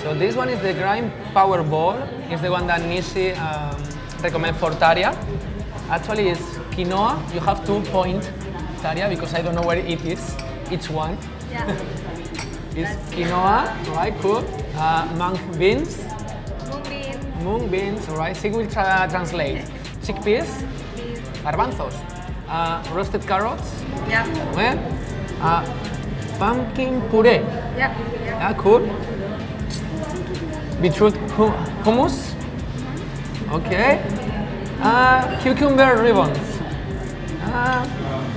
So this one is the grind power ball. It's the one that Nishi recommends for Tarja. Actually, it's quinoa. You have 2 points, Tarja, because I don't know where it is, each one. Yeah. It's quinoa, right? Cool. Mung beans. Mung beans, all right. Sig will translate. Chickpeas. Garbanzos. Roasted carrots. Yeah. Pumpkin puree. Yeah. Yeah, cool. Beetroot hummus. Okay. Cucumber ribbons.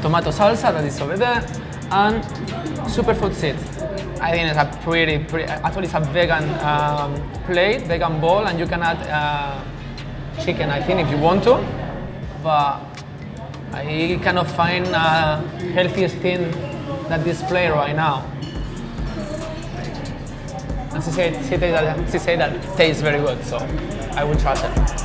Tomato salsa, that is over there. And superfood seeds. I think it's a pretty actually it's a vegan plate, vegan bowl, and you can add chicken, I think, if you want to. But I cannot find healthiest thing than this plate right now. And she said that it tastes very good, so I will trust it.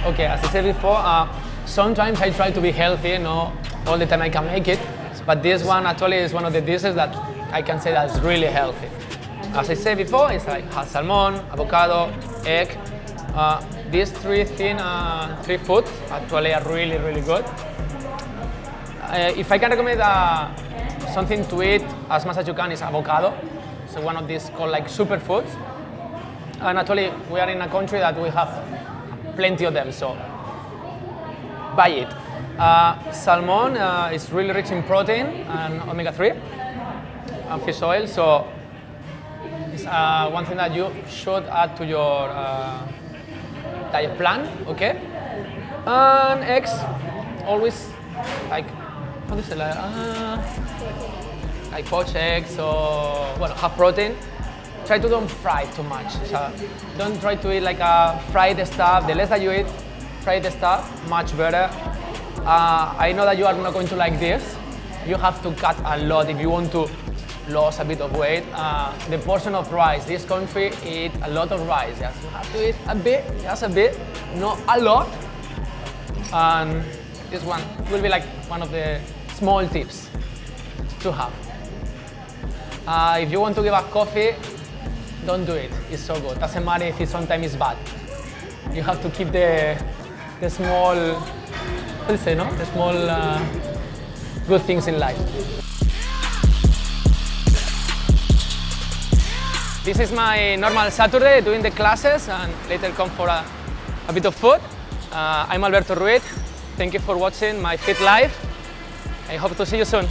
Okay, as I said before, sometimes I try to be healthy, not all the time I can make it, but this one actually is one of the dishes that I can say that is really healthy. As I said before, it's like has salmon, avocado, egg. These three foods actually are really, really good. If I can recommend something to eat as much as you can, is avocado. So one of these called like superfoods. And actually, we are in a country that we have plenty of them, so buy it. Salmon is really rich in protein and omega-3 and fish oil, so it's one thing that you should add to your diet plan, okay? And eggs, always like, how do you say, like poached eggs or, well, have protein. Try to don't fry too much. So don't try to eat like fried stuff. The less that you eat fried stuff, much better. I know that you are not going to like this. You have to cut a lot if you want to lose a bit of weight. The portion of rice, this country eat a lot of rice. Yes, you have to eat a bit, just a bit, not a lot. And this one will be like one of the small tips to have. If you want to give up coffee, don't do it. It's so good. Doesn't matter if it sometimes is bad. You have to keep the small, what do you say, no? The small good things in life. This is my normal Saturday, doing the classes and later come for a bit of food. I'm Alberto Ruiz. Thank you for watching my Fit Life. I hope to see you soon.